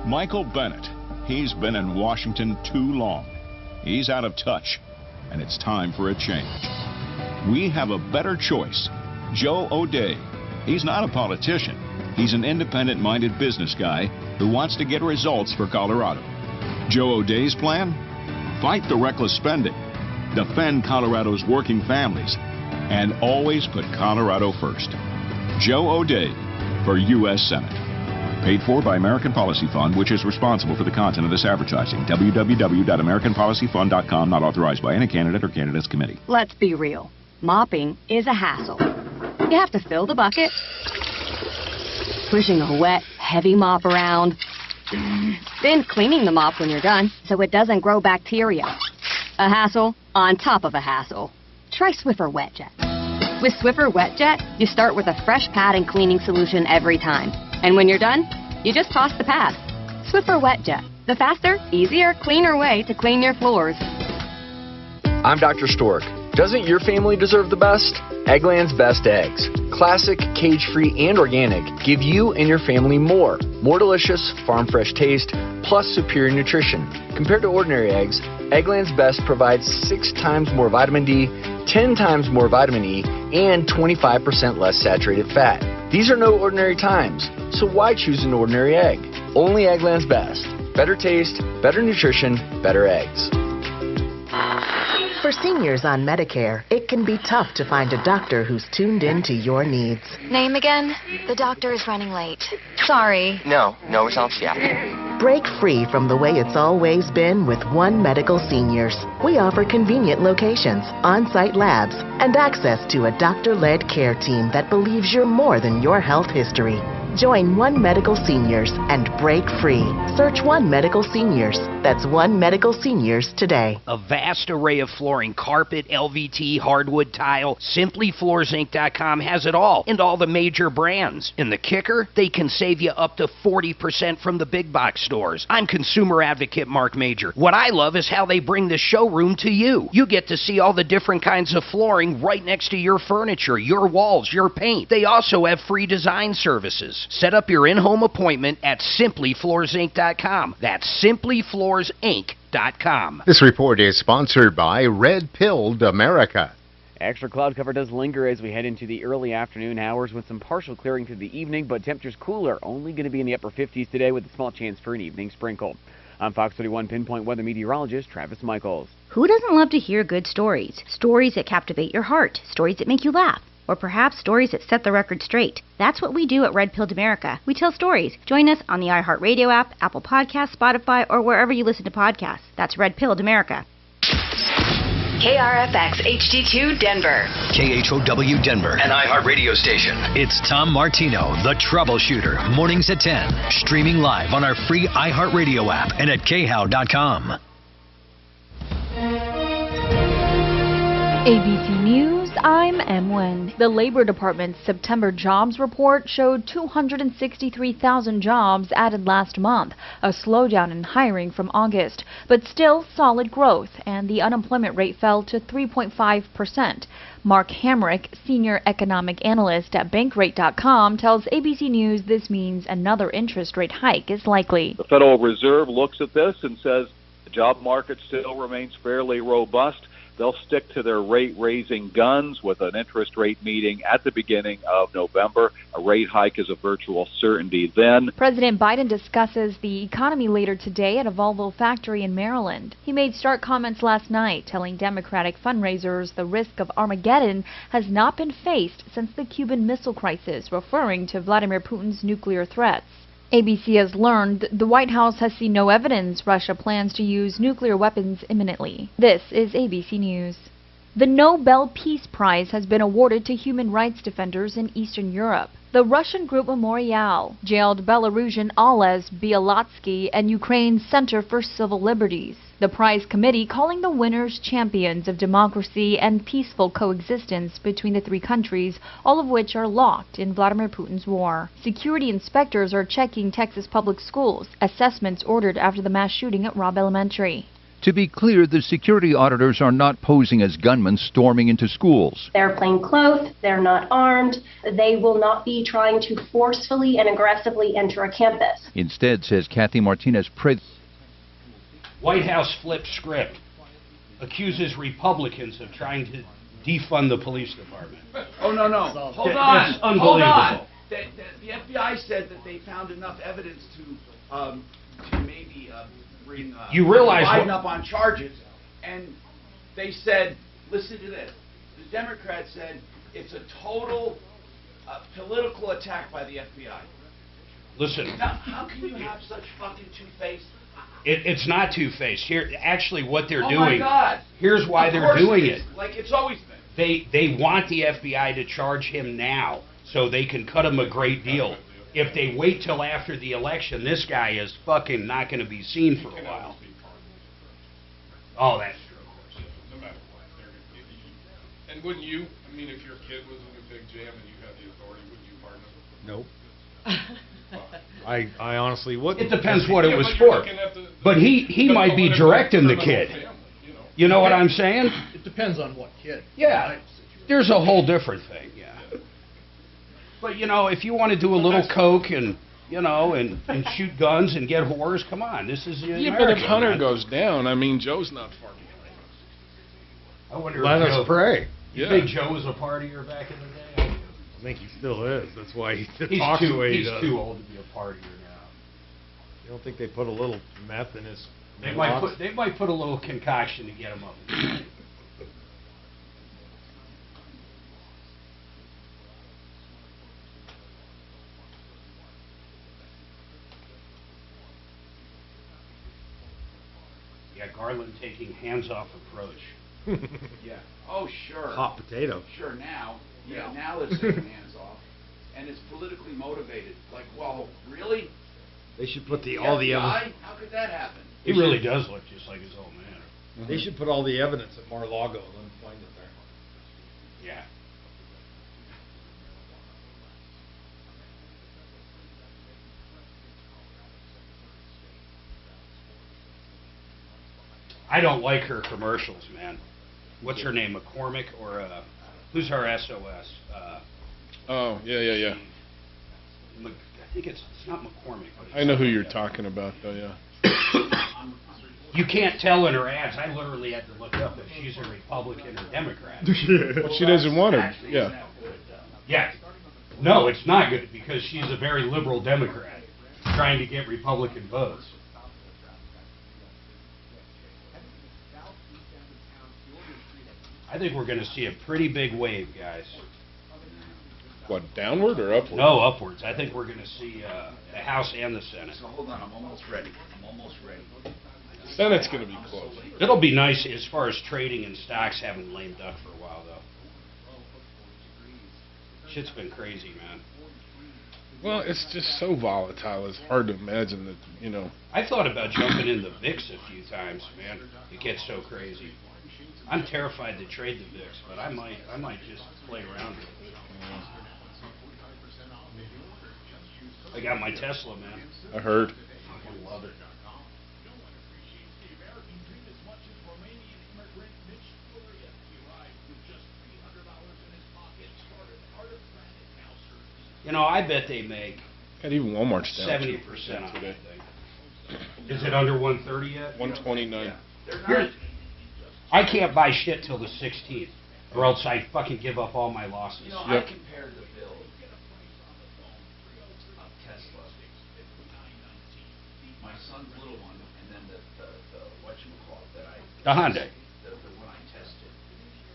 Michael Bennett. He's been in Washington too long. He's out of touch, and it's time for a change. We have a better choice. Joe O'Dea. He's not a politician. He's an independent-minded business guy who wants to get results for Colorado. Joe O'Dea's plan? Fight the reckless spending, defend Colorado's working families, and always put Colorado first. Joe O'Dea for U.S. Senate. Paid for by American Policy Fund, which is responsible for the content of this advertising. www.americanpolicyfund.com, not authorized by any candidate or candidates committee. Let's be real. Mopping is a hassle. You have to fill the bucket, pushing a wet, heavy mop around, then cleaning the mop when you're done so it doesn't grow bacteria. A hassle on top of a hassle. Try Swiffer Wet Jet. With Swiffer Wet Jet, you start with a fresh pad and cleaning solution every time. And when you're done, you just toss the pad. Swiffer Wet Jet, the faster, easier, cleaner way to clean your floors. I'm Dr. Stork. Doesn't your family deserve the best? Eggland's Best Eggs. Classic, cage-free, and organic give you and your family more. More delicious, farm-fresh taste, plus superior nutrition. Compared to ordinary eggs, Eggland's Best provides 6 times more vitamin D, 10 times more vitamin E, and 25% less saturated fat. These are no ordinary times, so why choose an ordinary egg? Only Eggland's Best. Better taste, better nutrition, better eggs. For seniors on Medicare, it can be tough to find a doctor who's tuned in to your needs. Name again? The doctor is running late. Sorry. No results yet. Break free from the way it's always been with One Medical Seniors. We offer convenient locations, on-site labs, and access to a doctor-led care team that believes you're more than your health history. Join One Medical Seniors and break free. Search One Medical Seniors. That's One Medical Seniors today. A vast array of flooring, carpet, LVT, hardwood, tile. SimplyFloorsInc.com has it all, and all the major brands. And the kicker? They can save you up to 40% from the big box stores. I'm consumer advocate Mark Major. What I love is how they bring the showroom to you. You get to see all the different kinds of flooring right next to your furniture, your walls, your paint. They also have free design services. Set up your in-home appointment at SimplyFloorsInc.com. That's SimplyFloorsInc.com. This report is sponsored by Red Pilled America. Extra cloud cover does linger as we head into the early afternoon hours with some partial clearing through the evening, but temperatures cooler, only going to be in the upper 50s today with a small chance for an evening sprinkle. I'm Fox 31 Pinpoint Weather Meteorologist Travis Michaels. Who doesn't love to hear good stories? Stories that captivate your heart, stories that make you laugh, or perhaps stories that set the record straight. That's what we do at Red Pilled America. We tell stories. Join us on the iHeartRadio app, Apple Podcasts, Spotify, or wherever you listen to podcasts. That's Red Pilled America. KRFX HD2 Denver. KHOW Denver, an iHeartRadio station. It's Tom Martino, the Troubleshooter, mornings at 10. Streaming live on our free iHeartRadio app and at khow.com. ABC News, I'm Em Wen. The Labor Department's September jobs report showed 263,000 jobs added last month, a slowdown in hiring from August, but still solid growth, and the unemployment rate fell to 3.5%. Mark Hamrick, senior economic analyst at Bankrate.com, tells ABC News this means another interest rate hike is likely. The Federal Reserve looks at this and says the job market still remains fairly robust. They'll stick to their rate-raising guns with an interest rate meeting at the beginning of November. A rate hike is a virtual certainty then. President Biden discusses the economy later today at a Volvo factory in Maryland. He made stark comments last night, telling Democratic fundraisers the risk of Armageddon has not been faced since the Cuban Missile Crisis, referring to Vladimir Putin's nuclear threats. ABC has learned the White House has seen no evidence Russia plans to use nuclear weapons imminently. This is ABC News. The Nobel Peace Prize has been awarded to human rights defenders in Eastern Europe. The Russian group Memorial jailed Belarusian Ales Bialatsky and Ukraine's Center for Civil Liberties. The prize committee calling the winners champions of democracy and peaceful coexistence between the three countries, all of which are locked in Vladimir Putin's war. Security inspectors are checking Texas public schools, assessments ordered after the mass shooting at Robb Elementary. To be clear, the security auditors are not posing as gunmen storming into schools. They're plainclothes, they're not armed, they will not be trying to forcefully and aggressively enter a campus. Instead, says Kathy Martinez, White House flipped script, accuses Republicans of trying to defund the police department. Oh, no. Hold That's on. unbelievable. Hold on. The FBI said that they found enough evidence to maybe bring You realize Biden what- up on charges, and they said, listen to this. The Democrats said it's a total political attack by the FBI. Listen, Now, how can you have such fucking two-faced? it's not two-faced. Here, actually, what they're Oh doing. my God! Here's why Of they're course doing it is. it. Like it's always been. They want the FBI to charge him now, so they can cut him a great deal. If they wait till after the election, this guy is fucking not going to be seen for a while. Oh, that's true. No matter what, they're going to get you. And wouldn't you? I mean, if your kid was in a big jam and you had the authority, wouldn't you pardon him? Nope. I honestly wouldn't. It depends what it was for. But he might be directing the kid. You know what I'm saying? It depends on what kid. Yeah. There's a whole different thing, yeah. But, you know, if you want to do a little coke and, you know, and shoot guns and get whores, come on. This is Yeah, America, but if Hunter man. goes down, I mean, Joe's not far behind. I wonder Let if us Joe, pray. You Yeah. think Joe was a partier back in the day? I think he still is. That's why he He's talks the way he he's does. too old to be a partier now. You don't think they put a little meth in his They box? might put a little concoction to get him up. Yeah, Garland taking hands-off approach. Yeah. Oh, sure. Hot potato. Sure, now. Yeah, now they're taking hands off. And it's politically motivated. Like, well, really? They should put all the evidence. How could that happen? He really does look just like his old man. They should put all the evidence at Mar-a-Lago and then find it there. Yeah. I don't like her commercials, man. What's her name, McCormick or who's her SOS? Oh, yeah. I think it's not McCormick. But it's I know who you're talking about, though, yeah. You can't tell in her ads. I literally had to look up if she's a Republican or Democrat. Well, she doesn't want it, yeah. Yeah. No, it's not good because she's a very liberal Democrat trying to get Republican votes. I think we're going to see a pretty big wave, guys. What, downward or upward? No, upwards. I think we're going to see the House and the Senate. So hold on, I'm almost ready. Senate's going to be close. It'll be nice as far as trading and stocks having lame duck for a while, though. Shit's been crazy, man. Well, it's just so volatile. It's hard to imagine that, you know. I thought about jumping in the VIX a few times, man. It gets so crazy. I'm terrified to trade the VIX, but I might just play around with it. I got my Tesla, man. I heard. I love it. You know, I bet they make God, even Walmart's down 70% on today. that thing. Is it under 130 yet? 129. Here, I can't buy shit till the 16th, or else I fucking give up all my losses. You know, I compared the bill of Tesla, my son's little one, and then the whatchamacallit that I... The Hyundai. The one I tested.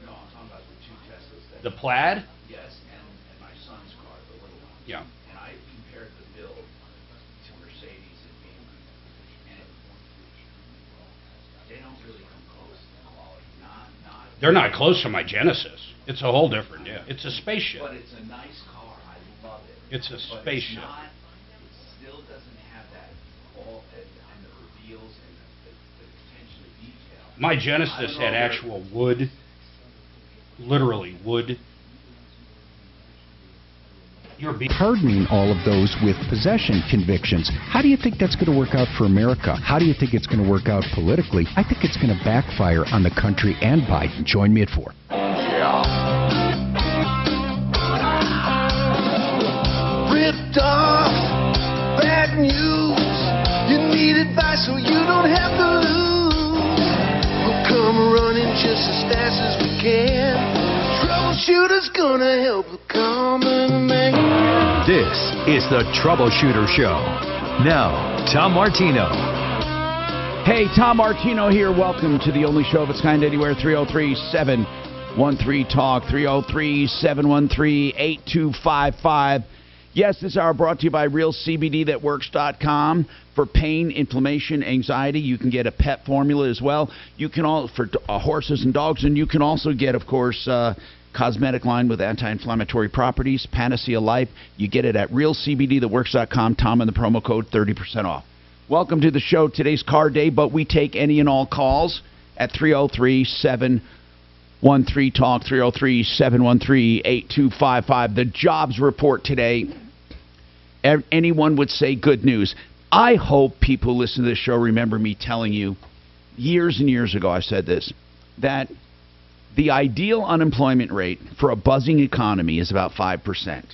No, I'm talking about the two Teslas that... The Plaid? Yes, and my son's car, the little one. Yeah. And I compared the bill to Mercedes and Beamer, and they don't really come close to quality. Not. They're not close to my Genesis. It's a whole different, yeah. It's a spaceship. But it's a nice car. I love it. It's a But spaceship. it still doesn't have that all and the reveals and the attention to detail. My Genesis had actual wood, literally wood. You're pardoning all of those with possession convictions. How do you think that's going to work out for America? How do you think it's going to work out politically? I think it's going to backfire on the country and Biden. Join me at 4. Ripped off, bad news. You need advice so you don't have to lose. We'll come running just as fast as we can. Troubleshooter's gonna help the common man. This is the Troubleshooter Show. Now, Tom Martino. Hey, Tom Martino here. Welcome to the only show of its kind anywhere. 303-713-TALK, 303-713-8255. Yes, this hour brought to you by RealCBDThatWorks.com. For pain, inflammation, anxiety, you can get a pet formula as well. You can all for horses and dogs, and you can also get, of course, cosmetic line with anti-inflammatory properties, Panacea Life. You get it at RealCBDThatWorks.com. Tom and the promo code 30% off. Welcome to the show. Today's car day, but we take any and all calls at 303-713-TALK, 303-713-8255. The jobs report today. Anyone would say good news. I hope people who listen to this show remember me telling you years and years ago, I said this, that the ideal unemployment rate for a buzzing economy is about 5%.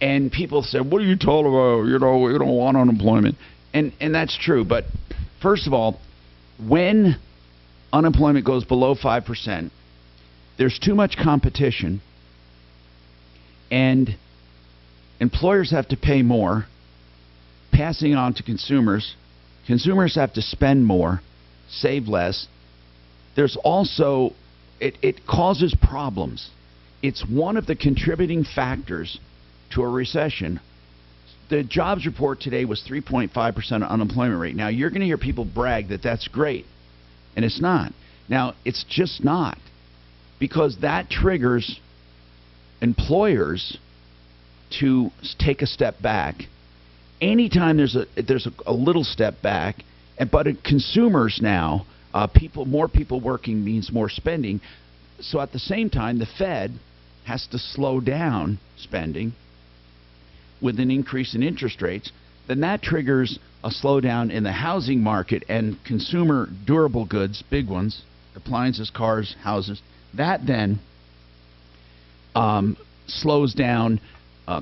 And people said, what are you talking about? You know, we don't want unemployment. And that's true. But first of all, when unemployment goes below 5%, there's too much competition, and employers have to pay more, passing it on to consumers. Consumers have to spend more, save less. There's also, it causes problems. It's one of the contributing factors to a recession. The jobs report today was 3.5% unemployment rate. Now, you're going to hear people brag that that's great, and it's not. Now, it's just not, because that triggers employers to take a step back. Anytime there's a little step back, but consumers now, more people working means more spending. So at the same time, the Fed has to slow down spending with an increase in interest rates. Then that triggers a slowdown in the housing market and consumer durable goods, big ones, appliances, cars, houses. That then slows down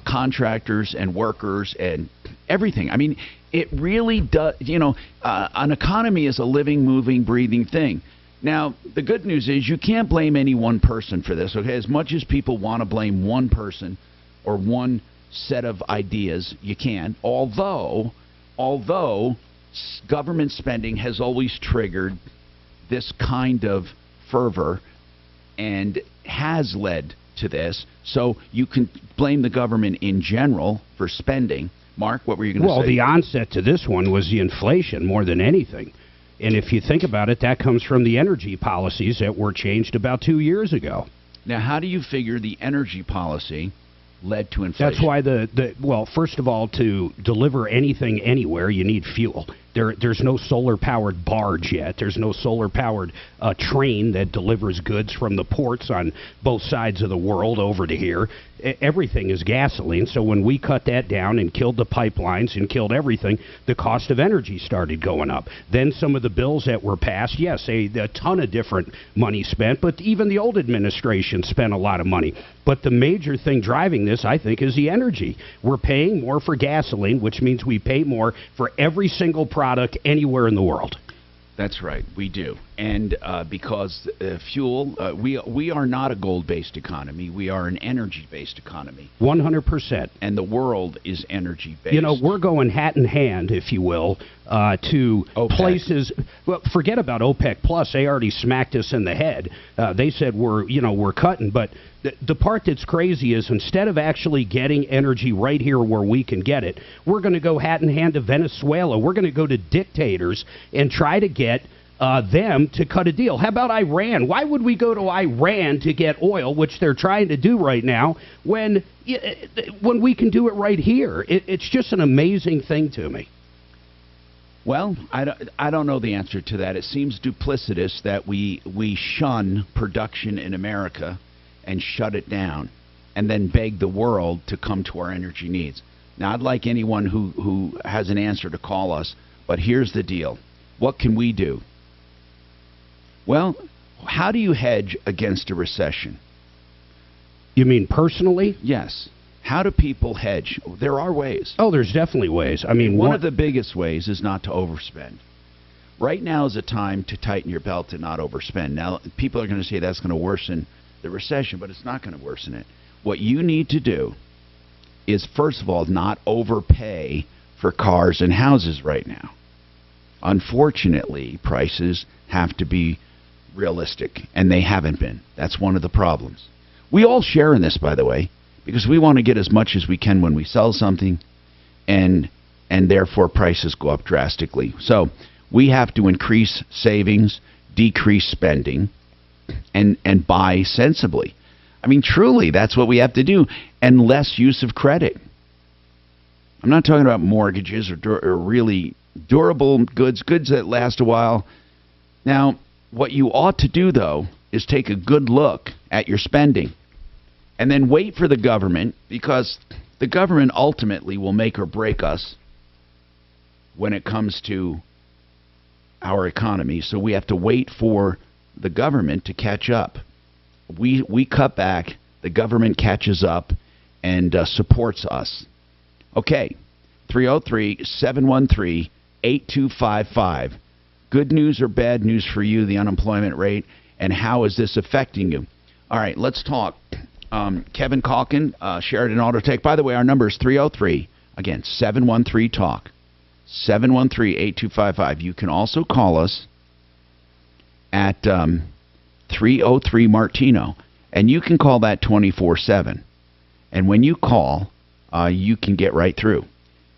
contractors and workers and everything. I mean, it really does. You know, an economy is a living, moving, breathing thing. Now, the good news is you can't blame any one person for this, okay? As much as people want to blame one person or one set of ideas, you can. Although government spending has always triggered this kind of fervor and has led to this, so you can blame the government in general for spending. Mark, what were you going to say? Well, the onset to this one was the inflation more than anything. And if you think about it, that comes from the energy policies that were changed about 2 years ago. Now, how do you figure the energy policy led to inflation? That's why well, first of all, to deliver anything anywhere, you need fuel. There's no solar-powered barge yet. There's no solar-powered train that delivers goods from the ports on both sides of the world over to here. Everything is gasoline. So when we cut that down and killed the pipelines and killed everything, the cost of energy started going up. Then some of the bills that were passed, yes, a ton of different money spent, but even the old administration spent a lot of money. But the major thing driving this, I think, is the energy. We're paying more for gasoline, which means we pay more for every single product anywhere in the world. That's right, we do. And because fuel, we are not a gold-based economy. We are an energy-based economy. 100%. And the world is energy-based. You know, we're going hat in hand, if you will, to OPEC. Places. Well, forget about OPEC Plus. They already smacked us in the head. They said we're cutting. But the part that's crazy is instead of actually getting energy right here where we can get it, we're going to go hat in hand to Venezuela. We're going to go to dictators and try to get them to cut a deal. How about Iran? Why would we go to Iran to get oil, which they're trying to do right now, when we can do it right here? It's just an amazing thing to me. Well, I don't know the answer to that. It seems duplicitous that we shun production in America and shut it down. and then beg the world to come to our energy needs. Now, I'd like anyone who has an answer to call us, but here's the deal. What can we do? Well, how do you hedge against a recession? You mean personally? Yes. How do people hedge? There are ways. Oh, there's definitely ways. I mean, one of the biggest ways is not to overspend. Right now is a time to tighten your belt and not overspend. Now, people are going to say that's going to worsen the recession, but it's not going to worsen it. What you need to do is, first of all, not overpay for cars and houses right now. Unfortunately, prices have to be realistic, and they haven't been. That's one of the problems. We all share in this, by the way, because we want to get as much as we can when we sell something, and therefore prices go up drastically. So we have to increase savings, decrease spending, and buy sensibly. I mean, truly, that's what we have to do, and less use of credit. I'm not talking about mortgages or really durable goods that last a while. Now, what you ought to do, though, is take a good look at your spending and then wait for the government, because the government ultimately will make or break us when it comes to our economy. So we have to wait for the government to catch up. We cut back, the government catches up and supports us. Okay, 303-713-8255. Good news or bad news for you, the unemployment rate, and how is this affecting you? All right, let's talk. Kevin Calkin, Sheridan Auto Tech. By the way, our number is 303, again, 713-TALK, 713-8255. You can also call us at 303-MARTINO, and you can call that 24/7. And when you call, you can get right through.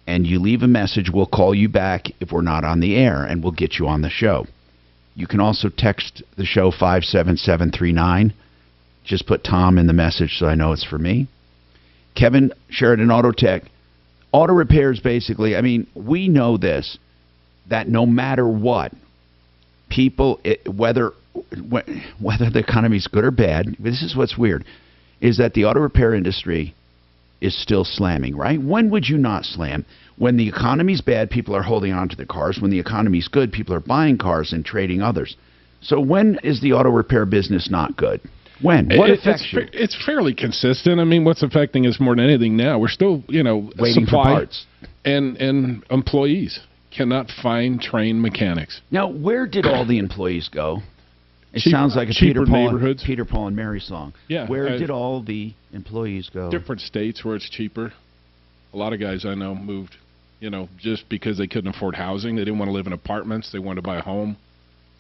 And you leave a message, we'll call you back if we're not on the air, and we'll get you on the show. You can also text the show 57739. Just put Tom in the message so I know it's for me. Kevin, Sheridan Auto Tech. Auto repairs, basically, I mean, we know this, that no matter what, people, whether the economy's good or bad, this is what's weird, is that the auto repair industry is still slamming, right? When would you not slam? When the economy's bad, people are holding on to their cars. When the economy's good, people are buying cars and trading others. So when is the auto repair business not good? When? What affects you? It's fairly consistent. I mean, what's affecting us more than anything now, we're still, waiting for parts. And employees cannot find trained mechanics. Now, where did all the employees go? It sounds like a Peter Paul and Mary song. Yeah. Where did all the employees go? Different states where it's cheaper. A lot of guys I know moved, just because they couldn't afford housing. They didn't want to live in apartments. They wanted to buy a home.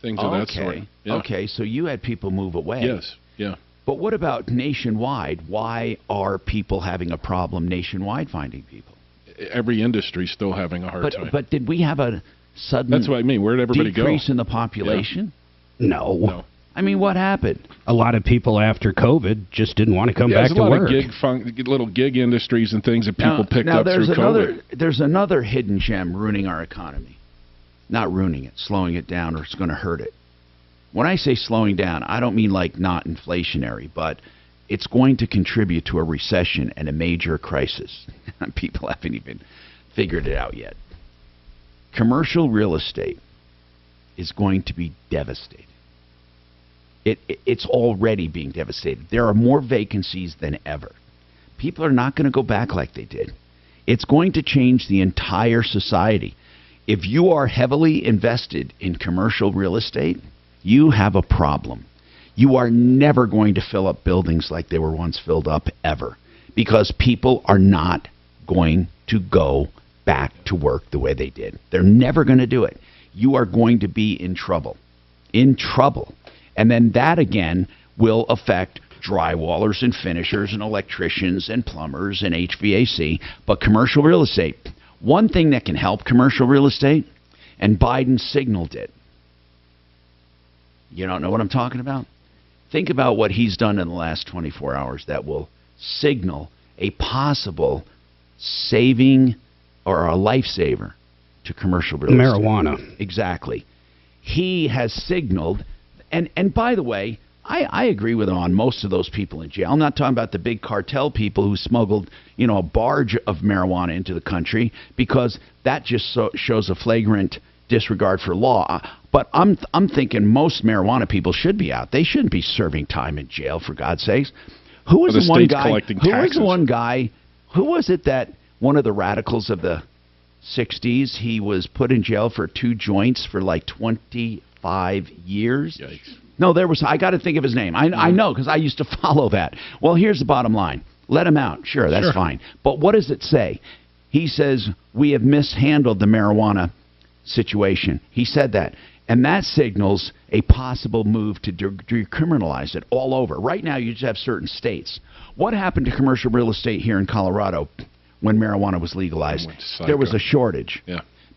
Things of that sort. Yeah. Okay, so you had people move away. Yes, yeah. But what about nationwide? Why are people having a problem nationwide finding people? Every industry's still having a hard time. But did we have a sudden That's what I mean. Where did everybody decrease go? in the population? Yeah. No. I mean, what happened? A lot of people after COVID just didn't want to come back to work. There's a lot of little gig industries and things that people picked up through COVID. There's another hidden gem ruining our economy. Not ruining it, slowing it down, or it's going to hurt it. When I say slowing down, I don't mean like not inflationary, but it's going to contribute to a recession and a major crisis. People haven't even figured it out yet. Commercial real estate is going to be devastated. It's already being devastated. There are more vacancies than ever. People are not going to go back like they did. It's going to change the entire society. If you are heavily invested in commercial real estate, you have a problem. You are never going to fill up buildings like they were once filled up, ever, because people are not going to go back to work the way they did. They're never going to do it. You are going to be in trouble. In trouble. And then that, again, will affect drywallers and finishers and electricians and plumbers and HVAC. But commercial real estate, one thing that can help commercial real estate, and Biden signaled it. You don't know what I'm talking about? Think about what he's done in the last 24 hours that will signal a possible saving or a lifesaver to commercial real estate. Marijuana. Exactly. He has signaled, and by the way, I agree with him on most of those people in jail. I'm not talking about the big cartel people who smuggled, a barge of marijuana into the country, because that just shows a flagrant disregard for law. But I'm thinking most marijuana people should be out. They shouldn't be serving time in jail, for God's sakes. Who was the one guy? Who was it that one of the radicals of the 60s, he was put in jail for 2 joints for like 25 years? Yikes. No, I got to think of his name. I know, because I used to follow that. Well, here's the bottom line. Let him out. Sure, that's fine. But what does it say? He says, we have mishandled the marijuana situation. He said that. And that signals a possible move to decriminalize it all over. Right now, you just have certain states. What happened to commercial real estate here in Colorado when marijuana was legalized? There was a shortage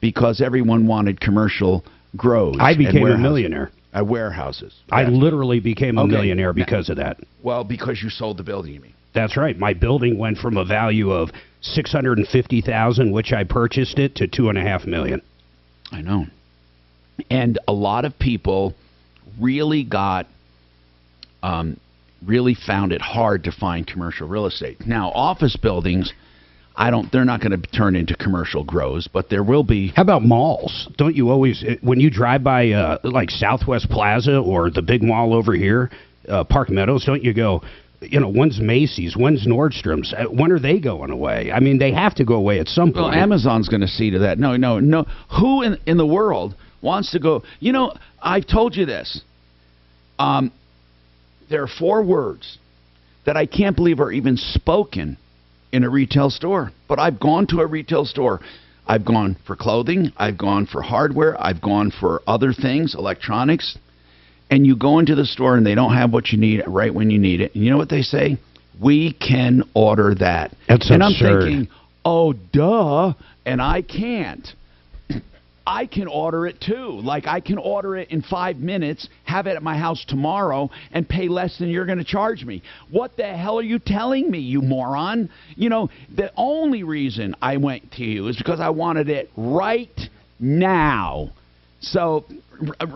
because everyone wanted commercial grows. I became a millionaire. At warehouses. I literally became a millionaire because of that. Well, because you sold the building, you mean? That's right. My building went from a value of $650,000, which I purchased it, to $2.5 million. I know. And a lot of people really really found it hard to find commercial real estate. Now, office buildings, they're not going to turn into commercial grows, but there will be. How about malls? Don't you always, when you drive by like Southwest Plaza or the big mall over here, Park Meadows, don't you go, when's Macy's, when's Nordstrom's, when are they going away? I mean, they have to go away at some point. Well, Amazon's going to see to that. No. Who in the world wants to go? I've told you this. There are 4 words that I can't believe are even spoken in a retail store. But I've gone to a retail store. I've gone for clothing. I've gone for hardware. I've gone for other things, electronics. And you go into the store and they don't have what you need right when you need it. And you know what they say? We can order that. That's and absurd. I'm thinking, oh, duh, and I can't. I can order it too. Like, I can order it in 5 minutes, have it at my house tomorrow, and pay less than you're going to charge me. What the hell are you telling me, you moron? The only reason I went to you is because I wanted it right now. So,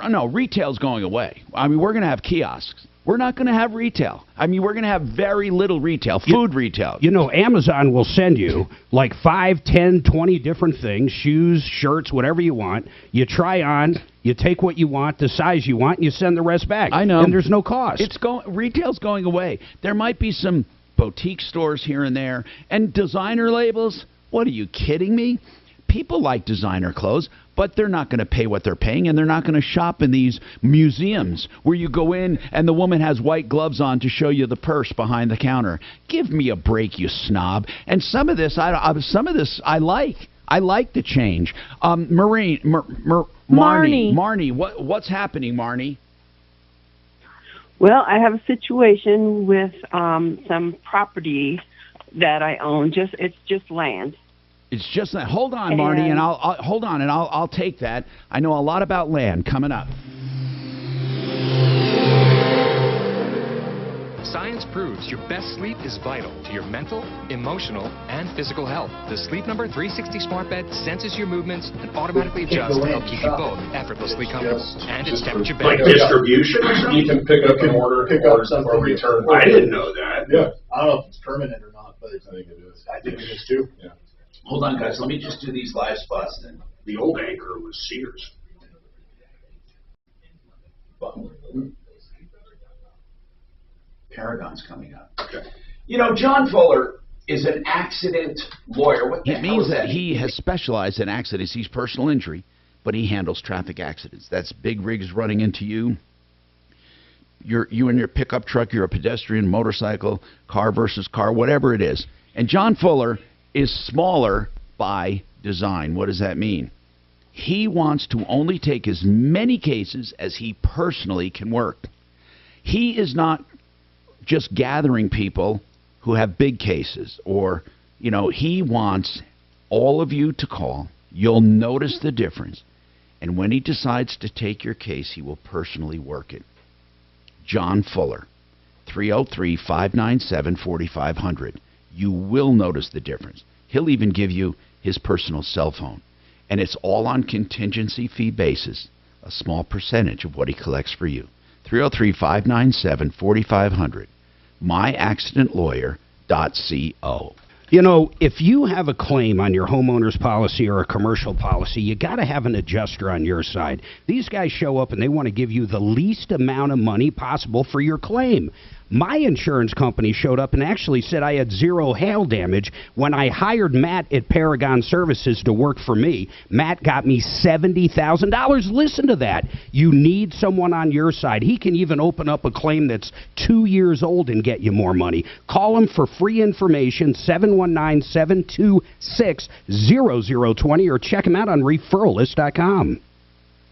no, retail's going away. I mean, we're going to have kiosks. We're not going to have retail. I mean, we're going to have very little retail, food retail. Amazon will send you like 5, 10, 20 different things, shoes, shirts, whatever you want. You try on, you take what you want, the size you want, and you send the rest back. I know. And there's no cost. Retail's going away. There might be some boutique stores here and there. And designer labels? What, are you kidding me? People like designer clothes, but they're not going to pay what they're paying, and they're not going to shop in these museums where you go in and the woman has white gloves on to show you the purse behind the counter. Give me a break, you snob. And some of this I like. I like the change. Marnie, what's happening, Marnie? Well, I have a situation with some property that I own. It's just land. It's just that. Hold on, Marty, and I'll take that. I know a lot about land. Coming up. Science proves your best sleep is vital to your mental, emotional, and physical health. The Sleep Number 360 smart bed senses your movements and automatically adjusts to help keep you both effortlessly comfortable. And it's temperature balanced. Like distribution or something? You can pick up an order or return. I didn't know that. Yeah. I don't know if it's permanent or not, but I think it is. I think it is too. Yeah. Hold on, guys. Let me just do these live spots then. The old anchor was Sears. Paragon's coming up. Okay. John Fuller is an accident lawyer. What the It means that he has specialized in accidents. He's personal injury, but he handles traffic accidents. That's big rigs running into you. You in your pickup truck, you're a pedestrian, motorcycle, car versus car, whatever it is. And John Fuller is smaller by design. What does that mean? He wants to only take as many cases as he personally can work. He is not just gathering people who have big cases or, he wants all of you to call. You'll notice the difference. And when he decides to take your case, he will personally work it. John Fuller, 303-597-4500. You will notice the difference. He'll even give you his personal cell phone. And it's all on contingency fee basis, a small percentage of what he collects for you. 303-597-4500. myaccidentlawyer.co. You know, if you have a claim on your homeowner's policy or a commercial policy, you got to have an adjuster on your side. These guys show up and they want to give you the least amount of money possible for your claim. My insurance company showed up and actually said I had zero hail damage. When I hired Matt at Paragon Services to work for me, Matt got me $70,000. Listen to that. You need someone on your side. He can even open up a claim that's 2 years old and get you more money. Call him for free information, 719-726-0020, or check him out on referralist.com.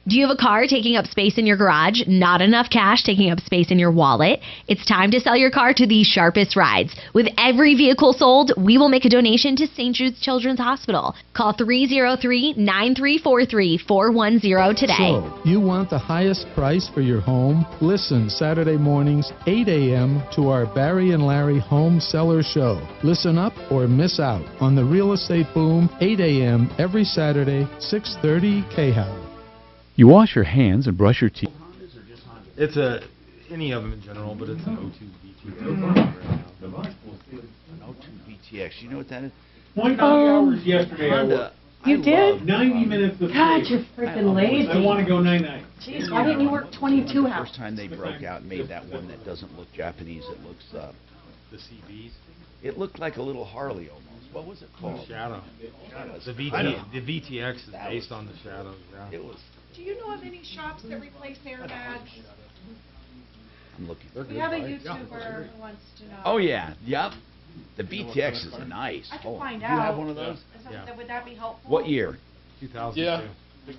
Do you have a car taking up space in your garage? Not enough cash taking up space in your wallet? It's time to sell your car to the Sharpest Rides. With every vehicle sold, we will make a donation to St. Jude's Children's Hospital. Call 303-9343-410 today. So, you want the highest price for your home? Listen Saturday mornings, 8 a.m. to our Barry and Larry Home Seller Show. Listen up or miss out on the Real Estate Boom, 8 a.m. every Saturday, 6:30 KHOW. You wash your hands and brush your teeth. It's any of them in general, but it's an O2 VTX. An O2 VTX. You know what that is? 20 hours yesterday. Honda, You I did? love 90 minutes of God, sleep. you're freaking lazy. I want to go night-night. Jeez, why didn't you work 22 the hours? first time they broke out and made that one that doesn't look Japanese. It looks, The CBs. it looked like a little Harley almost. What was it called? Shadow. The VTX is based on the Shadow. Yeah. It was. Do you know of any shops that replace airbags? I'm looking. We have a YouTuber who wants to know. Oh yeah, yep. The VTX is nice. I can find You out. have one of those? Would that be helpful? What year? 2002. Yeah.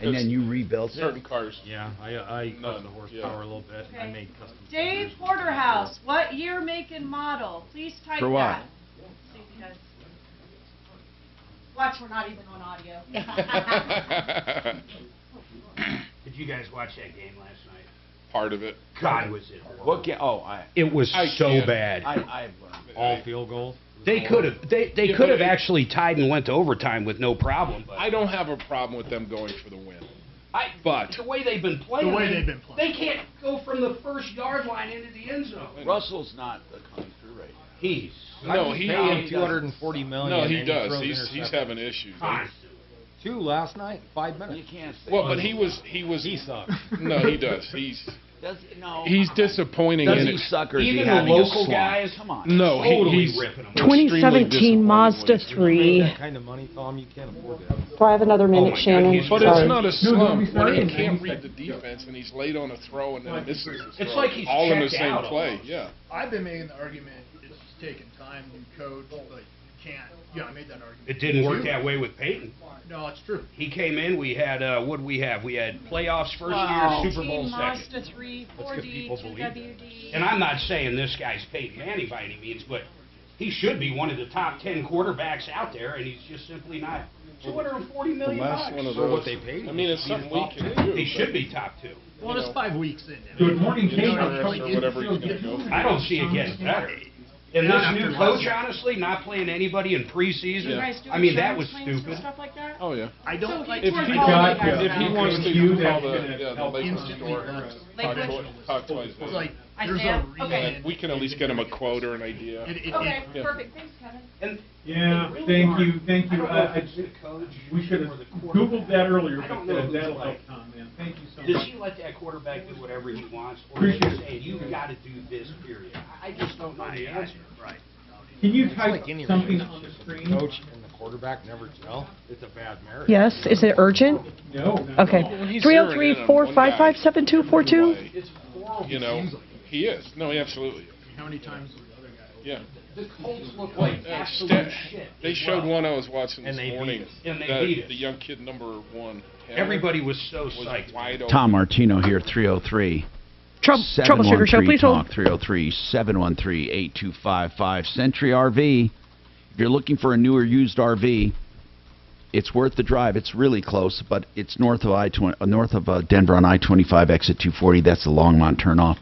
And then you rebuilt certain it? cars. Yeah, I cut the horsepower a little bit. Okay. I made custom. Dave Porterhouse, what year, make, and model? Please type For what? that. See if he does. Watch, we're not even on audio. Did you guys watch that game last night? Part of it. God, was it horrible. What It was so can't. bad. I've learned. All field goals. They could have. They could have actually tied and went to overtime with no problem. But I don't have a problem with them going for the win. But the way they've been playing, The way they've been playing. they can't go from the first yard line into the end zone. Russell's not coming through right now. He's no, he paying he $240 million. No, he and does. throws He's interceptions. having issues. Two last night, 5 minutes. You can't say. Well, but he sucks. No, he does. He's disappointing Does in he it. suck or is Even he the having local a slump? guys, Come on. No, totally he's ripping them. 2017 Mazda 3. That kind of money, Tom, you can't afford that. Do I have another minute, my Shannon? goodness. But Sorry. it's not a slump No, when he don't be can't sorry. read the defense and he's late on a throw and then misses his It's throw. like he's all in the checked same out play. almost. Yeah. I've been making the argument it's taking time, new coach, but you can't. Yeah, I made that argument. It didn't work that way with Peyton. No, it's true. He came in. We had what did we have? We had playoffs first Wow. year, Super Bowl Team second. Mazda 3, That's 'cause 4D, people believe that. 2WD. And I'm not saying this guy's Peyton Manning by any means, but he should be one of the top 10 quarterbacks out there, and he's just simply not. $240 million. The last one of For those. what they paid. I mean, it's something we can do. He should be top 2. Well, it's 5 weeks in now. Good morning, Kate. Or whatever he's going to go for. I don't see it getting better. And this new coach, honestly, not playing anybody in preseason, You guys do I mean, that insurance was claims and stupid. Stuff like that? Oh, yeah. I don't So like he If turned he, all the got, guys if he around. wants to You call that's the gonna Lakers instantly store, learn. talk twice. It's like, I there's stand? a Okay. reason. We can at least get him a quote or an idea. Okay, Yeah. perfect. Thanks, Kevin. And Yeah, thank you. We should have Googled that earlier, but that'll help Tom, man. Thank you so Does much. he let that quarterback do whatever he wants, or Appreciate does he it. say, you've got to do this, period? I just don't know the answer. Right. Can you It's type like any something on the relationship. screen? The coach and the quarterback never gel. It's a bad marriage. Yes, is it urgent? No. Okay. Well, he's zeroing in on one guy. 303-455-7242. It's you know, he is. No, he absolutely is. How many times was the other guy? Yeah. The Colts look like Yeah, absolute shit. They showed one I was watching And this they beat morning. us. And they that beat us. The young kid, number 1. Everybody was so was psyched. wide open. Tom Martino here, 303. Troubleshooter show, please hold. 303-713-8255. Century RV. If you're looking for a newer used RV, it's worth the drive. It's really close, but it's north of Denver on I-25 exit 240. That's the Longmont turnoff.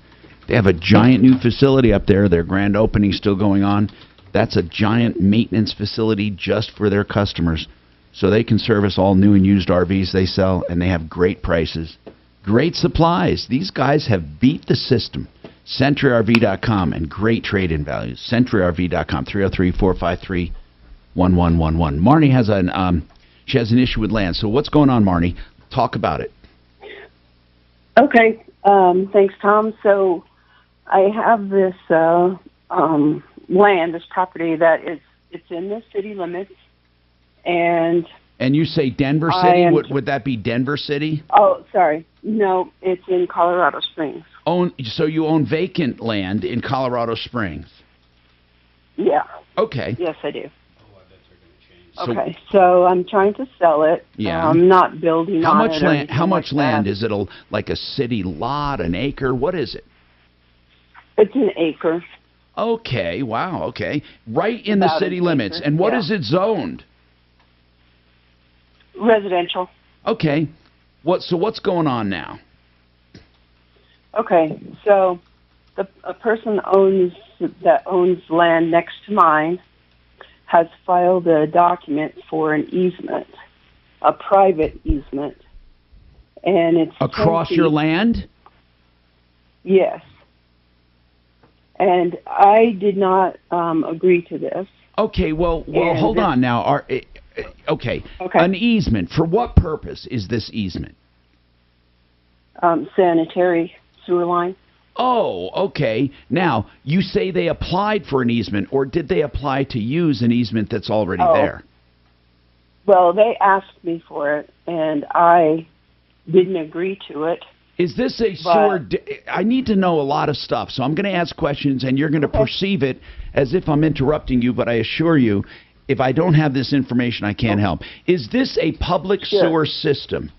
They have a giant new facility up there. Their grand opening still going on. That's a giant maintenance facility just for their customers. So they can service all new and used RVs they sell, and they have great prices, Great supplies. These guys have beat the system. SentryRV.com and great trade-in values. SentryRV.com, 303-453-1111. Marnie has she has an issue with land. So what's going on, Marnie? Talk about it. Okay. Thanks, Tom. So I have this land, this property it's in the city limits, and you say Denver City? Would that be Denver City? Oh, sorry. No, it's in Colorado Springs. So you own vacant land in Colorado Springs? Yeah. Okay. Yes, I do. So, okay, so I'm trying to sell it. Yeah. I'm not building how on much it. land? How much like land that. is it? Like a city lot, an acre? What is it? It's an acre. Okay. Wow. Okay. Right in the About city an limits. acre, And what yeah. is it zoned? Residential. Okay. So what's going on now? Okay, so a person that owns land next to mine has filed a document for an easement, a private easement, and it's Across your land? Yes. And I did not agree to this. Okay, well, hold on now. Okay, an easement. For what purpose is this easement? Sanitary sewer line. Oh, okay. Now, you say they applied for an easement, or did they apply to use an easement that's already there? Well, they asked me for it, and I didn't agree to it. Is this a sewer? I need to know a lot of stuff, so I'm going to ask questions, and you're going to perceive it as if I'm interrupting you, but I assure you, if I don't have this information, I can't help. Is this a public sewer system?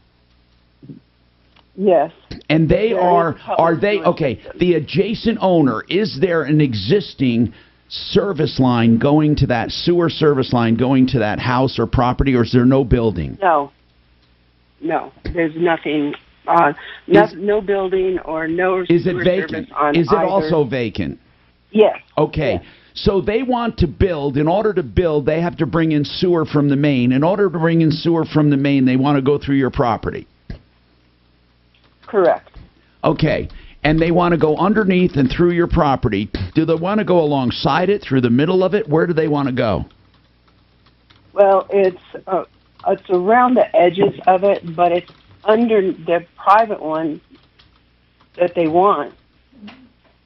Yes. And they are they, okay, the adjacent owner, is there an existing service line going to that, sewer service line going to that house or property, or is there no building? No, there's nothing, no building or no Is sewer it vacant? service on Is it either. also vacant? Yes. Okay. Yes. So they want to build. In order to build, they have to bring in sewer from the main. In order to bring in sewer from the main, they want to go through your property. Correct. Okay. And they want to go underneath and through your property. Do they want to go alongside it, through the middle of it? Where do they want to go? Well, it's around the edges of it, but it's under the private one that they want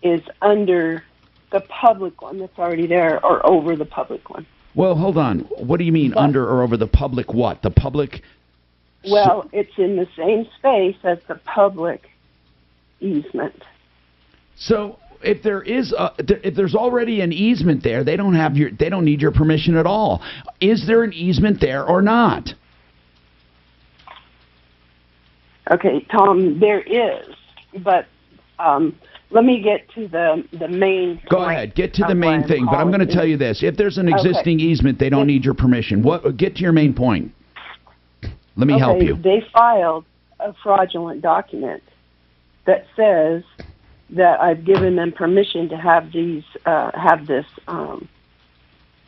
is under the public one that's already there, or over the public one. Well, hold on. What do you mean under or over the public what? The public... Well, it's in the same space as the public easement. So if there is if there's already an easement there, they don't need your permission at all. Is there an easement there or not? Okay, Tom, there is, but let me get to the main. Go ahead, get to the main thing. But I'm going to tell you this: if there's an existing easement, they don't need your permission. Get to your main point. Let me help you. They filed a fraudulent document that says that I've given them permission to have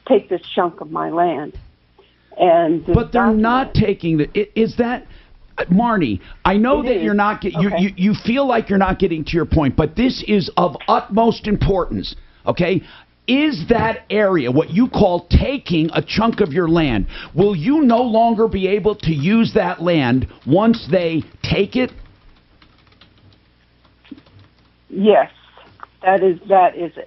take this chunk of my land. But they're not taking is that, Marnie, I know that you're not you feel like you're not getting to your point, but this is of utmost importance, okay? Is that area, what you call taking a chunk of your land, will you no longer be able to use that land once they take it? Yes, that is,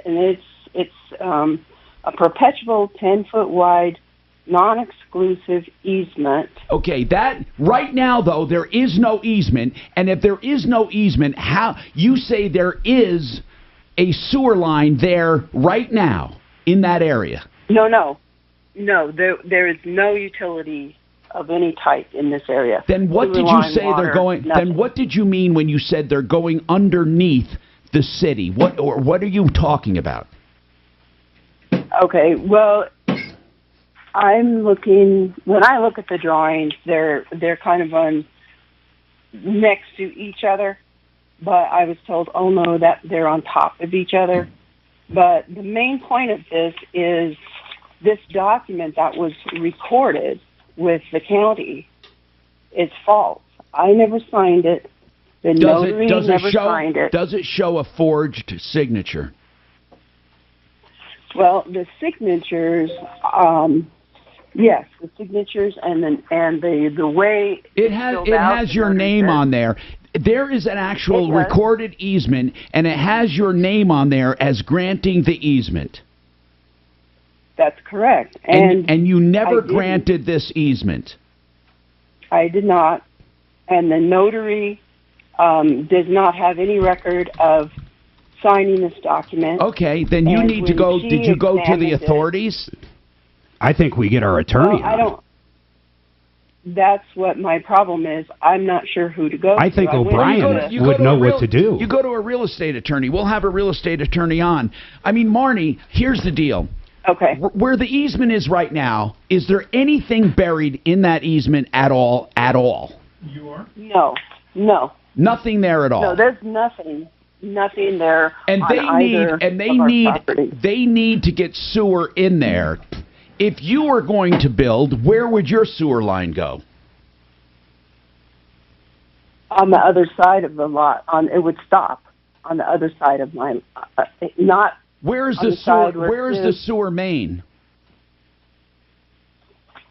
and it's a perpetual 10-foot wide, non-exclusive easement. Okay, that right now though there is no easement, and if there is no easement, how you say there is a sewer line there right now in that area? No. There is no utility of any type in this area. Then what did you say they're going? Then what did you mean when you said they're going underneath the city? What are you talking about? Okay, well, I'm looking. When I look at the drawings, they're kind of on next to each other. But I was told, oh no, that they're on top of each other. But the main point of this is this document that was recorded with the county is false. I never signed it. The notary never signed it. Does it show a forged signature? Well, the signatures, yes, the signatures and the way it has your name on there. There is an actual recorded easement, and it has your name on there as granting the easement. That's correct. And you never granted this easement. I did not. And the notary does not have any record of signing this document. Okay, then you need to go. Did you go to the authorities? I think we get our attorney. I don't. That's what my problem is. I'm not sure who to go to. I think O'Brien would know what to do. You go to a real estate attorney. We'll have a real estate attorney on. I mean, Marnie, here's the deal. Okay. Where the easement is right now, is there anything buried in that easement at all? At all? You are? No. Nothing there at all. No, there's nothing there. And they need to get sewer in there. If you were going to build, where would your sewer line go? On the other side of the lot. It would stop on the other side of my not. Where's the sewer? Where's the sewer main?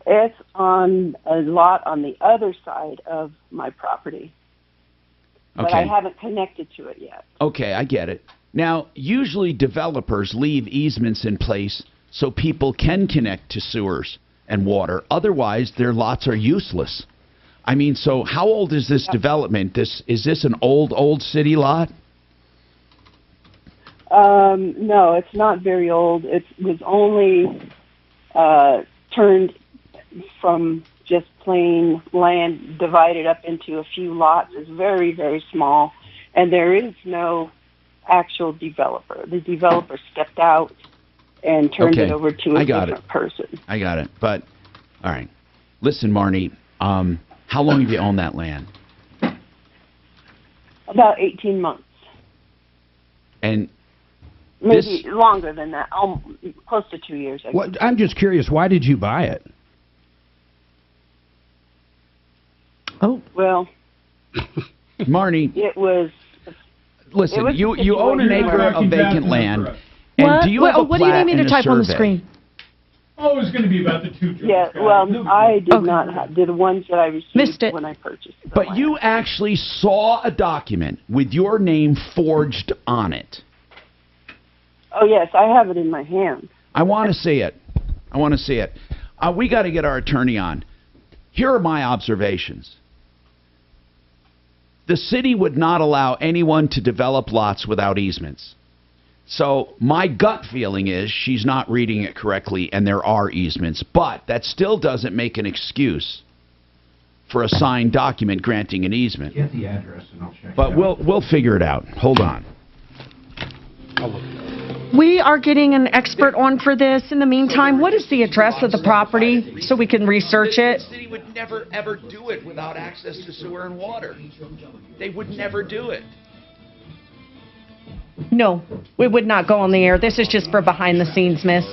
It's on a lot on the other side of my property. But I haven't connected to it yet. Okay, I get it. Now, usually developers leave easements in place so people can connect to sewers and water. Otherwise, their lots are useless. I mean, so how old is this development? Is this an old city lot? No, it's not very old. It was only turned from just plain land divided up into a few lots. It's very, very small, and there is no actual developer. The developer stepped out and turned it over to a different person. I got it. But, all right. Listen, Marnie, how long have you owned that land? About 18 months. And maybe longer than that, close to 2 years. I'm just curious, why did you buy it? Oh. Well, Marnie. It was... Listen, you own an acre of vacant land. And do you have a what do you need me to type on the screen? Oh, it was going to be about the two. Yeah, well, I did not have the ones that I received when I purchased the But land. you actually saw a document with your name forged on it. Oh, yes, I have it in my hand. I want to see it. We got to get our attorney on. Here are my observations. The city would not allow anyone to develop lots without easements. So my gut feeling is she's not reading it correctly and there are easements. But that still doesn't make an excuse for a signed document granting an easement. Get the address and I'll check But it out. we'll figure it out. Hold on. I'll look it up. We are getting an expert on for this. In the meantime, what is the address of the property so we can research it? The city would never, ever do it without access to sewer and water. They would never do it. No, we would not go on the air. This is just for behind the scenes, miss.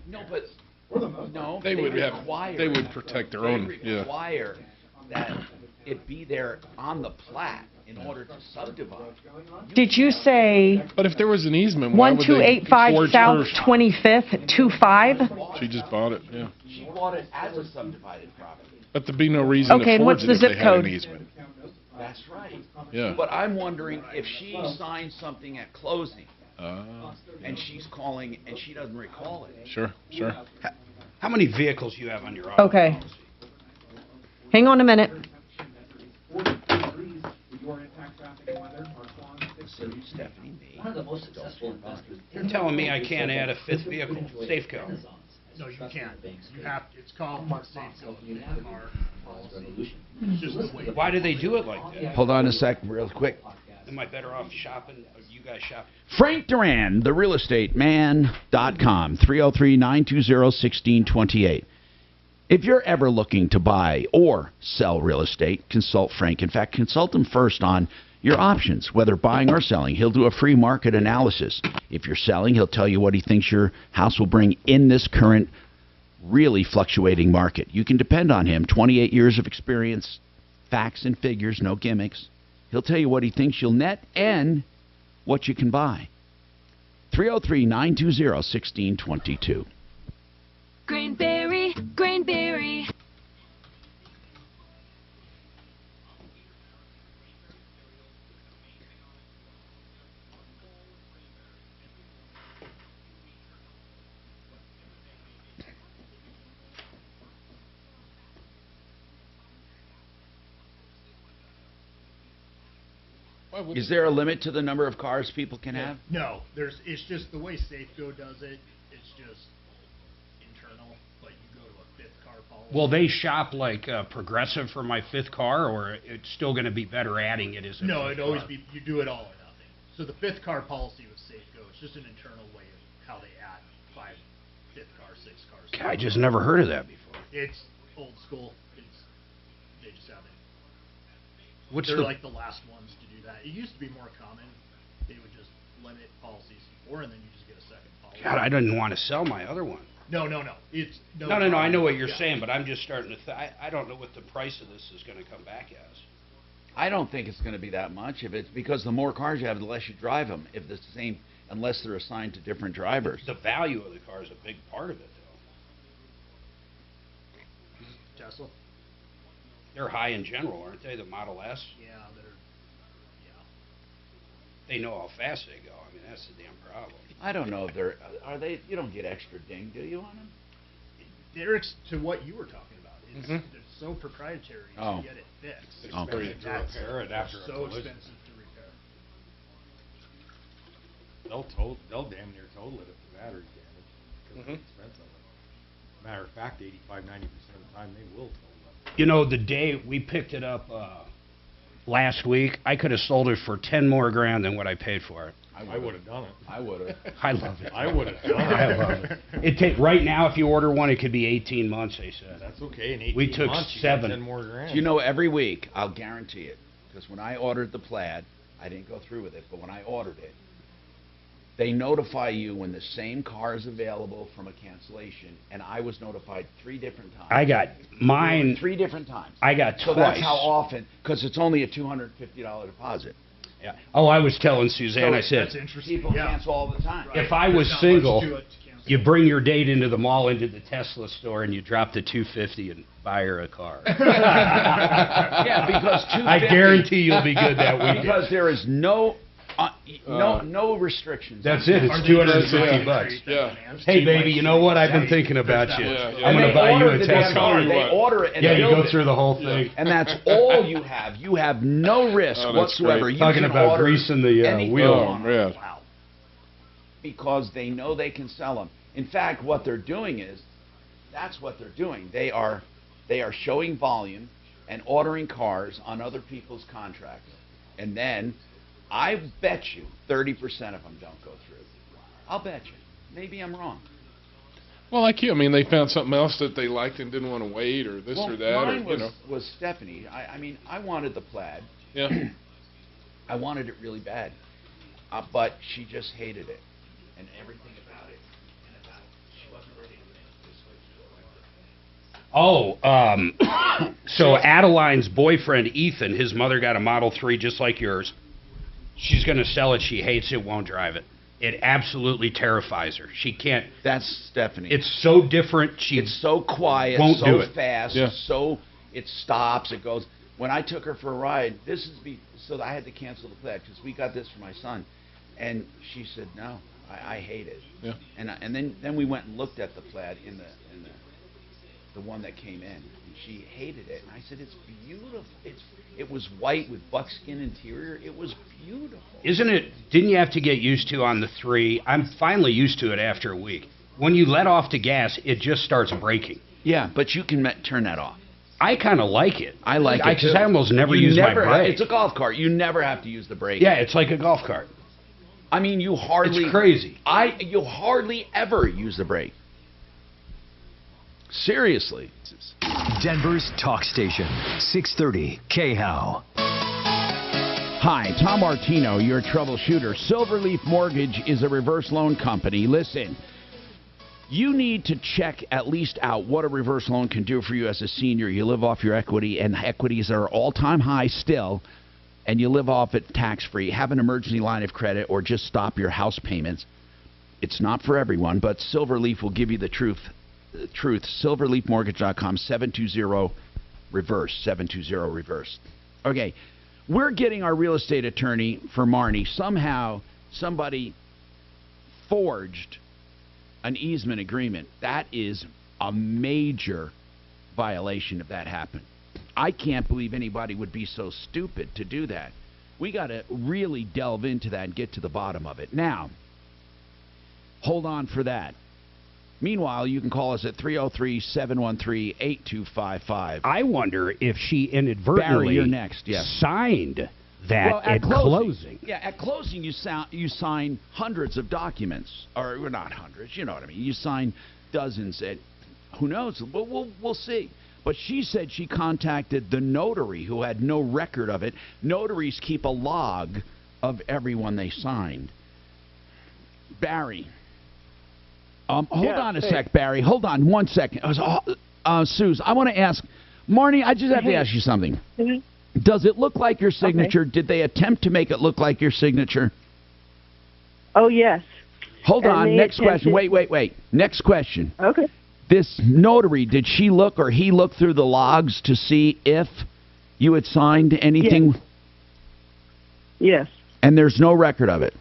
No, but no, They would protect their own. Require that it be there on the plat in order to subdivide. Did you say But if there was an easement, why would they 1285 forge South first? 25th 25? She just bought it, yeah. She bought it as a subdivided property. But there'd be no reason Okay, to and forge what's it the if zip they had code? an easement. That's right. Yeah. But I'm wondering if she signed something at closing, and she's calling and she doesn't recall it. Sure. How many vehicles you have on your Okay. Hang on a minute. One of the most successful investors. You're telling me I can't add a fifth vehicle, Safeco? No, you can't. You have. It's called Safeco. It's just the way. Why do they do it like that? Hold on a sec, real quick. Am I better off shopping, or you guys shopping? Frank Duran, therealestateman.com, 303-920-1628. If you're ever looking to buy or sell real estate, consult Frank. In fact, consult him first on your options, whether buying or selling. He'll do a free market analysis. If you're selling, he'll tell you what he thinks your house will bring in this current really fluctuating market. You can depend on him. 28 years of experience, facts and figures, no gimmicks. He'll tell you what he thinks you'll net and what you can buy. 303-920-1622. Grainberry, Grainberry. Is there a limit to the number of cars people can have? No, it's just the way Safeco does it. It's just internal. Like you go to a fifth car policy. Will they shop like Progressive for my fifth car, or it's still going to be better adding it as a No, fifth it'd always car? be you do it all or nothing. So the fifth car policy with Safeco, it's just an internal way of how they add 5 fifth car, 6 cars. God, I just never heard of that before. It's old school. They just haven't. What's They're the- like the last ones to do that. It used to be more common. They would just limit policies before, and then you just get a second policy. God, I didn't want to sell my other one. No. It's No, I know what you're yeah. saying, but I'm just starting to I don't know what the price of this is going to come back as. I don't think it's going to be that much. If it's because the more cars you have, the less you drive them. If it's the same, unless they're assigned to different drivers. The value of the car is a big part of it, though. Tesla. They're high in general, aren't they? The Model S. Yeah, They know how fast they go. I mean, that's the damn problem. I don't know if are they. You don't get extra ding, do you, on them? they're to what you were talking about. It's Mhm. It's so proprietary Oh. to get it fixed. It's expensive to repair it after a so collision. expensive to repair. They'll damn near total it if the battery's damaged because of the expense of it. Matter of fact, 85-90% of the time they will total it. You know, the day we picked it up last week, I could have sold it for 10 more grand than what I paid for it. I would have done it. I would have. I love it. I would have done it. I love it. Right now, if you order one, it could be 18 months, they said. That's okay. In 18 We took months, you 7. got 10 more grand. You know, every week, I'll guarantee it, because when I ordered the Plaid, I didn't go through with it, but when I ordered it, they notify you when the same car is available from a cancellation, and I was notified 3 different times. I got mine 3 different times. I got So twice. that's how often, because it's only a $250 deposit. Yeah. Oh, I was telling Suzanne, So I said, that's interesting. People cancel all the time. if I was single, you bring your date into the mall, into the Tesla store, and you drop the $250 and buy her a car. Yeah, because I guarantee you'll be good that weekend. Because there is no restrictions. That's it. It's $250. Yeah. Hey, baby, you know what? I've been thinking about you. Yeah. I'm going to buy you a Tesla. They order it and yeah, you build go it. through the whole thing. And that's all you have. You have no risk Oh, that's whatsoever. great. You Talking can about order greasing the anything wheel. you Oh, want. yeah. Wow. Because they know they can sell them. In fact, what they're doing is, that's what they're doing. They are showing volume and ordering cars on other people's contracts. And then, I bet you 30% of them don't go through. I'll bet you. Maybe I'm wrong. Well, like you, I mean, they found something else that they liked and didn't want to wait, or this or that, Mine or was Stephanie. I mean, I wanted the Plaid. Yeah. I wanted it really bad, but she just hated it and everything about it. She wasn't ready to make this switch. So Adeline's boyfriend, Ethan, his mother got a Model 3 just like yours. She's going to sell it. She hates it, won't drive it. It absolutely terrifies her. She can't. That's Stephanie. It's so different. It's so quiet, won't so do it. fast, Yeah. so it stops, it goes. When I took her for a ride, so I had to cancel the Plaid because we got this for my son, and she said no, I hate it. Yeah. And then we went and looked at the Plaid in the one that came in, and she hated it. And I said, it's beautiful. It was white with buckskin interior. It was beautiful. Isn't it? Didn't you have to get used to on the 3? I'm finally used to it after a week. When you let off the gas, it just starts braking. Yeah, but you can turn that off. I kind of like it. I like it because too. I almost never use my brake. It's a golf cart. You never have to use the brake. Yeah, it's like a golf cart. I mean, you hardly. It's crazy. You hardly ever use the brake. Seriously. Denver's talk station, 630 KHOW. Hi, Tom Martino, your troubleshooter. Silverleaf Mortgage is a reverse loan company. Listen, You need to check at least out what a reverse loan can do for you as a senior. You live off your equity, and equities are all-time high still, and you live off it tax-free. Have an emergency line of credit or just stop your house payments. It's not for everyone, but Silverleaf will give you the truth. Silverleafmortgage.com, 720-REVERSE, 720-REVERSE. Okay, we're getting our real estate attorney for Marnie. Somehow, somebody forged an easement agreement. That is a major violation if that happened. I can't believe anybody would be so stupid to do that. We got to really delve into that and get to the bottom of it. Now, hold on for that. Meanwhile, you can call us at 303-713-8255. I wonder if she inadvertently Barry, you're next. Yes. signed that at closing. Yeah, at closing you sign hundreds of documents, or well, not hundreds. You know what I mean. You sign dozens. And who knows? We'll see. But she said she contacted the notary who had no record of it. Notaries keep a log of everyone they signed. Barry. Hold on a sec, Barry. Hold on 1 second. Suze, I want to ask, Marnie, I just have to ask you something. Does it look like your signature? Okay. Did they attempt to make it look like your signature? Oh, yes. Hold on. Next question. Wait. Next question. Okay. This notary, did she look or he look through the logs to see if you had signed anything? Yes. And there's no record of it?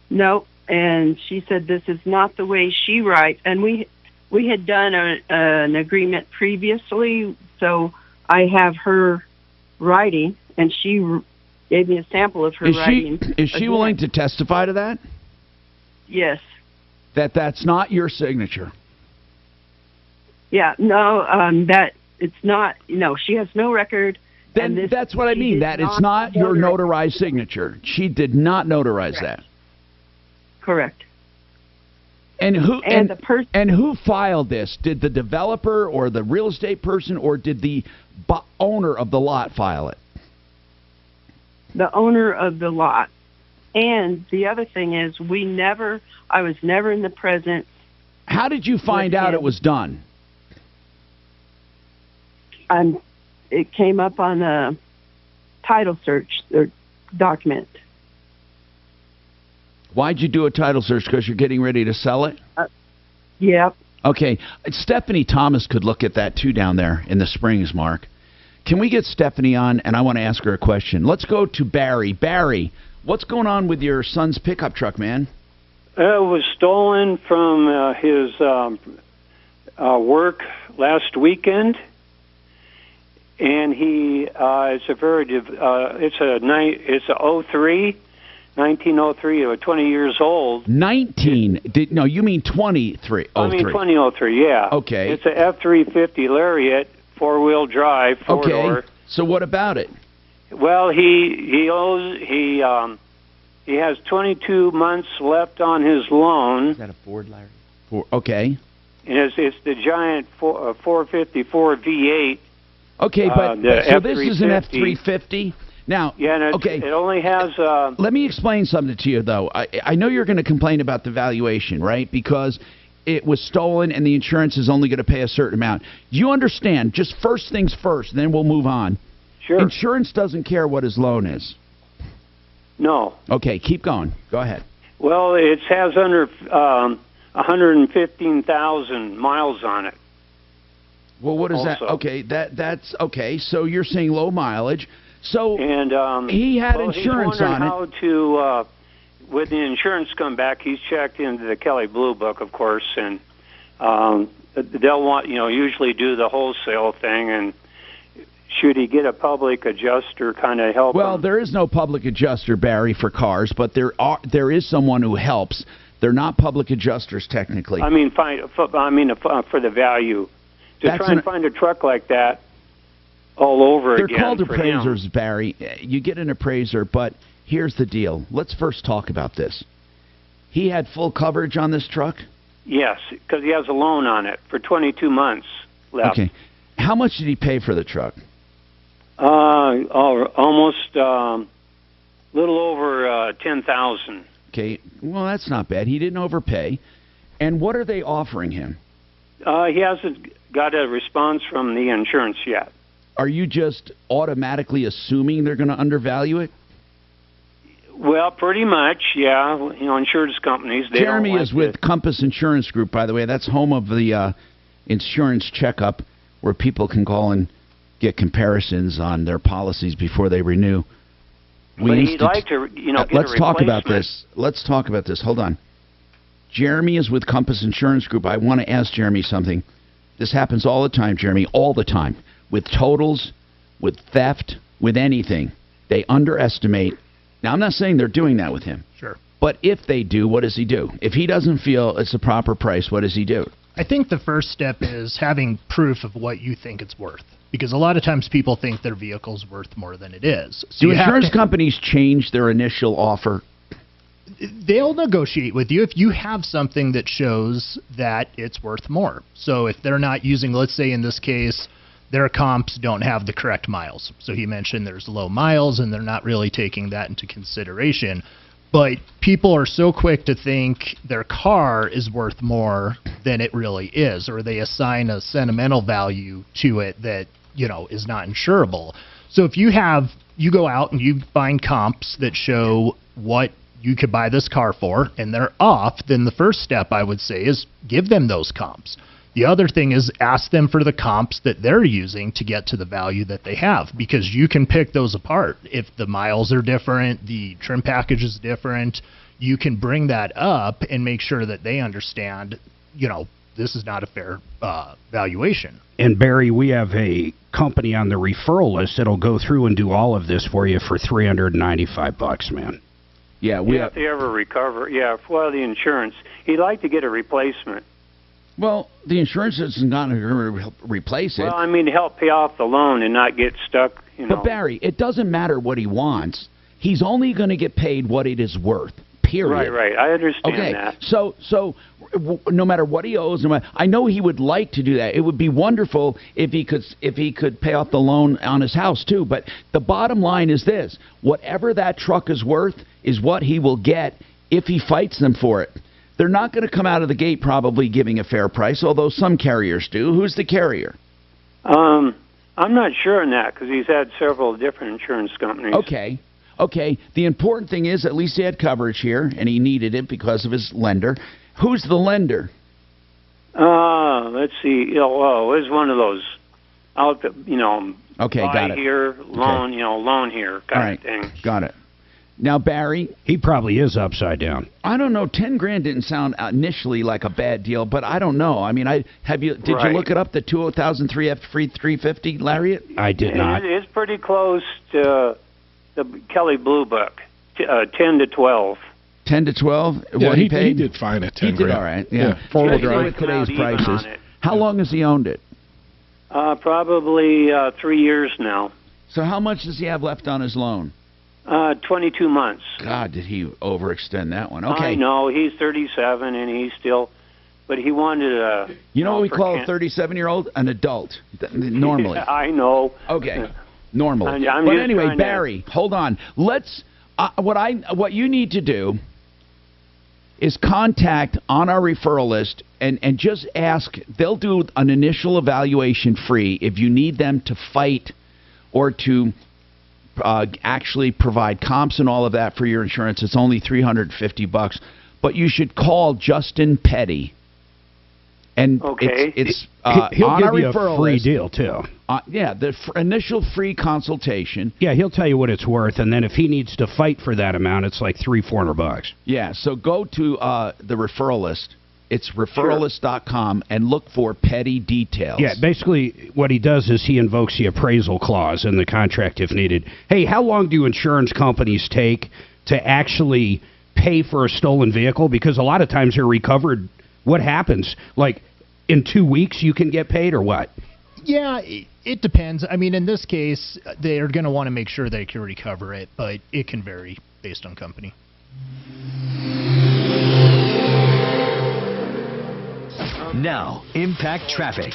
No. And she said this is not the way she writes. And we had done an agreement previously, so I have her writing, and she gave me a sample of her writing. Is she willing to testify to that? Yes. That's not your signature? Yeah, no, that it's not. No, she has no record. Then that's what I mean. That it's not your notarized signature. She did not notarize that. Correct. And who and who filed this? Did the developer or the real estate person, or did the owner of the lot file it? The owner of the lot. And the other thing is, I was never in the presence. How did you find out it was done? It came up on a title search or document. Why'd you do a title search? Because you're getting ready to sell it? Yep. Okay. Stephanie Thomas could look at that, too, down there in the Springs, Mark. Can we get Stephanie on? And I want to ask her a question. Let's go to Barry. Barry, what's going on with your son's pickup truck, man? It was stolen from his work last weekend. And it's a 1903, 20 years old. 19? No, you mean 23. I mean 2003, yeah. Okay. It's a F-350 Lariat, four-wheel drive, four-door. Okay. So what about it? Well, he has 22 months left on his loan. Is that a Ford Lariat? Okay. And it's the giant 454 V8. Okay, but so this is an F-350? Now, yeah, okay. It only has... Let me explain something to you, though. I know you're going to complain about the valuation, right? Because it was stolen and the insurance is only going to pay a certain amount. You understand, just first things first, then we'll move on. Sure. Insurance doesn't care what his loan is. No. Okay, keep going. Go ahead. Well, it has under 115,000 miles on it. Well, what is that? Okay, that's okay. So you're saying low mileage. So he had insurance on it. How to, when the insurance come back, he's checked into the Kelley Blue Book, of course, and they'll want, usually do the wholesale thing. And should he get a public adjuster kind of help? Well, there is no public adjuster, Barry, for cars, but there is someone who helps. They're not public adjusters technically. I mean, for the value. To try and find a truck like that all over again. They're called appraisers, Barry. You get an appraiser, but here's the deal. Let's first talk about this. He had full coverage on this truck? Yes, because he has a loan on it for 22 months left. Okay. How much did he pay for the truck? Almost little over $10,000. Okay. Well, that's not bad. He didn't overpay. And what are they offering him? He hasn't got a response from the insurance yet. Are you just automatically assuming they're going to undervalue it? Well, pretty much, yeah. You know, insurance companies. Jeremy is with Compass Insurance Group, by the way. That's home of the insurance checkup, where people can call and get comparisons on their policies before they renew. But he'd like to, you know, get let's a talk about replacement. this. Let's talk about this. Hold on. Jeremy is with Compass Insurance Group. I want to ask Jeremy something. This happens all the time, Jeremy, all the time. With totals, with theft, with anything. They underestimate. Now, I'm not saying they're doing that with him. Sure. But if they do, what does he do? If he doesn't feel it's a proper price, what does he do? I think the first step is having proof of what you think it's worth. Because a lot of times people think their vehicle's worth more than it is. So do insurance companies change their initial offer? They'll negotiate with you if you have something that shows that it's worth more. So if they're not using, let's say in this case, their comps don't have the correct miles. So he mentioned there's low miles and they're not really taking that into consideration. But people are so quick to think their car is worth more than it really is, or they assign a sentimental value to it that, you know, is not insurable. So if you go out and you find comps that show what you could buy this car for and they're off, then the first step I would say is give them those comps. The other thing is ask them for the comps that they're using to get to the value that they have, because you can pick those apart. If the miles are different, the trim package is different, you can bring that up and make sure that they understand, you know, this is not a fair valuation. And Barry, we have a company on the referral list that'll go through and do all of this for you for $395, man. Yeah, if they ever recover. Yeah, well, the insurance. He'd like to get a replacement. Well, the insurance is not going to replace it. Well, I mean, to help pay off the loan and not get stuck, you know. But, Barry, it doesn't matter what he wants. He's only going to get paid what it is worth, period. Right. I understand that. So no matter what he owes, I know he would like to do that. It would be wonderful if he could pay off the loan on his house, too. But the bottom line is this. Whatever that truck is worth is what he will get if he fights them for it. They're not going to come out of the gate probably giving a fair price, although some carriers do. Who's the carrier? I'm not sure on that because he's had several different insurance companies. Okay. The important thing is at least he had coverage here, and he needed it because of his lender. Who's the lender? Let's see. It was one of those Okay, buy got it. here, loan, Okay. Loan here kind of thing. Got it. Now, Barry, he probably is upside down. I don't know. $10,000 didn't sound initially like a bad deal, but I don't know. I mean, did you look it up? The 2003 F350 Lariat? I did not. It's pretty close to the Kelly Blue Book, 10 to 12. 10 to 12. Yeah, what he paid? He did fine at 10 He did grand. all right. Yeah, four-wheel Especially drive. with today's Even prices. on it. How long has he owned it? Probably 3 years now. So how much does he have left on his loan? 22 months. God, did he overextend that one? Okay. I know. He's 37, and he's still... But he wanted a... You know what we call a 37-year-old? An adult, normally. I know. Okay, normally. I'm But just anyway, trying to- Barry, hold on. Let's... what you need to do is contact on our referral list and just ask. They'll do an initial evaluation free if you need them to fight or to actually provide comps and all of that for your insurance. It's only $350, but you should call Justin Petty. And Okay. it's he'll on give our you a referral free list. deal too. Yeah, the initial free consultation. Yeah, he'll tell you what it's worth, and then if he needs to fight for that amount, it's like $300-400. Yeah, so go to the referral list. It's referrallist.com and look for petty details. Yeah, basically what he does is he invokes the appraisal clause in the contract if needed. Hey, how long do insurance companies take to actually pay for a stolen vehicle? Because a lot of times they're recovered. What happens? Like in 2 weeks you can get paid or what? Yeah, it depends. I mean, in this case, they're going to want to make sure they can recover it, but it can vary based on company. Now, Impact Traffic.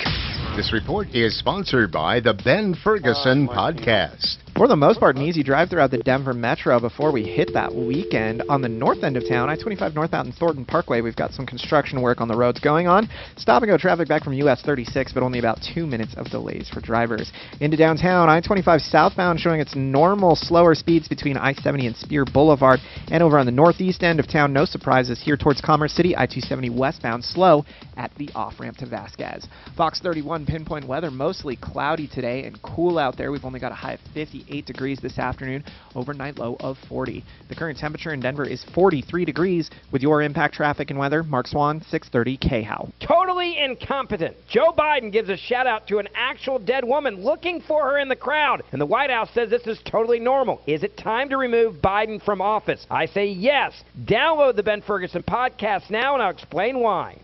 This report is sponsored by the Ben Ferguson Podcast. For the most part, an easy drive throughout the Denver Metro before we hit that weekend. On the north end of town, I-25 northbound and Thornton Parkway, we've got some construction work on the roads going on. Stop-and-go traffic back from US 36, but only about 2 minutes of delays for drivers. Into downtown, I-25 southbound showing its normal slower speeds between I-70 and Spear Boulevard. And over on the northeast end of town, no surprises here towards Commerce City, I-270 westbound slow at the off-ramp to Vasquez. Fox 31 pinpoint weather, mostly cloudy today and cool out there. We've only got a high of 58 degrees this afternoon, overnight low of 40. The current temperature in Denver is 43 degrees. With your impact traffic and weather, Mark Swan, 630 KHOW. Totally incompetent. Joe Biden gives a shout out to an actual dead woman looking for her in the crowd, and the White House says this is totally normal. Is it time to remove Biden from office? I say yes. Download the Ben Ferguson podcast now, and I'll explain why.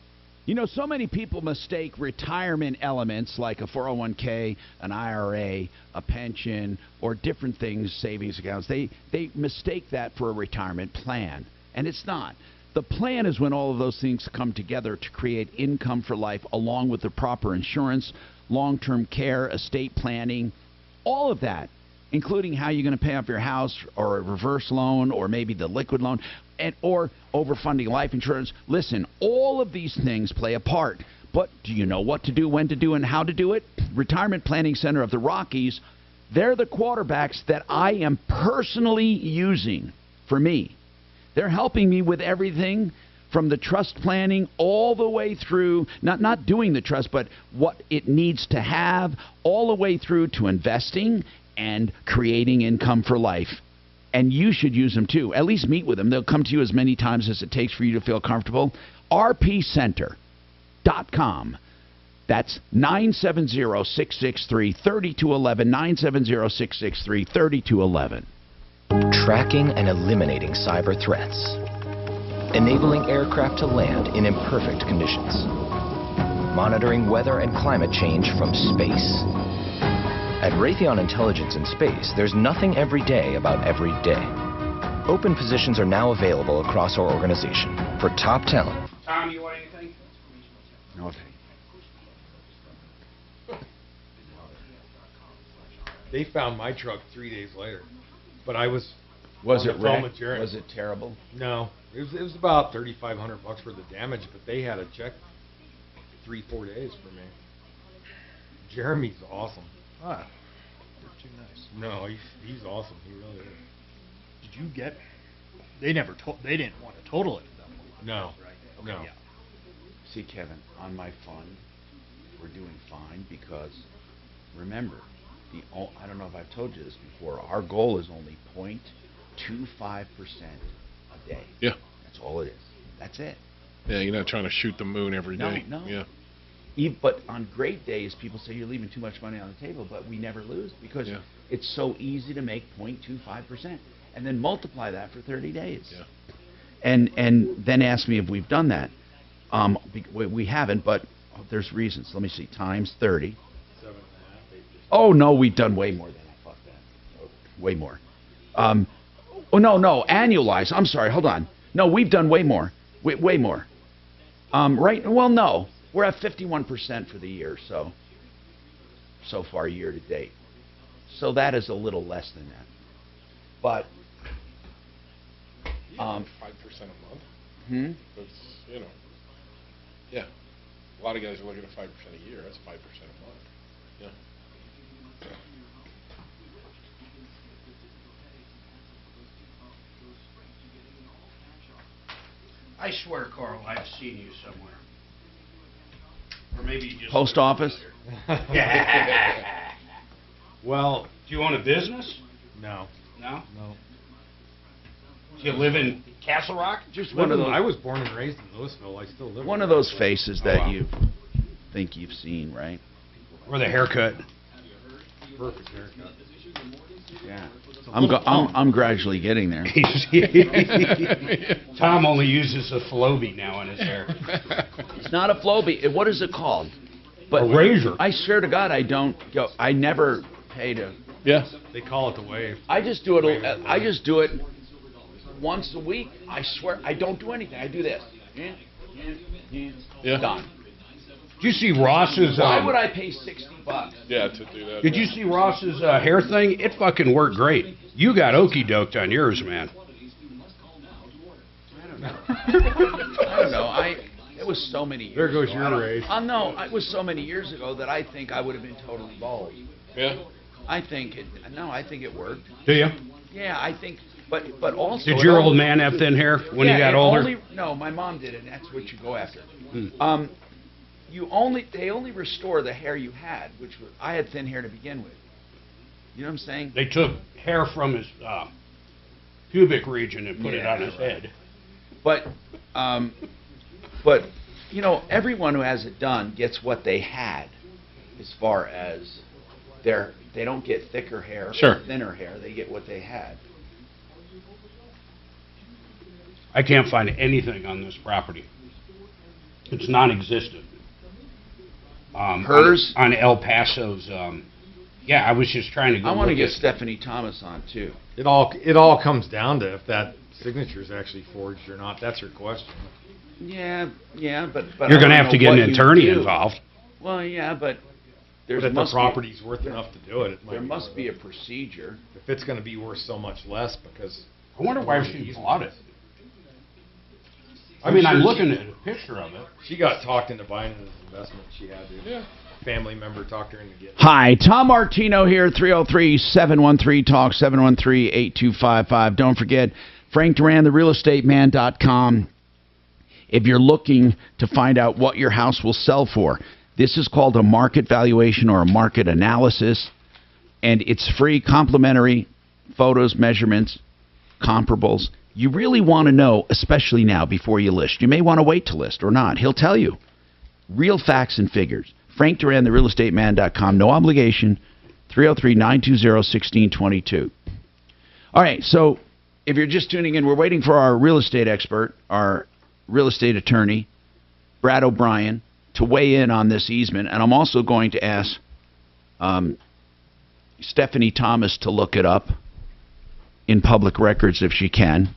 You know, so many people mistake retirement elements like a 401k, an IRA, a pension, or different things, savings accounts. They mistake that for a retirement plan, and it's not. The plan is when all of those things come together to create income for life, along with the proper insurance, long-term care, estate planning, all of that, including how you're going to pay off your house or a reverse loan or maybe the liquid loan, or overfunding life insurance. Listen, all of these things play a part. But do you know what to do, when to do, and how to do it? Retirement Planning Center of the Rockies, they're the quarterbacks that I am personally using for me. They're helping me with everything from the trust planning all the way through, not doing the trust, but what it needs to have, all the way through to investing and creating income for life. And you should use them too. At least meet with them. They'll come to you as many times as it takes for you to feel comfortable. rpcenter.com. That's 970-663-3211, 970-663-3211. Tracking and eliminating cyber threats. Enabling aircraft to land in imperfect conditions. Monitoring weather and climate change from space. At Raytheon Intelligence in Space, there's nothing every day about every day. Open positions are now available across our organization for top talent. Tom, you want anything? No. They found my truck 3 days later, but I was Was on it the phone wrecked? with Jared. Was it terrible? No, it was about $3,500 for the damage, but they had a check 3-4 days for me. Jeremy's awesome. Ah, you're too nice. No, he's awesome. He really is. Did you get? They never told. They didn't want to total it at that point. No. Right. Okay, No. Yeah. See, Kevin, on my fund, we're doing fine because, remember, I don't know if I've told you this before, our goal is only 0.25% a day. Yeah. That's all it is. That's it. Yeah, you're not trying to shoot the moon every day. No. Yeah. But on great days, people say you're leaving too much money on the table, but we never lose because it's so easy to make 0.25% and then multiply that for 30 days. Yeah. And then ask me if we've done that. We haven't, but there's reasons. Let me see. Times 30. 7.5. Oh, no, we've done way more than that. Fuck that. Way more. No. Annualized. I'm sorry. Hold on. No, we've done way more. Way more. Right? Well, no. We're at 51% for the year, so far year to date. So that is a little less than that. But 5% a month. That's, yeah. A lot of guys are looking at 5% a year. That's 5% a month. Yeah. I swear, Carl, I've seen you somewhere. Or maybe you just Post office? Well, do you own a business? No. No? No. Do you live in Castle Rock? Just one of those. I was born and raised in Louisville. I still live. One of those faces that you think you've seen, right? Or the haircut. Perfect haircut. Yeah. I'm gradually getting there. Tom only uses a Flowbee now in his hair. It's not a Flowbee. What is it called? But a razor. I swear to God, I never pay to. Yeah. They call it the wave. I just do it once a week. I swear, I don't do anything. I do this. Yeah. Done. Did you see Ross's? Why would I pay $60? Yeah, to do that. Did you see Ross's hair thing? It fucking worked great. You got okey doked on yours, man. I don't know. It was so many years There goes ago. your raise. No, it was so many years ago that I think I would have been totally bald. Yeah. I think it worked. Do you? Yeah, I think, but also. Did your old man have thin hair when he got older? No, my mom did, and that's what you go after. Hmm. They only restore the hair you had, which was, I had thin hair to begin with. You know what I'm saying? They took hair from his pubic region and put it on his head. But everyone who has it done gets what they had, as far as they don't get thicker hair or thinner hair. They get what they had. I can't find anything on this property. It's non-existent. Hers? On El Paso's. Yeah, I was just trying to go. I want to get Stephanie Thomas on too. It all comes down to if that signature is actually forged or not. That's your question. Yeah, but you're going to have to get an attorney involved. Well, yeah, but if the property's worth enough to do it, there must be a procedure. If it's going to be worth so much less, because I wonder why she bought it. I mean, I'm looking at a picture of it. She got talked into buying an investment she had. Yeah. Family member talked her into getting it. Hi, Tom Martino here, 303-713-TALK, 713-8255. Don't forget, Frank Duran, therealestateman.com. If you're looking to find out what your house will sell for, this is called a market valuation or a market analysis, and it's free, complimentary photos, measurements, comparables. You really want to know, especially now before you list. You may want to wait to list or not. He'll tell you. Real facts and figures. Frank Duran, therealestateman.com. No obligation. 303-920-1622. All right, so if you're just tuning in, we're waiting for our real estate expert, our real estate attorney, Brad O'Brien, to weigh in on this easement. And I'm also going to ask Stephanie Thomas to look it up in public records if she can.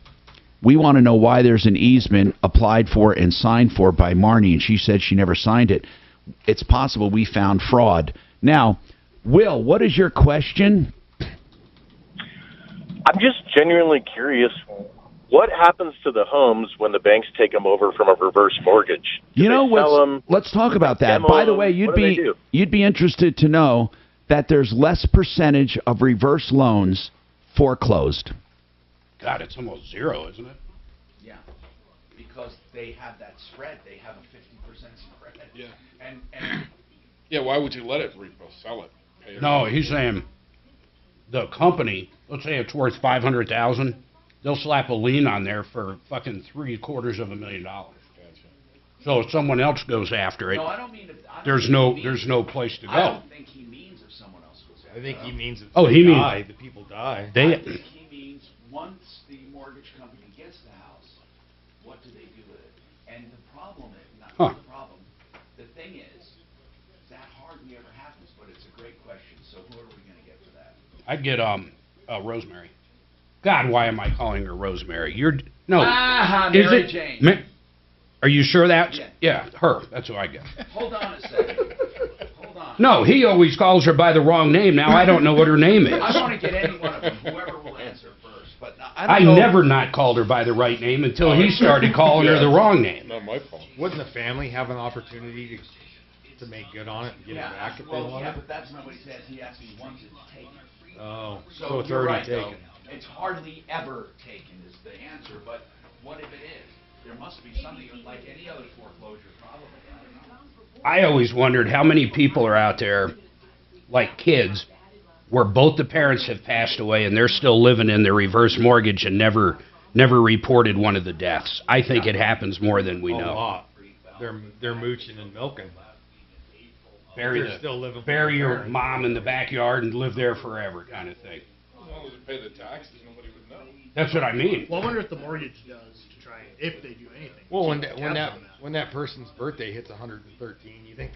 We want to know why there's an easement applied for and signed for by Marnie, and she said she never signed it. It's possible we found fraud. Now, Will, what is your question? I'm just genuinely curious. What happens to the homes when the banks take them over from a reverse mortgage? Let's talk about that. By the way, you'd be interested to know that there's less percentage of reverse loans foreclosed. God, it's almost zero, isn't it? Yeah, because they have that spread. They have a 50% spread. Yeah. And yeah, why would you let it sell it? No, he's saying the company, let's say it's worth $500,000, they'll slap a lien on there for fucking $750,000. Gotcha. So if someone else goes after it, no, I don't mean there's no place to go. I don't think he means if someone else goes after it. I think he means if the people die. I think he means once the mortgage company gets the house, what do they do with it? And the problem is, not the problem, the thing is, that hardly ever happens, but it's a great question. So who are we going to get for that? I'd get Rosemary. God, why am I calling her Rosemary? Mary Jane. Are you sure that? Yeah, her. That's who I get. Hold on a second. Hold on. No, he always calls her by the wrong name. Now I don't know what her name is. I want to get any one of them, whoever will answer first. But I never not called her by the right name until he started calling her the wrong name. Not my fault. Wouldn't the family have an opportunity to make good on it and get it back if they want it? But that's not what he says. He actually wants it taken. Oh, so it's you're already right, taken. Though. It's hardly ever taken is the answer, but what if it is? There must be something like any other foreclosure probably. I don't know. I always wondered how many people are out there, like kids, where both the parents have passed away and they're still living in their reverse mortgage and never reported one of the deaths. I think it happens more than we know. A lot. They're mooching and milking. Bury your mom in the backyard and live there forever kind of thing. As long as they pay the taxes, nobody would know. That's what I mean. Well, I wonder if the mortgage does to try, if they do anything. Well, when that person's birthday hits 113, you think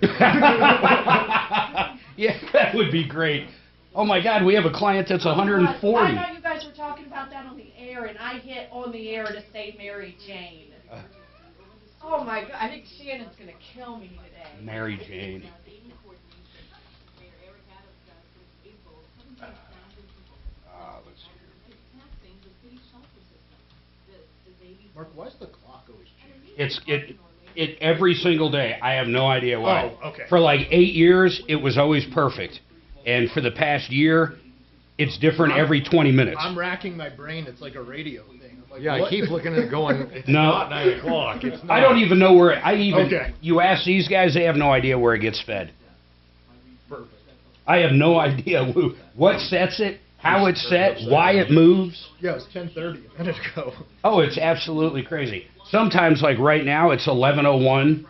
yeah, that would be great. Oh my God, we have a client that's 140. I know you guys were talking about that on the air, and I hit on the air to say Mary Jane. Oh my God, I think Shannon's gonna kill me today. Mary Jane. Let's see. Mark, why is the clock always changing? It every single day. I have no idea why. Oh, okay. For like 8 years, it was always perfect, and for the past year, it's different every 20 minutes. I'm racking my brain. It's like a radio thing. I'm like, Yeah, what? I keep looking at it going, it's No. not 9 o'clock. It's not. I don't even know where. Okay. You ask these guys, they have no idea where it gets fed. Perfect. I have no idea what sets it, how it's set, why it moves. Yeah, it was 10:30 a minute ago. Oh, it's absolutely crazy. Sometimes, like right now, it's 11:01,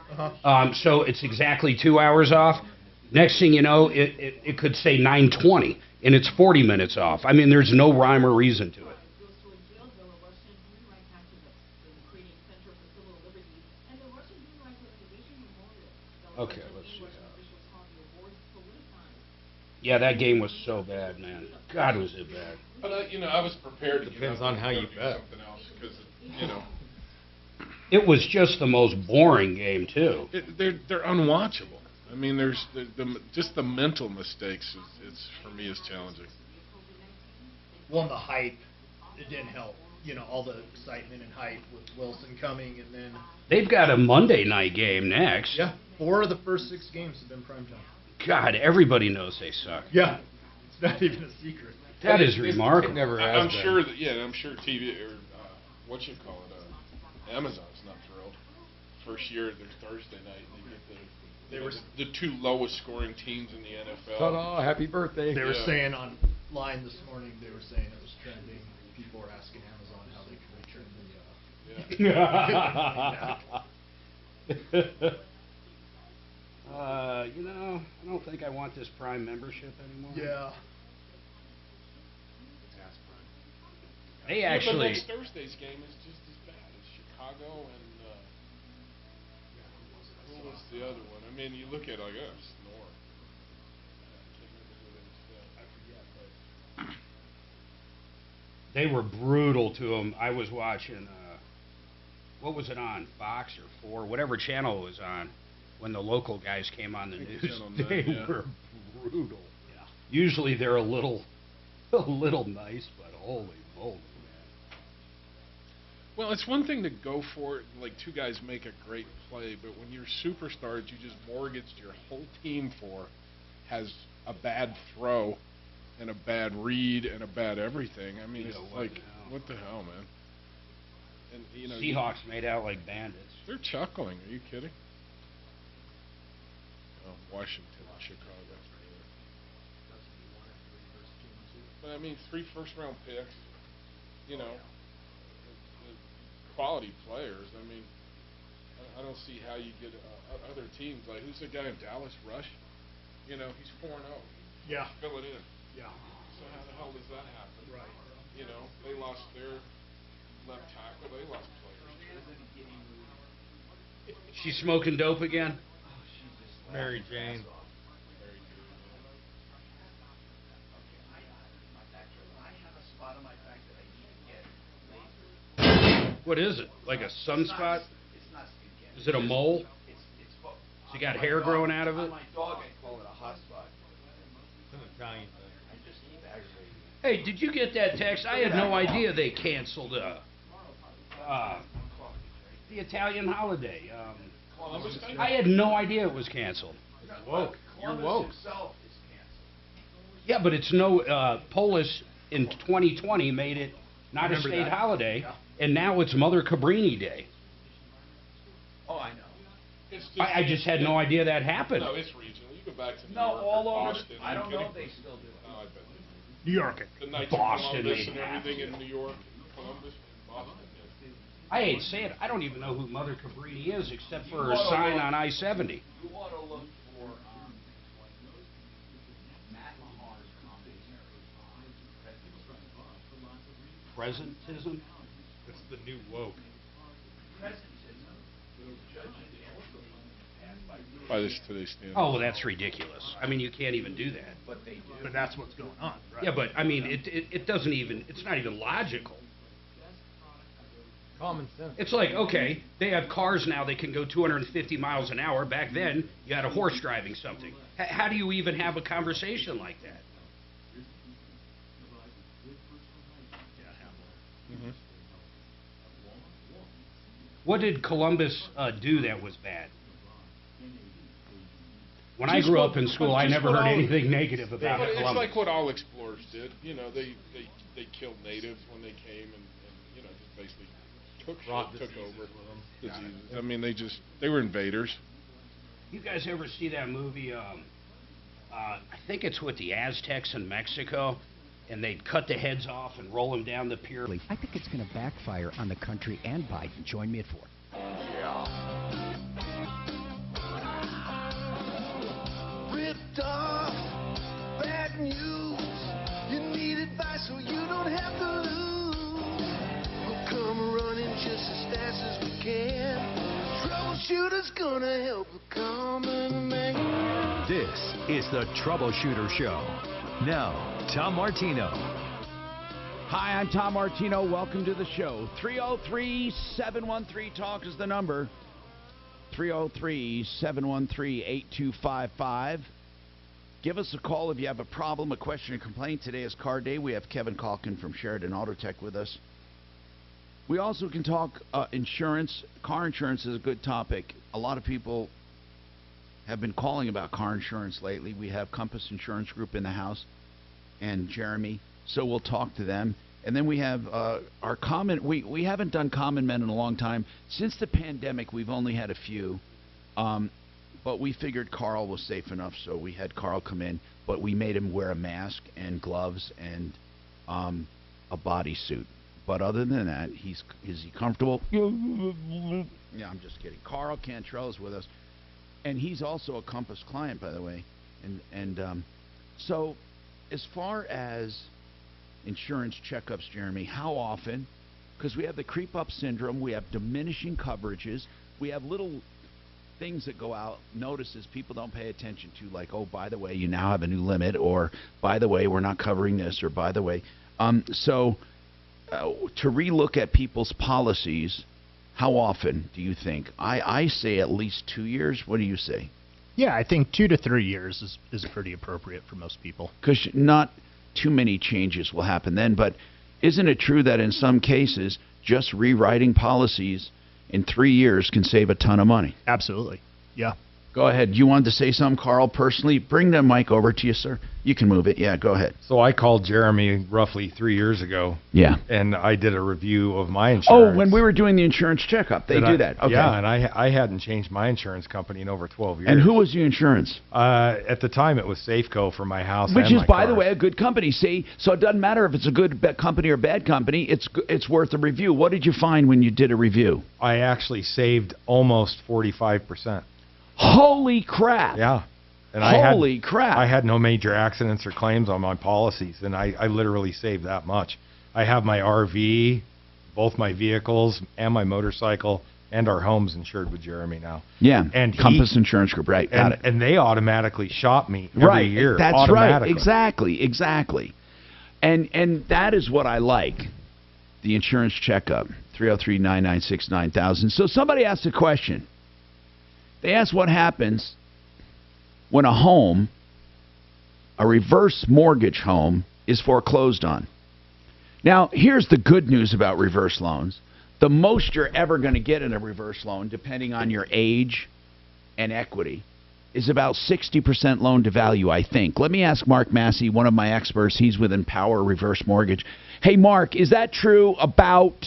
so it's exactly 2 hours off. Next thing you know, it could say 9:20, and it's 40 minutes off. I mean, there's no rhyme or reason to it. Okay, let's see. Yeah, that game was so bad, man. God, was it bad. But I was prepared to Depends on how you bet. something else because It was just the most boring game too. they're unwatchable. I mean, there's just the mental mistakes. It's for me is challenging. Well, and the hype, it didn't help. All the excitement and hype with Wilson coming, and then They've got a Monday night game next. yeah, 4 of the first 6 games have been primetime. God, everybody knows they suck. Yeah, it's not even a secret. That is remarkable. I'm sure that I'm sure TV or Amazon's not thrilled. First year, their Thursday night, they get the 2 lowest scoring teams in the NFL. Ta-da, happy birthday. They were saying online this morning, they were saying it was trending. People were asking Amazon how they could return I don't think I want this Prime membership anymore. Yeah. They actually. But next Thursday's game is just as bad. It's Chicago and who was the other one? I mean, you look at it, snore. They were brutal to him. I was watching, what was it on, Fox or 4, whatever channel it was on, when the local guys came on the news. They were brutal. Yeah. Usually they're a little nice, but holy moly, man. Well, it's one thing to go for it, like 2 guys make a great play, but when you're superstars, you just mortgaged your whole team for, has a bad throw, and a bad read, and a bad everything. I mean, it's like, what the hell, man? And Seahawks made out like bandits. They're chuckling. Are you kidding? Oh, Washington, Chicago. But I mean, 3 first-round picks. Quality players. I mean, I don't see how you get other teams. Like, who's the guy in Dallas? Rush? He's 4-0. Yeah. Fill it in. Yeah. So how the hell does that happen? Right. They lost their left tackle. They lost players. She's smoking dope again? Mary Jane. What is it? Like a sunspot? Is it a mole? Has he got hair growing out of it? My dog, I call it a hot spot. It's an Italian thing. I just keep aggravating. Hey, did you get that text? I had no idea they canceled the Italian holiday. I had no idea it was canceled. Woke. You're woke. Yeah, but it's no Polish in 2020 made it not a state holiday, and now it's Mother Cabrini Day. Oh, I know. I just had no idea that happened. No, it's regional. You go back to New No, York all or over. Boston. I don't know kidding? if they still do it. No, I bet they do. New York. The Knights Boston, of Columbus they and have everything to. in New York, Columbus, Boston. I hate saying it. I don't even know who Mother Cabrini is except for her sign on I-70. You want to look for Matt Mahar's commentary on Presentism? It's the new woke. presentism, judging By today's standards. Oh, well, that's ridiculous. I mean, you can't even do that. but they do. But that's what's going on, right? Yeah, but I mean, it doesn't even. It's not even logical. Common sense. It's like, okay, they have cars now that can go 250 miles an hour. Back then, you had a horse driving something. How do you even have a conversation like that? Mm-hmm. What did Columbus do that was bad? When I Just grew what- up in school, I just never what heard all- anything negative about But it's Columbus. like what all explorers did. You know, they killed natives when they came and you know, just basically took over diseases. I mean, they were invaders. You guys ever see that movie? I think it's with the Aztecs in Mexico, and they'd cut the heads off and roll them down the pier. I think it's going to backfire on the country and Biden. Join me at 4. Ripped off, bad news. You need advice so you don't have to lose. We'll come running just as fast as we can. Troubleshooter's gonna help the common man. This is the Troubleshooter Show. Now, Tom Martino. Hi, I'm Tom Martino. Welcome to the show. 303-713-TALK is the number. 303-713-8255. Give us a call if you have a problem, a question, a complaint. Today is car day. We have Kevin Calkin from Sheridan Auto Tech with us. We also can talk insurance. Car insurance is a good topic. A lot of people have been calling about car insurance lately. We have Compass Insurance Group in the house and Jeremy, so we'll talk to them. And then we have our common, we haven't done common men in a long time. Since the pandemic, we've only had a few. But we figured Carl was safe enough, so we had Carl come in. But we made him wear a mask and gloves and a bodysuit. But other than that, is he comfortable? Yeah, I'm just kidding. Carl Cantrell is with us. And he's also a Compass client, by the way. So as far as insurance checkups, Jeremy, how often? Because we have the creep up syndrome, we have diminishing coverages, we have little things that go out, notices people don't pay attention to, like, oh, by the way, you now have a new limit, or by the way, we're not covering this, or by the way. To relook at people's policies, how often do you think? I say at least 2 years. What do you say? Yeah, I think 2 to 3 years is pretty appropriate for most people. Because not too many changes will happen then, but isn't it true that in some cases, just rewriting policies in 3 years can save a ton of money? Absolutely. Yeah. Go ahead. You wanted to say something, Carl, personally? Bring the mic over to you, sir. You can move it. Yeah, go ahead. So I called Jeremy roughly 3 years ago. Yeah. And I did a review of my insurance. Oh, when we were doing the insurance checkup, they do that. Okay. Yeah, and I hadn't changed my insurance company in over 12 years. And who was your insurance? At the time, it was Safeco for my house. Which and is, my by the cars. way, a good company. See, so it doesn't matter if it's a good company or bad company. It's worth a review. What did you find when you did a review? I actually saved almost 45%. Holy crap! Yeah. And Holy crap! I had no major accidents or claims on my policies, and I literally saved that much. I have my RV, both my vehicles, and my motorcycle, and our home's insured with Jeremy now. Yeah, and Compass Insurance Group, right, got it. And they automatically shop me every year. That's right, exactly. And that is what I like, the insurance checkup, 303-996-9000. So somebody asked a question. They asked what happens when a home, a reverse mortgage home, is foreclosed on. Now, here's the good news about reverse loans. The most you're ever going to get in a reverse loan, depending on your age and equity, is about 60% loan to value, I think. Let me ask Mark Massey, one of my experts. He's with Empower Reverse Mortgage. Hey, Mark, is that true? About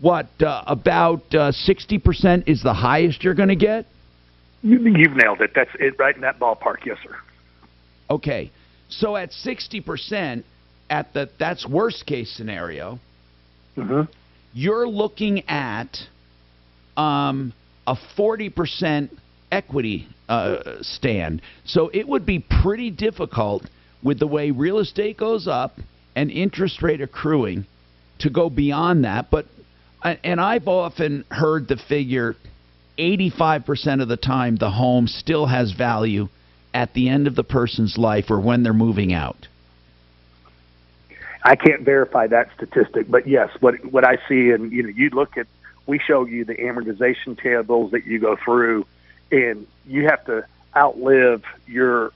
60% is the highest you're going to get? You've nailed it. That's it, right in that ballpark. Yes, sir. Okay. So at 60%, that's worst case scenario, you're looking at a 40% equity stand. So it would be pretty difficult with the way real estate goes up and interest rate accruing to go beyond that. And I've often heard the figure 85% of the time the home still has value at the end of the person's life or when they're moving out. I can't verify that statistic, but yes, what I see, and you look at, we show you the amortization tables that you go through, and you have to outlive your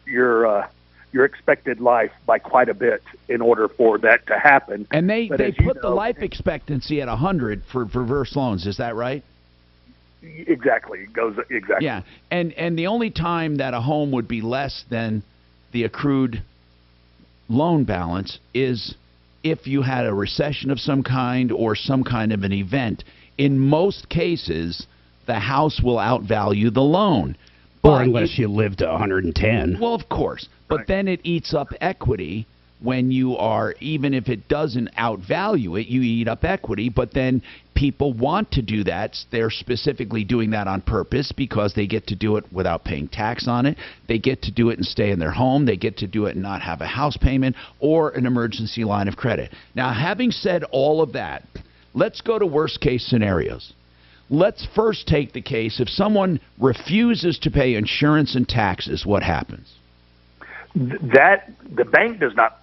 expected life by quite a bit in order for that to happen. And they put the know, life expectancy at 100 for reverse loans. Is that right? Exactly. It goes exactly. Yeah. And the only time that a home would be less than the accrued loan balance is if you had a recession of some kind or some kind of an event. In most cases, the house will outvalue the loan. Or unless you live to 110. Well, of course. But then it eats up equity when you are, even if it doesn't outvalue it, you eat up equity. But then people want to do that. They're specifically doing that on purpose because they get to do it without paying tax on it. They get to do it and stay in their home. They get to do it and not have a house payment or an emergency line of credit. Now, having said all of that, let's go to worst case scenarios. Let's first take the case if someone refuses to pay insurance and taxes, what happens? That the bank does not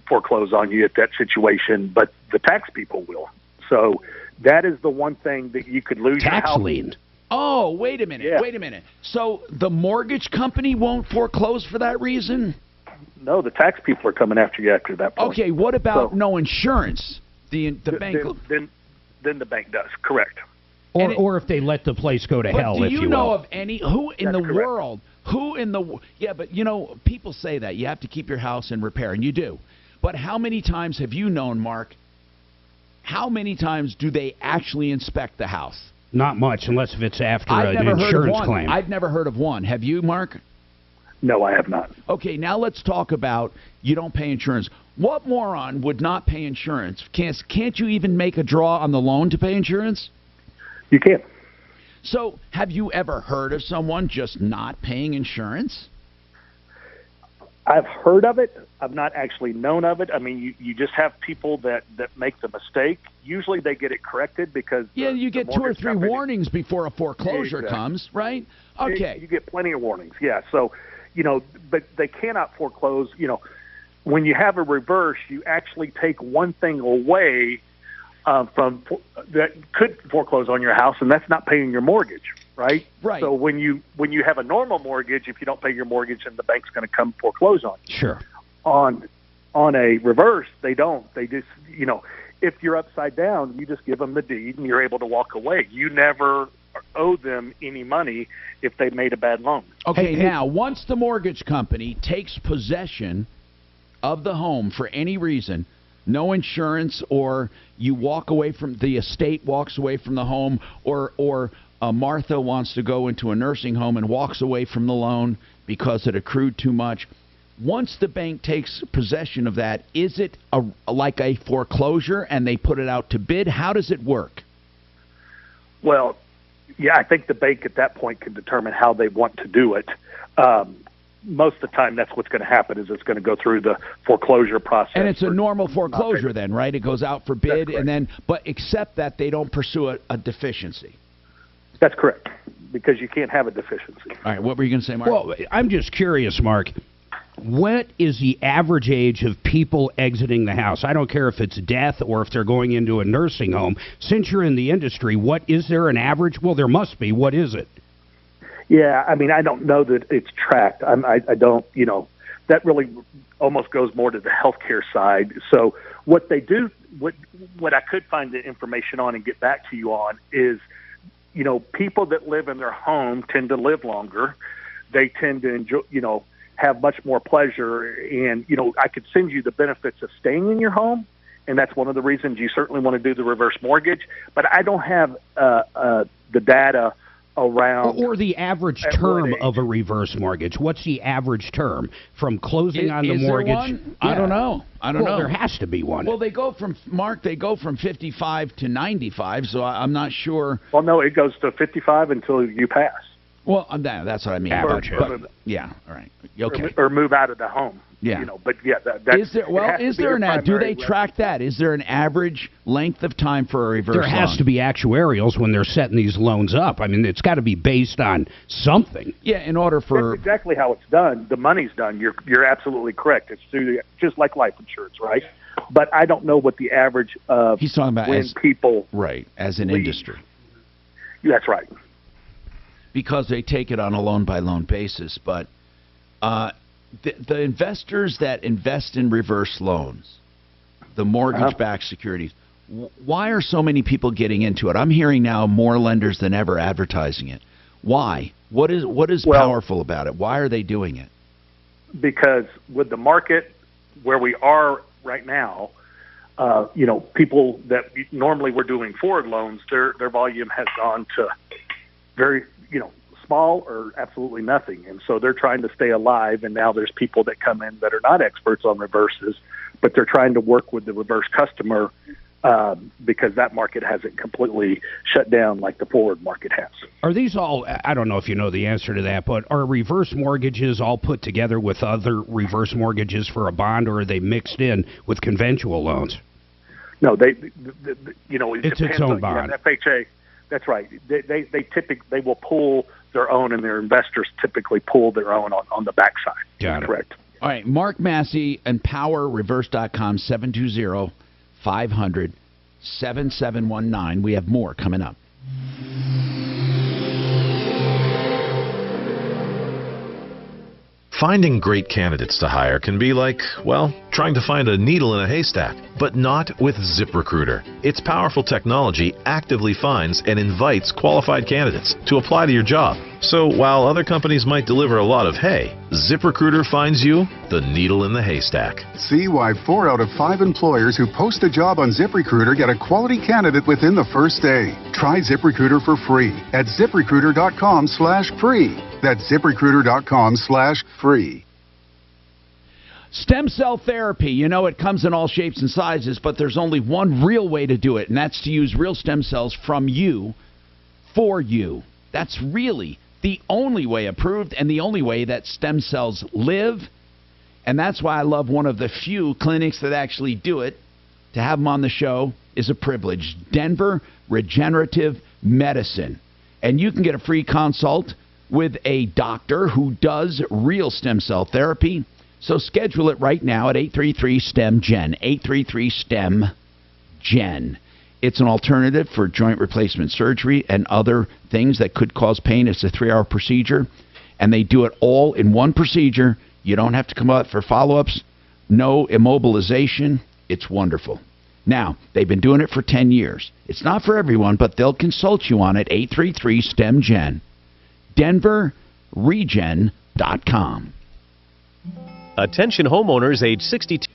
foreclose on you at that situation, but the tax people will. So that is the one thing that you could lose tax your house. lien. Oh, wait a minute. Yeah. Wait a minute. So the mortgage company won't foreclose for that reason? No, the tax people are coming after you after that point. Okay, what about no insurance? The bank. Then the bank does. Correct. Or if they let the place go to hell, if you will. Do you know of any, who in the correct. world, yeah, but people say that you have to keep your house in repair, and you do. But how many times have you known, Mark, how many times do they actually inspect the house? Not much, unless if it's after an insurance claim. I've never heard of one. Have you, Mark? No, I have not. Okay, now let's talk about you don't pay insurance. What moron would not pay insurance? Can't you even make a draw on the loan to pay insurance? You can. So, have you ever heard of someone just not paying insurance? I've heard of it. I've not actually known of it. I mean, you just have people that make the mistake. Usually they get it corrected because... Yeah, you get 2 or 3 warnings before a foreclosure Exactly. comes, right? Okay. You get plenty of warnings, yeah. So, but they cannot foreclose. When you have a reverse, you actually take one thing away from that could foreclose on your house, and that's not paying your mortgage, right? Right. So when you have a normal mortgage, if you don't pay your mortgage, then the bank's going to come foreclose on you. Sure. On a reverse, they don't. They just, if you're upside down, you just give them the deed and you're able to walk away. You never owe them any money if they made a bad loan. Okay, now, once the mortgage company takes possession of the home for any reason, no insurance, or you walk away from the estate, walks away from the home, or Martha wants to go into a nursing home and walks away from the loan because it accrued too much. Once the bank takes possession of that, is it like a foreclosure and they put it out to bid? How does it work? Well, yeah, I think the bank at that point can determine how they want to do it. Most of the time, that's what's going to happen is it's going to go through the foreclosure process. And it's a normal foreclosure then, right? It goes out for bid, and then, but except that they don't pursue a deficiency. That's correct, because you can't have a deficiency. All right, what were you going to say, Mark? Well, I'm just curious, Mark. What is the average age of people exiting the house? I don't care if it's death or if they're going into a nursing home. Since you're in the industry, is there an average? Well, there must be. What is it? Yeah, I mean, I don't know that it's tracked. I don't, that really almost goes more to the healthcare side. So what they do, what I could find the information on and get back to you on is, people that live in their home tend to live longer. They tend to enjoy, have much more pleasure. And, I could send you the benefits of staying in your home, and that's one of the reasons you certainly want to do the reverse mortgage. But I don't have the data around, or the average term of a reverse mortgage. What's the average term from closing on the mortgage? There one? Yeah. I don't know. Well, there has to be one. Well, they go from 55 to 95, so I'm not sure. Well, no, it goes to 55 until you pass. Well, that's what I mean. Average. Yeah, all right. Okay. Or move out of the home. Yeah. But yeah, that's... Is there an do they track that? Is there an average length of time for a reverse There has to be actuarials when they're setting these loans up. I mean, it's got to be based on something. Yeah, in order for... That's exactly how it's done. The money's done. You're absolutely correct. It's through just like life insurance, right? but I don't know what the average of He's talking about when as people right as an leave. industry. That's right. Because they take it on a loan-by-loan basis. But the investors that invest in reverse loans, the mortgage-backed securities, why are so many people getting into it? I'm hearing now more lenders than ever advertising it. Why? What is powerful about it? Why are they doing it? Because with the market where we are right now, people that normally were doing forward loans, their volume has gone to very, small or absolutely nothing. And so they're trying to stay alive. And now there's people that come in that are not experts on reverses, but they're trying to work with the reverse customer because that market hasn't completely shut down like the forward market has. Are these all, I don't know if you know the answer to that, but are reverse mortgages all put together with other reverse mortgages for a bond, or are they mixed in with conventional loans? No, it's its own bond. FHA, that's right. They will pull their own, and their investors typically pull their own on the backside. Got it. Correct. All right, Mark Massey, EmpowerReverse.com, 720-500-7719. We have more coming up. Finding great candidates to hire can be like, well, trying to find a needle in a haystack, but not with ZipRecruiter. Its powerful technology actively finds and invites qualified candidates to apply to your job. So while other companies might deliver a lot of hay, ZipRecruiter finds you the needle in the haystack. See why 4 out of 5 employers who post a job on ZipRecruiter get a quality candidate within the first day. Try ZipRecruiter for free at ZipRecruiter.com/free. That's ZipRecruiter.com/free. Stem cell therapy, it comes in all shapes and sizes, but there's only one real way to do it, and that's to use real stem cells from you for you. That's really the only way approved and the only way that stem cells live. And that's why I love one of the few clinics that actually do it. To have them on the show is a privilege. Denver Regenerative Medicine. And you can get a free consult with a doctor who does real stem cell therapy. So schedule it right now at 833-STEM-GEN. 833-STEM-GEN. It's an alternative for joint replacement surgery and other things that could cause pain. It's a 3-hour procedure, and they do it all in one procedure. You don't have to come out for follow-ups. No immobilization. It's wonderful. Now, they've been doing it for 10 years. It's not for everyone, but they'll consult you on it. 833-STEM-GEN. DenverRegen.com. Attention homeowners age 62.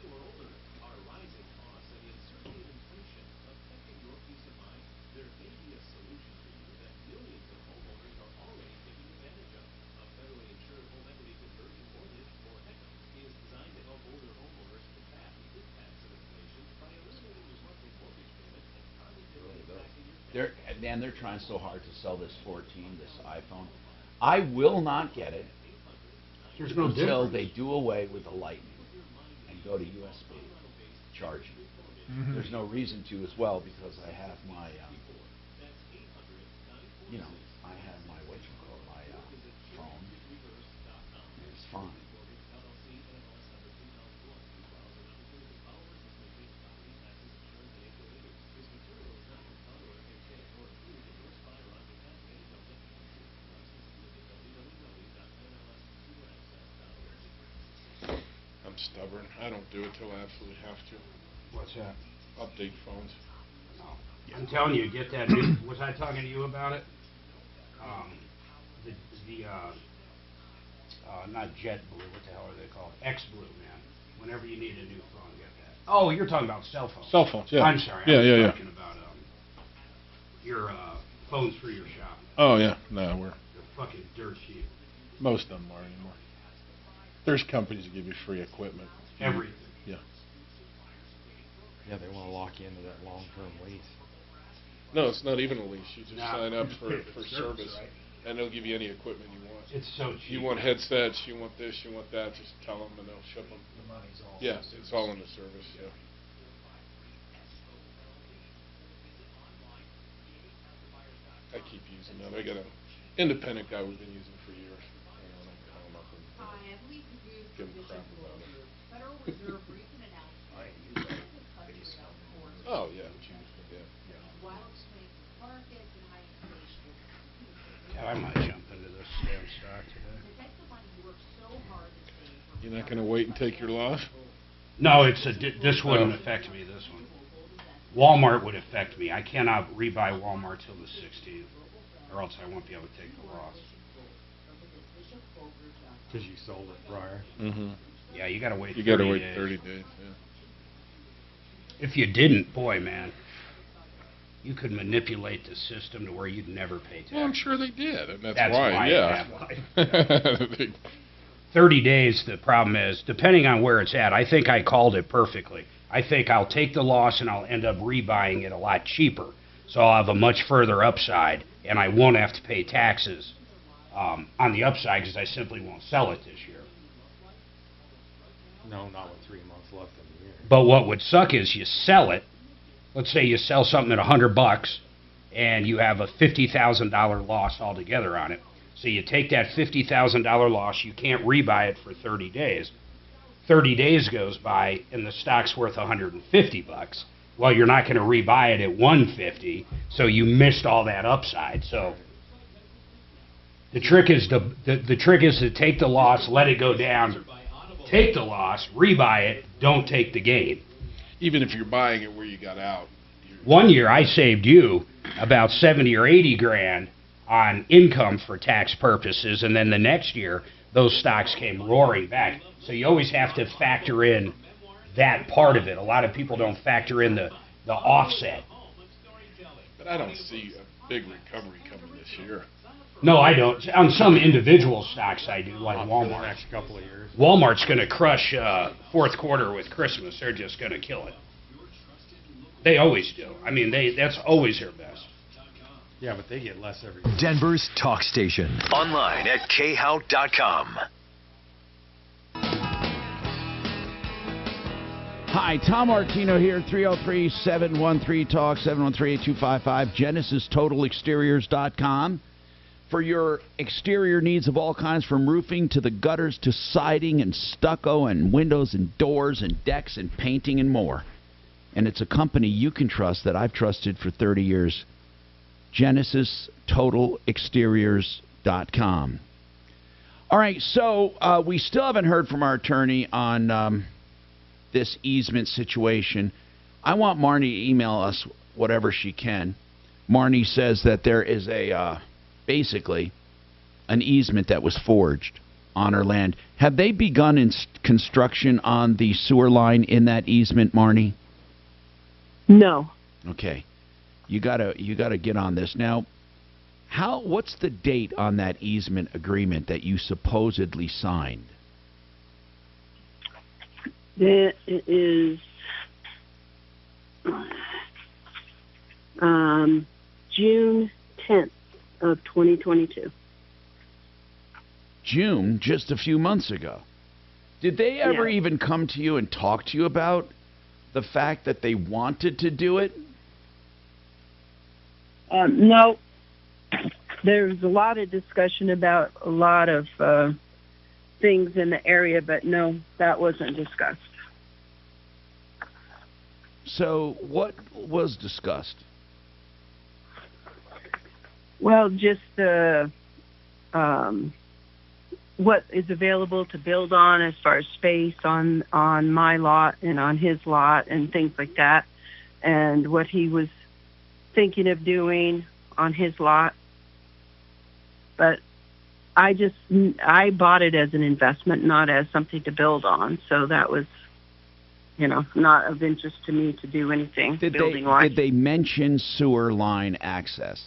They're trying so hard to sell this 14, this iPhone. I will not get it until they do away with the Lightning and go to USB charging. Mm-hmm. There's no reason to as well, because I have my, I have my phone. It's fine. I'm stubborn. I don't do it till I absolutely have to. What's that? Update phones. No. I'm telling you, get that new. Was I talking to you about it? Not JetBlue. What the hell are they called? XBlue, man. Whenever you need a new phone, get that. Oh, you're talking about cell phones. Cell phones, yeah. I'm sorry. Yeah, I was talking about your phones for your shop. Oh, yeah. No, They're fucking dirt cheap. Most of them are anymore. There's companies that give you free equipment. Everything. Yeah. Yeah, they want to lock you into that long-term lease. No, it's not even a lease. You just sign up for service, right? And they'll give you any equipment you want. It's so cheap. You want headsets, you want this, you want that, just tell them and they'll ship them. The money's all Yeah, it's all in the service, yeah. I keep using them. I got an independent guy we've been using for years. And I call him up and give him crap about it. You're not going to wait and take your loss? No, this wouldn't affect me, this one. Walmart would affect me. I cannot rebuy Walmart till the 16th, or else I won't be able to take the loss. Because you sold it prior. Mm-hmm. Yeah, you gotta wait 30 days. You gotta wait 30 days, yeah. If you didn't, boy, man, you could manipulate the system to where you'd never pay tax. Well, I'm sure they did, and that's why yeah. Yeah. 30 days, the problem is, depending on where it's at, I think I called it perfectly. I think I'll take the loss and I'll end up rebuying it a lot cheaper. So I'll have a much further upside, and I won't have to pay taxes on the upside because I simply won't sell it this year. No, not with 3 months left in the year. But what would suck is you sell it. Let's say you sell something at $100 and you have a $50,000 loss altogether on it. So you take that $50,000 loss, you can't rebuy it for 30 days. 30 days goes by and the stock's worth $150. Well, you're not going to rebuy it at $150, so you missed all that upside. So the trick is to take the loss, let it go down, take the loss, rebuy it, don't take the gain. Even if you're buying it where you got out. One year I saved you about 70 or 80 grand on income for tax purposes, and then the next year those stocks came roaring back. So you always have to factor in that part of it. A lot of people don't factor in the offset. But I don't see a big recovery coming this year. No, I don't. On some individual stocks I do, like Walmart. For the next couple of years. Walmart's going to crush fourth quarter with Christmas. They're just going to kill it. They always do. I mean, that's always their best. Yeah, but they get less every Denver's talk station. Online at khout.com. Hi, Tom Martino here, 303-713-TALK, 713-8255, GenesisTotalExteriors.com. For your exterior needs of all kinds, from roofing to the gutters to siding and stucco and windows and doors and decks and painting and more. And it's a company you can trust that I've trusted for 30 years. GenesisTotalExteriors.com. All right, so we still haven't heard from our attorney on this easement situation. I want Marnie to email us whatever she can. Marnie says that there is basically an easement that was forged on her land. Have they begun construction on the sewer line in that easement, Marnie? No. Okay. You gotta get on this. Now, what's the date on that easement agreement that you supposedly signed? It is June 10th of 2022. June, just a few months ago. Did they ever even come to you and talk to you about the fact that they wanted to do it? No. There's a lot of discussion about a lot of things in the area, but no, that wasn't discussed. So what was discussed? Well, just what is available to build on as far as space on my lot and on his lot and things like that, and what he was thinking of doing on his lot. But I bought it as an investment, not as something to build on. So that was, not of interest to me to do anything building-wise. Did they mention sewer line access?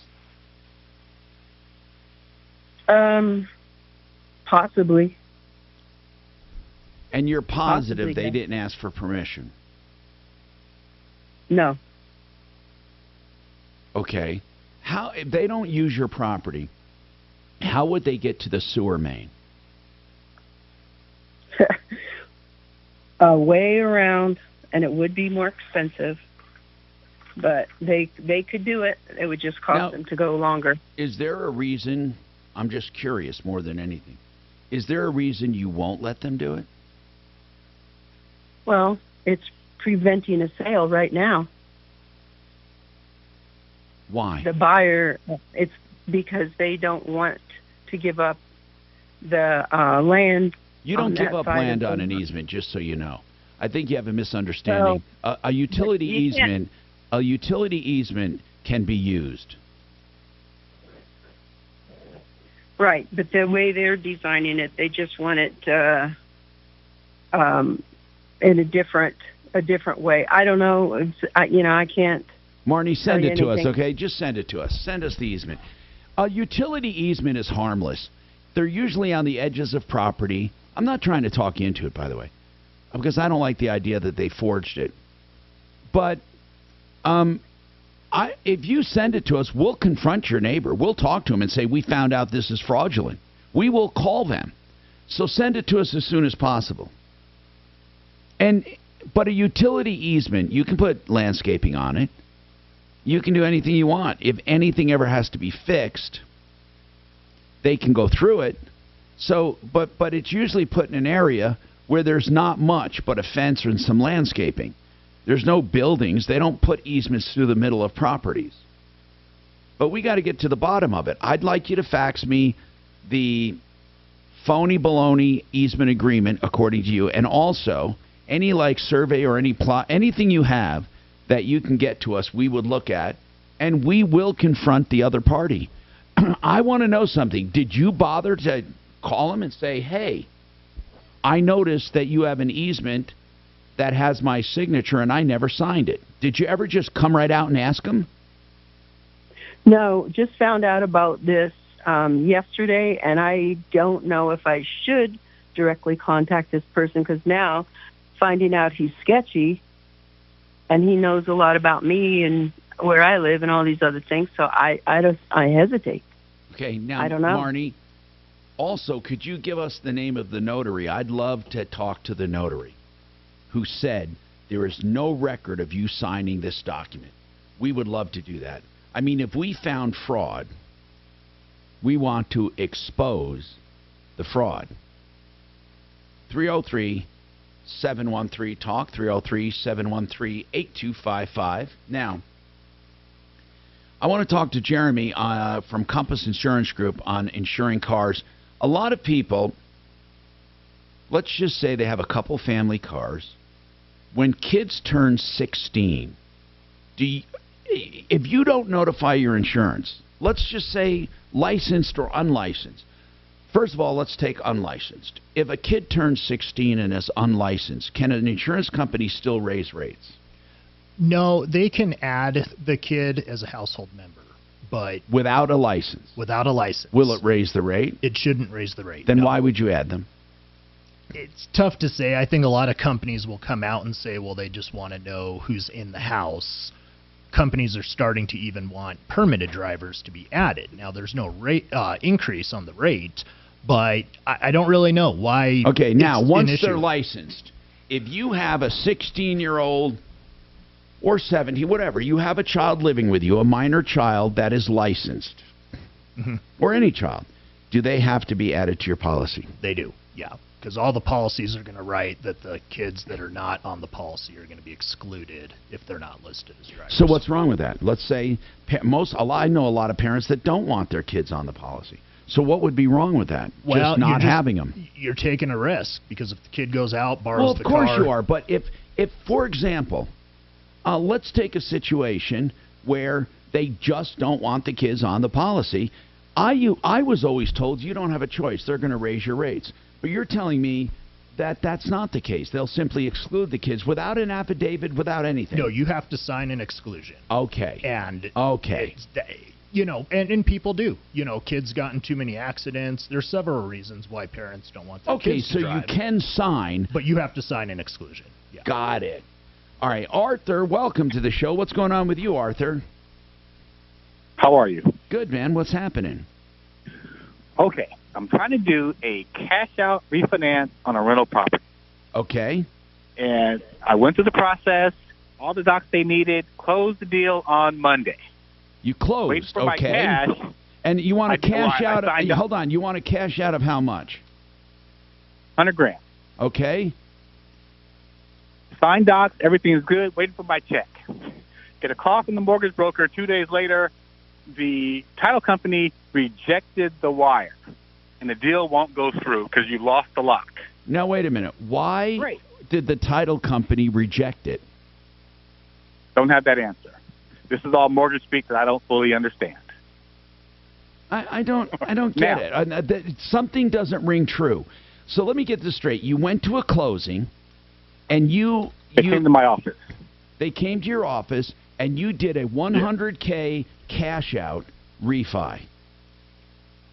Possibly. And you're positive Possibly, they didn't ask for permission? No. Okay. If they don't use your property, how would they get to the sewer main? Way around, and it would be more expensive, but they could do it. It would just cost them to go longer. Is there a reason? I'm just curious more than anything. Is there a reason you won't let them do it? Well, it's preventing a sale right now. Why? The buyer, it's because they don't want to give up the land You don't give up side land of on an things. easement, just so you know. I think you have a misunderstanding. A utility you can't- easement, a utility easement can be used. Right, but the way they're designing it, they just want it in a different way. I don't know. I can't. Marnie, send tell it you to us, anything. okay? Just send it to us. Send us the easement. A utility easement is harmless. They're usually on the edges of property. I'm not trying to talk you into it, by the way, because I don't like the idea that they forged it. But if you send it to us, we'll confront your neighbor. We'll talk to him and say, we found out this is fraudulent. We will call them. So send it to us as soon as possible. But a utility easement, you can put landscaping on it. You can do anything you want. If anything ever has to be fixed, they can go through it. So, but it's usually put in an area where there's not much but a fence and some landscaping. There's no buildings. They don't put easements through the middle of properties. But we got to get to the bottom of it. I'd like you to fax me the phony baloney easement agreement, according to you, and also any survey or any plot, anything you have that you can get to us, we would look at, and we will confront the other party. I want to know something. Did you bother to call them and say, hey, I noticed that you have an easement that has my signature and I never signed it? Did you ever just come right out and ask them? No, just found out about this yesterday, and I don't know if I should directly contact this person, because now finding out he's sketchy and he knows a lot about me and where I live and all these other things, so I hesitate. Okay, now, I don't know. Marnie, also, could you give us the name of the notary? I'd love to talk to the notary who said there is no record of you signing this document. We would love to do that. I mean, if we found fraud, we want to expose the fraud. 303-713-TALK, 303-713-8255. Now, I want to talk to Jeremy from Compass Insurance Group on insuring cars. A lot of people, let's just say they have a couple family cars. When kids turn 16, if you don't notify your insurance, let's just say licensed or unlicensed. First of all, let's take unlicensed. If a kid turns 16 and is unlicensed, can an insurance company still raise rates? No, they can add the kid as a household member, but without a license. Without a license. Will it raise the rate? It shouldn't raise the rate. Then no. why would you add them? It's tough to say. I think a lot of companies will come out and say, well, they just want to know who's in the house. Companies are starting to even want permitted drivers to be added. Now, there's no rate increase on the rate, but I don't really know why. Okay, now, it's once an they're issue. licensed, if you have a 16-year-old or 17, whatever, you have a child living with you, a minor child that is licensed, or any child, do they have to be added to your policy? They do, yeah. Because all the policies are going to write that the kids that are not on the policy are going to be excluded if they're not listed as drivers. So what's wrong with that? Let's say I know a lot of parents that don't want their kids on the policy. So what would be wrong with that? Well, just not having them. You're taking a risk, because if the kid goes out, borrows the car. Well, of course you are. But if for example, let's take a situation where they just don't want the kids on the policy. I was always told you don't have a choice. They're going to raise your rates. But you're telling me that that's not the case. They'll simply exclude the kids without an affidavit, without anything. No, you have to sign an exclusion. Okay. And okay. And people do. Kids got in too many accidents. There's several reasons why parents don't want their kids to drive. So you can sign. But you have to sign an exclusion. Yeah. Got it. All right, Arthur, welcome to the show. What's going on with you, Arthur? How are you? Good, man. What's happening? Okay. I'm trying to do a cash-out refinance on a rental property. Okay. And I went through the process, all the docs they needed, closed the deal on Monday. You closed, Waiting for my cash. And you want to cash out of, signed up. hold on, you want to cash out of how much? $100,000. Okay. Signed docs, everything's good, waiting for my check. Get a call from the mortgage broker 2 days later. The title company rejected the wire, and the deal won't go through because you lost the lock. Now, wait a minute. Why did the title company reject it? Don't have that answer. This is all mortgage speak that I don't fully understand. I don't get it. Something doesn't ring true. So let me get this straight. You went to a closing, and they came to my office. They came to your office, and you did a $100K cash out refi.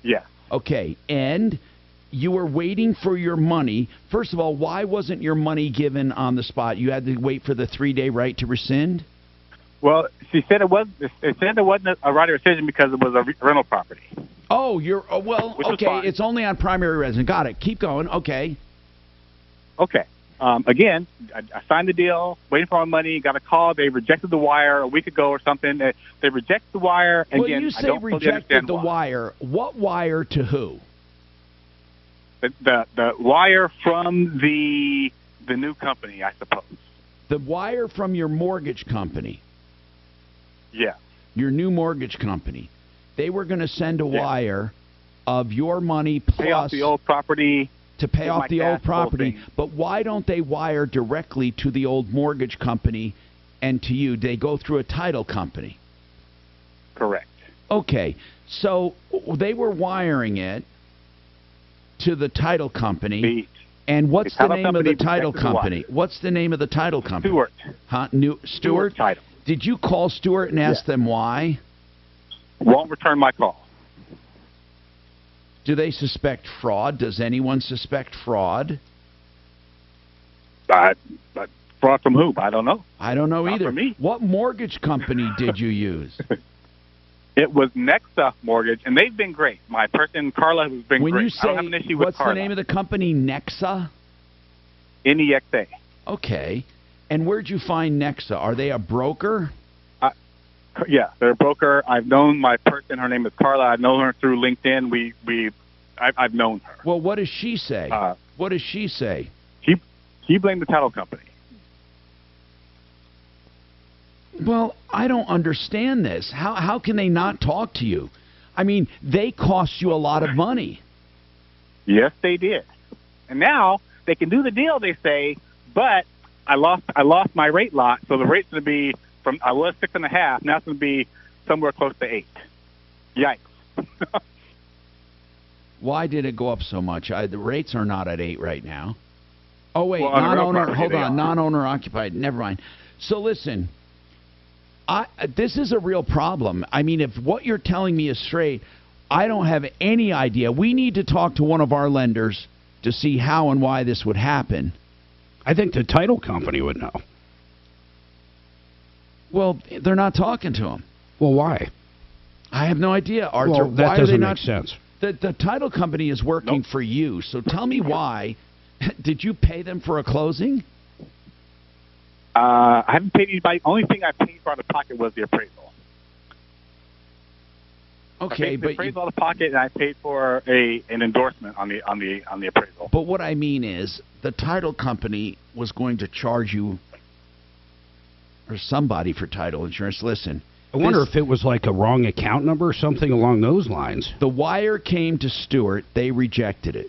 Yes. Okay, and you were waiting for your money. First of all, why wasn't your money given on the spot? You had to wait for the 3-day right to rescind? Well, she said it said there wasn't a right of rescission because it was a rental property. Oh, okay. It's only on primary residence. Got it. Keep going. Okay. Okay. Again, I signed the deal, waiting for my money, got a call. They rejected the wire a week ago or something. They rejected the wire. And well, you say rejected the wire. What wire to who? The wire from the new company, I suppose. The wire from your mortgage company. Yeah. Your new mortgage company. They were going to send a wire of your money plus pay off the old property. To pay off the old property. But why don't they wire directly to the old mortgage company and to you? They go through a title company. Correct. Okay. So they were wiring it to the title company. And what's the name of the title company? What's the name of the title company? Stewart. Huh? Stewart? Title. Did you call Stewart and ask them why? Won't return my call. Do they suspect fraud? Does anyone suspect fraud? Fraud from who? I don't know. I don't know Not either. from me. What mortgage company did you use? It was Nexa Mortgage, and they've been great. My person, Carla, has been when great. You say, I don't have an issue with what's Carla. the name of the company? Nexa? Nexa. Okay. And where'd you find Nexa? Are they a broker? Yeah, they're a broker. I've known my person. Her name is Carla. I've known her through LinkedIn. I've known her. Well, what does she say? What does she say? She blamed the title company. Well, I don't understand this. How can they not talk to you? I mean, they cost you a lot of money. Yes, they did. And now they can do the deal, they say, but I lost my rate lot, so the rate's going to be I was 6.5, now it's going to be somewhere close to 8. Yikes. Why did it go up so much? The rates are not at 8 right now. Oh, wait, well, non-owner, hold on, non-owner occupied, never mind. So listen, this is a real problem. I mean, if what you're telling me is straight, I don't have any idea. We need to talk to one of our lenders to see how and why this would happen. I think the title company would know. Well, they're not talking to him. Well, why? I have no idea, Arthur. Well, that why doesn't are they make sense. The title company is working for you, so tell me why. Did you pay them for a closing? I haven't paid anybody. Only thing I paid for out of pocket was the appraisal. Okay, but the appraisal out of pocket, and I paid for an endorsement on the appraisal. But what I mean is, the title company was going to charge you or somebody for title insurance. Listen, I wonder if it was like a wrong account number or something along those lines. The wire came to Stewart. They rejected it.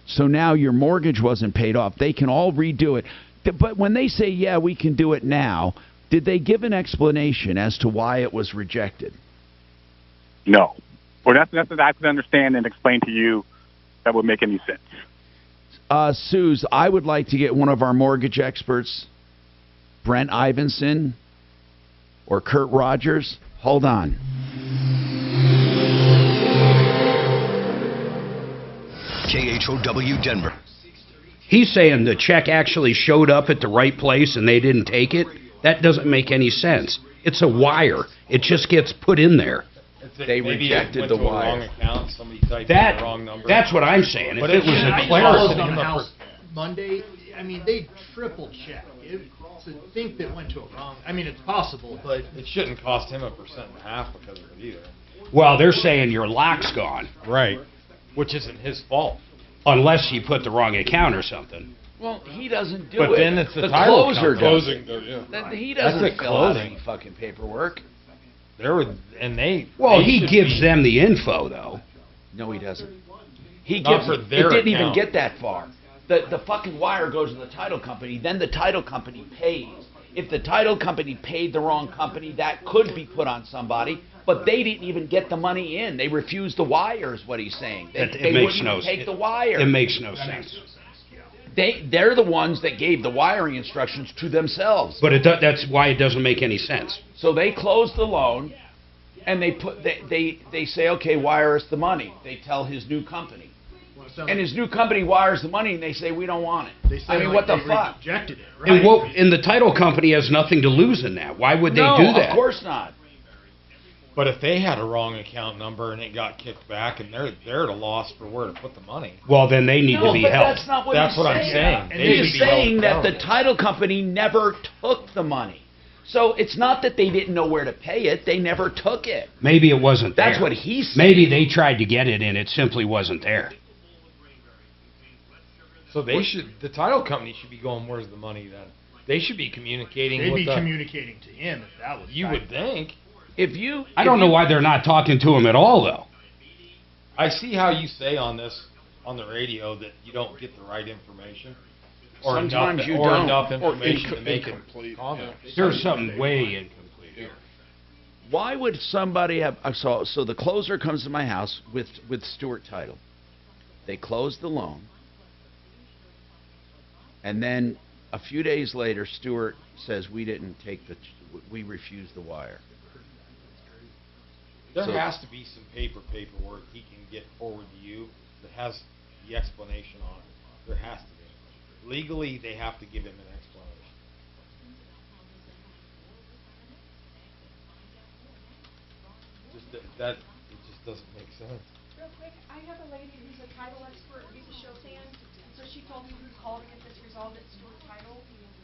So now your mortgage wasn't paid off. They can all redo it. But when they say, yeah, we can do it now, did they give an explanation as to why it was rejected? No. Or that's nothing I could understand and explain to you that would make any sense. Suze, I would like to get one of our mortgage experts, Brent Ivinson or Kurt Rogers. Hold on. KHOW Denver. He's saying the check actually showed up at the right place and they didn't take it. That doesn't make any sense. It's a wire. It just gets put in there. They rejected the wire. That's what I'm saying. But if it was a clerical on the house Monday, I mean, they triple check. To think that went to a wrong, I mean, it's possible, but it shouldn't cost him 1.5% because of it either. Well, they're saying your lock's gone. Right. Which isn't his fault. Unless he put the wrong account or something. Well, he doesn't do but it. But then it's the closer does. He doesn't fill out any fucking paperwork. Well, he gives them the info, though. No, he doesn't. He Not gives for it. their It didn't even account. get that far. The fucking wire goes to the title company. Then the title company pays. If the title company paid the wrong company, that could be put on somebody. But they didn't even get the money in. They refused the wire, is what he's saying. They wouldn't even take the wire. It makes no sense. They're the ones that gave the wiring instructions to themselves. But that's why it doesn't make any sense. So they close the loan, and they say, okay, wire us the money. They tell his new company. And his new company wires the money, and they say, we don't want it. They say, I mean, like, what the they fuck? rejected it, right? And the title company has nothing to lose in that. Why would they No, do that? of course not. But if they had a wrong account number and it got kicked back, and they're at a loss for where to put the money. Well, then they need to be but helped. that's not what That's he's what I'm saying. And They he's should be saying held that the title company never took the money. So it's not that they didn't know where to pay it. They never took it. Maybe it wasn't there. That's what he's saying. Maybe they tried to get it and it simply wasn't there. So the title company should be going, where's the money then? They should be communicating They'd with be the... communicating to him if that was. You would think. I don't know why they're not talking to him at all, though. I see how you say on the radio that you don't get the right information. Or Sometimes enough, you or don't. enough Or information to make it incomplete, comment. There's something way incomplete here. Why would somebody have... So the closer comes to my house with Stewart title. They close the loan. And then a few days later, Stewart says, we refused the wire. There So- has to be some paperwork he can get forward to you that has the explanation on it. There has to be. Legally, they have to give him an explanation. It just doesn't make sense. Real quick, I have a lady who's a title expert, Lisa Showsan, and so she told me who to call to get this resolved at Stewart Title.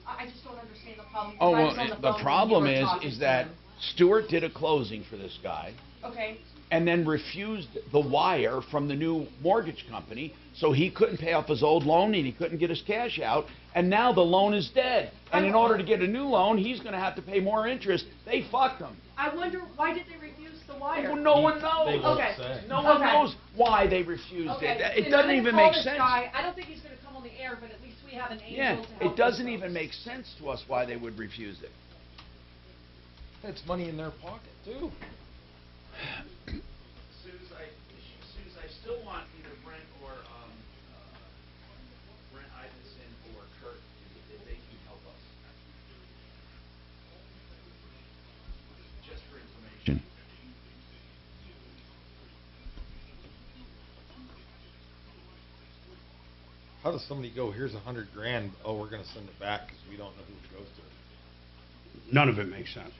I just don't understand the problem. Oh, because I well, was on the the phone when problem you were talking is to that him. Stewart did a closing for this guy. Okay. And then refused the wire from the new mortgage company, so he couldn't pay off his old loan and he couldn't get his cash out, and now the loan is dead. And in order to get a new loan, he's going to have to pay more interest. They fucked him. I wonder, why did they refuse the wire? Well, no one knows. They won't Okay. say. No one Okay. knows why they refused Okay. it. It And I'm doesn't gonna even call make this sense. guy. I don't think he's going to come on the air, but at least we have an angel Yeah, to help it doesn't us even folks. make sense to us why they would refuse it. It's money in their pocket, too. Suze, I still want either Brent or Brent Ivinson or Kurt if they can help us. Just for information. How does somebody go, here's $100,000, oh, we're going to send it back because we don't know who it goes to? None of it makes sense.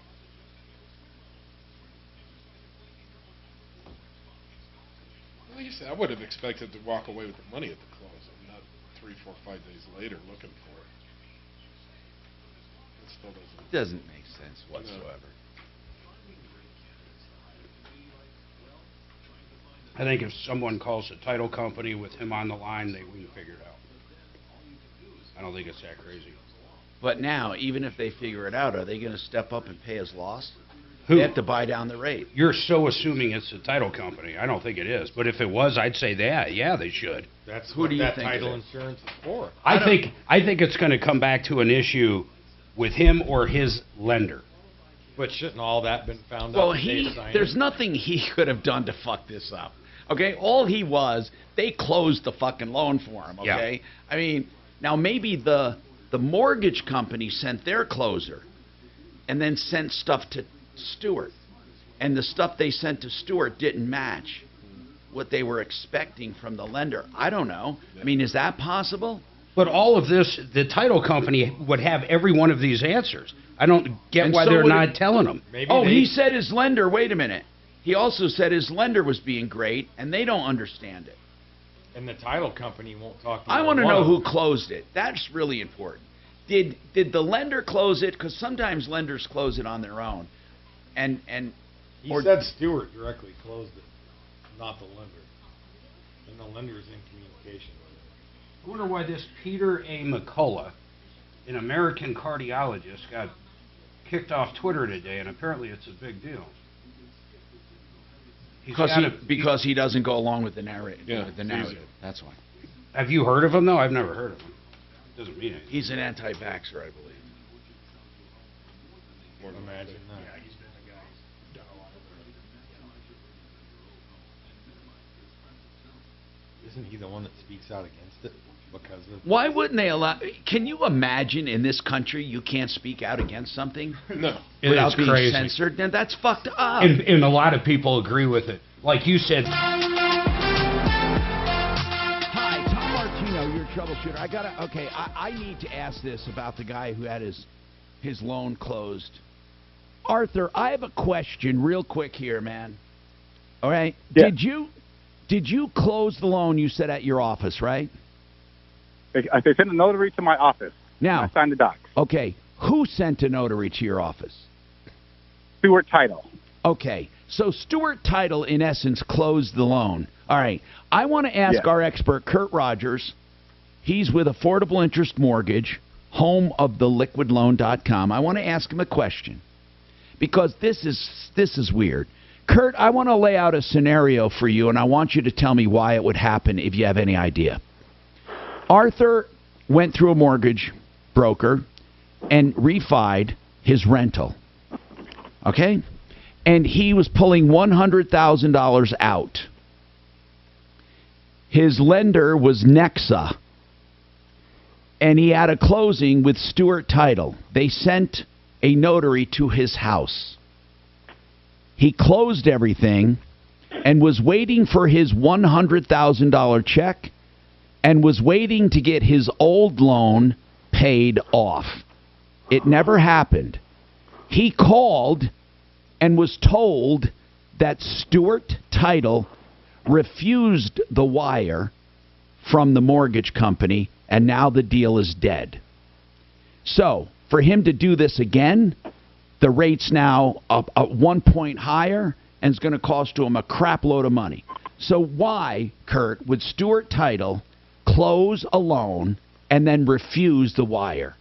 Like I said, I would have expected to walk away with the money at the closing, not 3, 4, 5 days later looking for it. It still doesn't. It doesn't make sense whatsoever. I think if someone calls the title company with him on the line, we can figure it out. I don't think it's that crazy. But now, even if they figure it out, are they going to step up and pay his loss? Who? They have to buy down the rate. You're so assuming it's the title company. I don't think it is. But if it was, I'd say that. Yeah, they should. That's Who what do you that think title it is? insurance is for. I think it's going to come back to an issue with him or his lender. But shouldn't all that been found Well, out? the day of signing? there's nothing he could have done to fuck this up. Okay, all he was, they closed the fucking loan for him. Okay, I mean, now maybe the mortgage company sent their closer, and then sent stuff to Stewart, and the stuff they sent to Stewart didn't match what they were expecting from the lender. I don't know. I mean, is that possible? But all of this, the title company would have every one of these answers. I don't get And why so they're would not it- telling them. He said his lender, wait a minute. He also said his lender was being great, and they don't understand it. And the title company won't talk to I either want to one know of who them. closed it. That's really important. Did the lender close it? Because sometimes lenders close it on their own. And He or- said Stewart directly closed it, not the lender. And the lender's in communication with it. I wonder why this Peter A. McCullough, an American cardiologist, got kicked off Twitter today, and apparently it's a big deal. Because he doesn't go along with the narrative. That's why. Have you heard of him, though? I've never heard of him. Doesn't mean anything. He's an anti-vaxxer, I believe. Imagine that. Yeah, he's been the guy who's done a lot of it. Isn't he the one that speaks out against it? Because of Why wouldn't they allow? Can you imagine in this country you can't speak out against something? No. Without It's being crazy. censored? Then that's fucked up. And a lot of people agree with it. Like you said. Hi, Tom Martino, your troubleshooter. I need to ask this about the guy who had his loan closed. Arthur, I have a question real quick here, man. All right? Yeah. Did you close the loan you said at your office, right? I sent a notary to my office. Now, I signed the docs. Okay, who sent a notary to your office? Stewart Title. Okay, so Stewart Title, in essence, closed the loan. All right, I want to ask our expert, Kurt Rogers. He's with Affordable Interest Mortgage, home of theliquidloan.com. I want to ask him a question because this is weird. Kurt, I want to lay out a scenario for you, and I want you to tell me why it would happen if you have any idea. Arthur went through a mortgage broker and refied his rental. Okay? And he was pulling $100,000 out. His lender was Nexa. And he had a closing with Stewart Title. They sent a notary to his house. He closed everything and was waiting for his $100,000 check and was waiting to get his old loan paid off. It never happened. He called and was told that Stewart Title refused the wire from the mortgage company, and now the deal is dead. So, for him to do this again, the rate's now up 1 point higher, and it's going to cost him a crap load of money. So why, Kurt, would Stewart Title close a loan and then refuse the wire?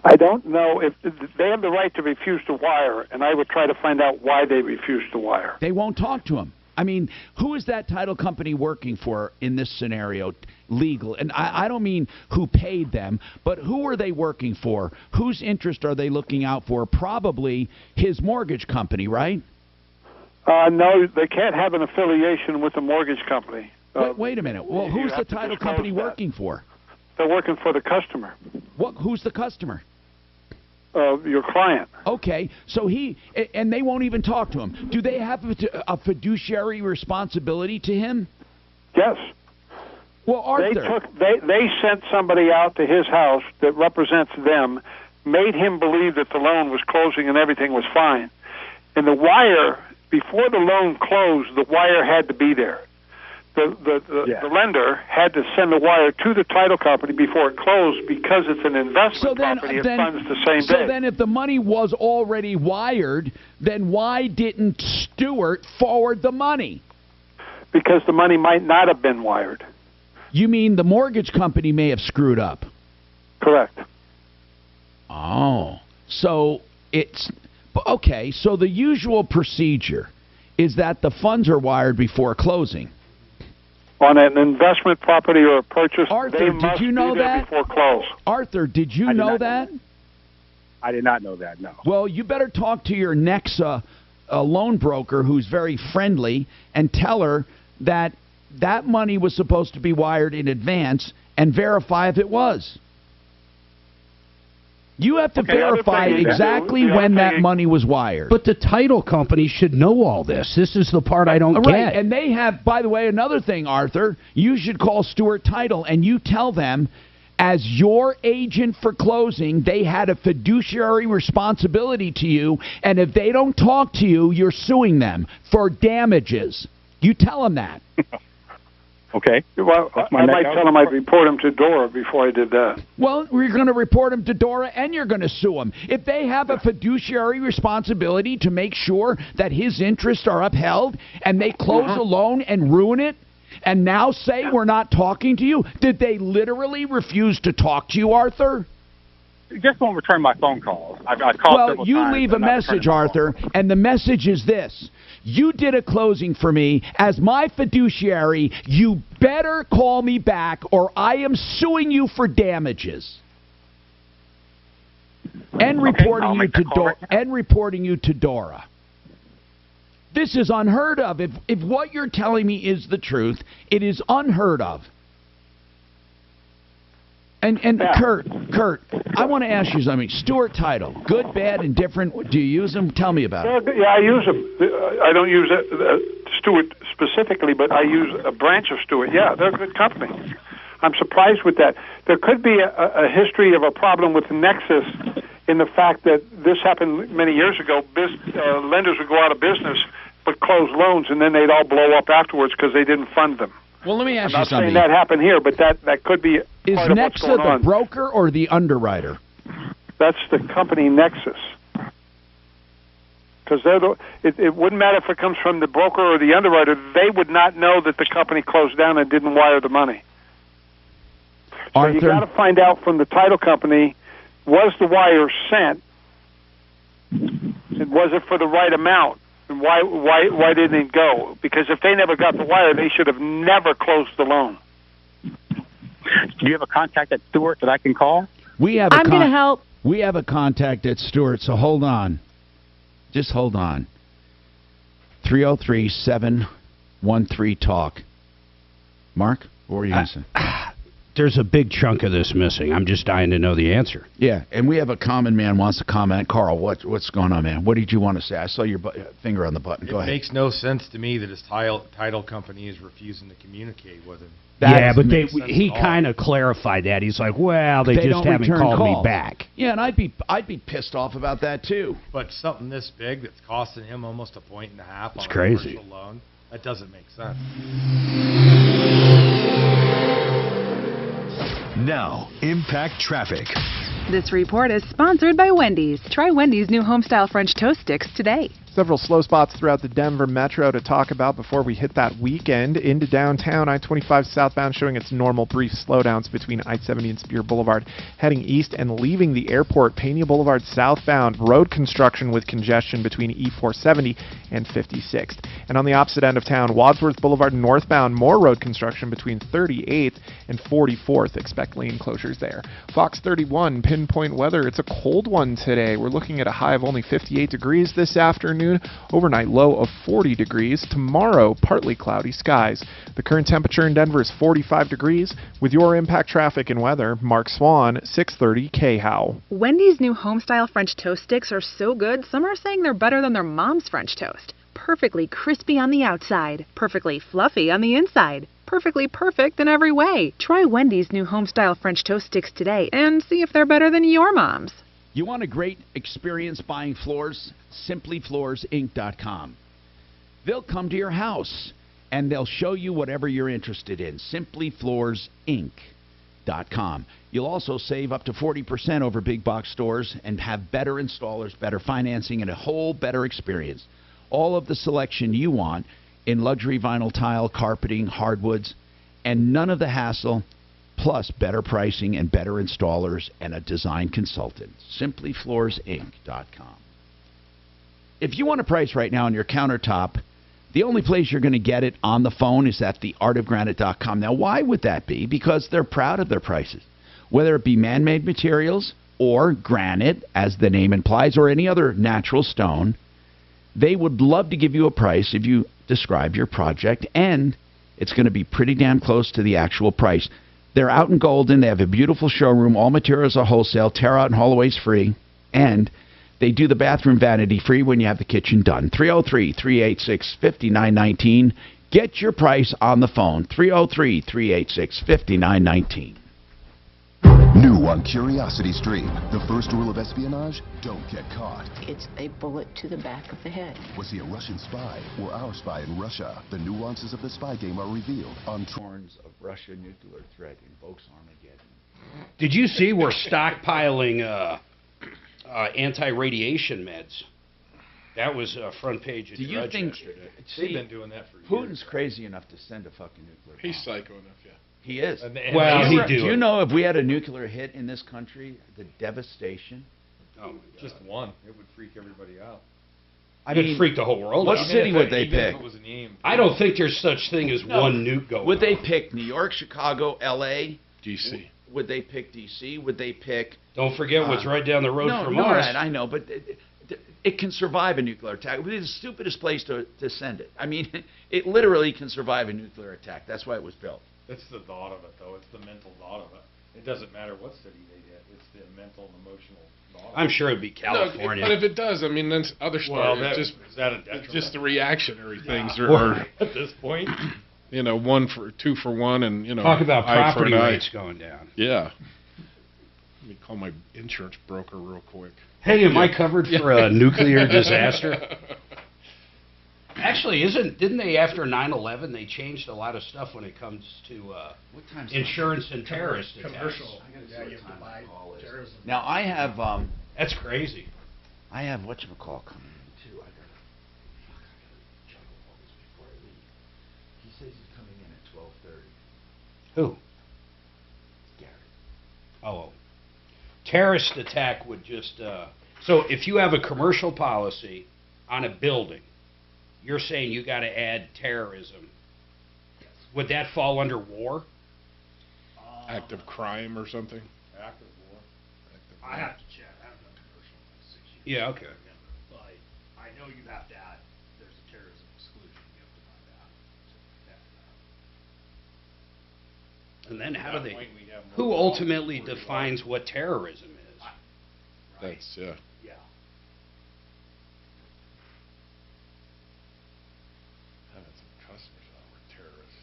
I don't know if they have the right to refuse the wire, and I would try to find out why they refused the wire. They won't talk to him. I mean, who is that title company working for in this scenario, legal? And I don't mean who paid them, but who are they working for? Whose interest are they looking out for? Probably his mortgage company, right? No, they can't have an affiliation with the mortgage company. Wait a minute. Well, who's the title company working for? They're working for the customer. Who's the customer? Your client. Okay, so and they won't even talk to him. Do they have a fiduciary responsibility to him? Yes. Well, Arthur, they sent somebody out to his house that represents them, made him believe that the loan was closing and everything was fine. And the wire, before the loan closed, the wire had to be there. The lender had to send the wire to the title company before it closed because it's an investment property. It funds the same day. So then if the money was already wired, then why didn't Stewart forward the money? Because the money might not have been wired. You mean the mortgage company may have screwed up? Correct. Oh, so it's... Okay, so the usual procedure is that the funds are wired before closing. On an investment property or a purchase, Arthur, they did must you know be there that? before close. Arthur, did you know that? I did not know that, no. Well, you better talk to your Nexa loan broker, who's very friendly, and tell her that that money was supposed to be wired in advance and verify if it was. You have to verify exactly when that money was wired. But the title company should know all this. This is the part I don't get. And they have, by the way, another thing, Arthur, you should call Stewart Title and you tell them, as your agent for closing, they had a fiduciary responsibility to you, and if they don't talk to you, you're suing them for damages. You tell them that. Okay. Well, I might tell him I'd report him to Dora before I did that. Well, we're going to report him to Dora, and you're going to sue him. If they have a fiduciary responsibility to make sure that his interests are upheld, and they close a loan and ruin it, and now say we're not talking to you, did they literally refuse to talk to you, Arthur? Just won't return my phone calls. I've called Well, several you times. leave a and I've returned message, the call. Arthur, and the message is this. You did a closing for me. As my fiduciary, you better call me back or I am suing you for damages. And reporting I'll you make to that call right now. and reporting you to Dora. This is unheard of. If what you're telling me is the truth, it is unheard of. And Kurt, I want to ask you something. Stuart Title, good, bad, and different. Do you use them? Tell me about it. Yeah, I use them. I don't use Stewart specifically, but I use a branch of Stewart. Yeah, they're a good company. I'm surprised with that. There could be a history of a problem with Nexus in the fact that this happened many years ago. Lenders would go out of business but close loans, and then they'd all blow up afterwards because they didn't fund them. Well, let me ask I'm you not saying something. that happened here, but that could be Is part of what's Nexa going the on. broker or the underwriter? That's the company Nexus. Because it wouldn't matter if it comes from the broker or the underwriter. They would not know that the company closed down and didn't wire the money. So you got to find out from the title company, was the wire sent? And was it for the right amount? And why didn't it go? Because if they never got the wire, they should have never closed the loan. Do you have a contact at Stewart that I can call? We have. I'm going to help. We have a contact at Stewart, so hold on. Just hold on. 303-713-TALK. Mark, what were you going to say? There's a big chunk of this missing. I'm just dying to know the answer. Yeah, and we have a common man wants to comment. Carl, what's going on, man? What did you want to say? I saw your finger on the button. Go It ahead. makes no sense to me that his title company is refusing to communicate with him. Yeah, but he kind of clarified that. He's like, well, they just don't haven't return called me calls. back. Yeah, and I'd be pissed off about that too. But something this big that's costing him almost 1.5 points on It's a crazy. commercial loan, that doesn't make sense. Now, Impact Traffic. This report is sponsored by Wendy's. Try Wendy's new home-style French toast sticks today. Several slow spots throughout the Denver metro to talk about before we hit that weekend. Into downtown, I-25 southbound showing its normal brief slowdowns between I-70 and Spear Boulevard. Heading east and leaving the airport, Pena Boulevard southbound, road construction with congestion between E-470 and 56th. And on the opposite end of town, Wadsworth Boulevard northbound, more road construction between 38th and 44th. Expect lane closures there. Fox 31, pinpoint weather. It's a cold one today. We're looking at a high of only 58 degrees this afternoon. Overnight low of 40 degrees. Tomorrow, partly cloudy skies. The current temperature in Denver is 45 degrees. With your Impact Traffic and weather, Mark Swan, 630 KHOW. Wendy's new home-style French toast sticks are so good, some are saying they're better than their mom's French toast. Perfectly crispy on the outside, perfectly fluffy on the inside, perfectly perfect in every way. Try Wendy's new home-style French toast sticks today and see if they're better than your mom's. You want a great experience buying floors? SimplyFloorsInc.com. They'll come to your house and they'll show you whatever you're interested in. SimplyFloorsInc.com. You'll also save up to 40% over big box stores and have better installers, better financing, and a whole better experience. All of the selection you want in luxury vinyl tile, carpeting, hardwoods, and none of the hassle, plus better pricing and better installers and a design consultant. SimplyFloorsInc.com. If you want a price right now on your countertop, the only place you're going to get it on the phone is at theartofgranite.com. Now, why would that be? Because they're proud of their prices. Whether it be man-made materials or granite, as the name implies, or any other natural stone, they would love to give you a price if you describe your project, and it's going to be pretty damn close to the actual price. They're out in Golden. They have a beautiful showroom. All materials are wholesale. Tear out and haul away is free. And they do the bathroom vanity free when you have the kitchen done. 303-386-5919. Get your price on the phone. 303-386-5919. New on Curiosity Stream. The first rule of espionage, don't get caught. It's a bullet to the back of the head. Was he a Russian spy or our spy in Russia? The nuances of the spy game are revealed on Horns of Russia nuclear threat invokes Armageddon. Did you see we're stockpiling anti-radiation meds? That was front page of Do you Drudge think yesterday. They've been doing that for years. Putin's crazy enough to send a fucking nuclear bomb? He's psycho enough, yeah. He is. Well, do you know if we had a nuclear hit in this country, the devastation? Oh, just one. It would freak everybody out. It'd freak the whole world What out. city would they pick? I don't think there's such thing as one nuke going Would they on. pick New York, Chicago, L.A.? D.C. Would they pick D.C.? Would they pick... Don't forget what's right down the road from us. Right, I know, but it can survive a nuclear attack. It would be the stupidest place to send it. I mean, it literally can survive a nuclear attack. That's why it was built. That's the thought of it, though. It's the mental thought of it. It doesn't matter what city they hit. It's the mental and emotional thought. I'm sure it'd be California. No, but if it does, I mean, then other story. Well, It's is that a detriment? just the reactionary things Well, are at this point. You know, 2 for 1, and you know. Talk about eye for property an eye. rates going down. Yeah. Let me call my insurance broker real quick. Hey, am I covered for a nuclear disaster? Actually, didn't they after 9/11 they changed a lot of stuff when it comes to insurance and terrorist attacks? Commercial. Yeah, you have to buy terrorism. Now, I have... That's crazy. I have whatchamacall coming in, too. I gotta juggle all this before I leave. He says he's coming in at 12:30. Who? Gary. Oh. Terrorist attack would just... so if you have a commercial policy on a building, you're saying you got to add terrorism. Yes. Would that fall under war? Act of crime or something? Act of war. I have to check. I haven't done commercial in like 6 years. Yeah, okay. But I know you have to add, there's a terrorism exclusion. You have to find out. And then how do At that they... point, we have more Who laws ultimately before defines what terrorism is? That's, yeah. Yeah. Having some customers out were terrorists.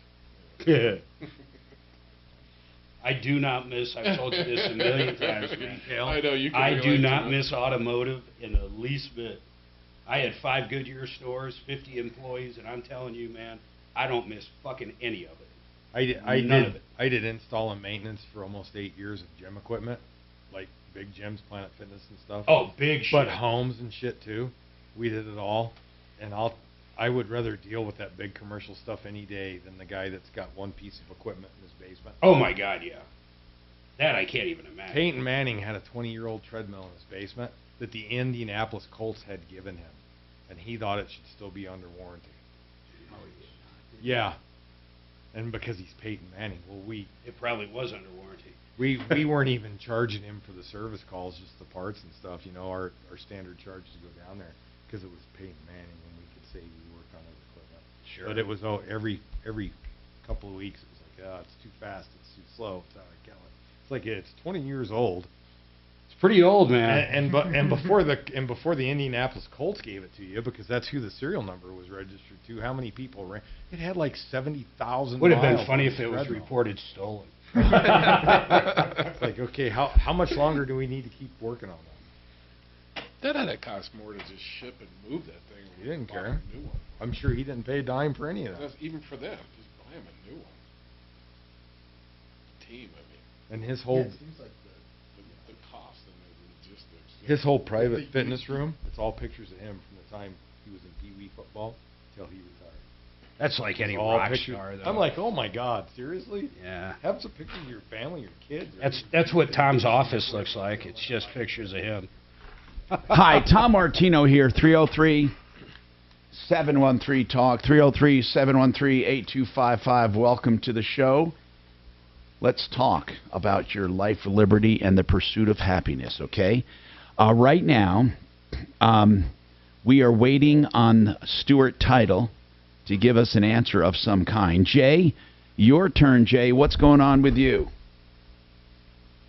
I do not miss, I've told you this a million times, retail. I know, you can I do relate not to it. miss automotive in the least bit. I had 5 Goodyear stores, 50 employees, and I'm telling you, man, I don't miss fucking any of it. None of it. I did install and maintenance for almost 8 years of gym equipment, like big gyms, Planet Fitness and stuff. Oh, big shit. But homes and shit too. We did it all, and I would rather deal with that big commercial stuff any day than the guy that's got one piece of equipment in his basement. Oh my God, yeah. That I can't even imagine. Peyton Manning had a 20-year-old treadmill in his basement that the Indianapolis Colts had given him, and he thought it should still be under warranty. Yeah. And because he's Peyton Manning, it probably was under warranty. We weren't even charging him for the service calls, just the parts and stuff. You know, our standard charge to go down there because it was Peyton Manning, and we could say we worked on his equipment. Sure. But it was every couple of weeks. It was like, it's too fast, it's too slow, it's out of gallon. It's like it's 20 years old. It's pretty old, man. And before the Indianapolis Colts gave it to you, because that's who the serial number was registered to. How many people ran? It had like 70,000. Would have been funny if it was reported stolen. It's like, okay, how much longer do we need to keep working on that? That had to cost more to just ship and move that thing. He didn't Buy care. A new one. I'm sure he didn't pay a dime for any of that. That's even for them, just buy him a new one. Team, I mean. And his whole it seems like the cost and the logistics. his whole private fitness room, it's all pictures of him from the time he was in Pee Wee football till he retired. That's like It's any all rock pictures. star, though. I'm like, oh my God, seriously? Yeah. Have some pictures of your family, your kids. That's what Tom's office looks like. It's just pictures of him. Hi, Tom Martino here, 303-713-TALK, 303-713-8255. Welcome to the show. Let's talk about your life, liberty, and the pursuit of happiness, okay? Right now, we are waiting on Stuart Title to give us an answer of some kind. Jay, your turn, Jay. What's going on with you?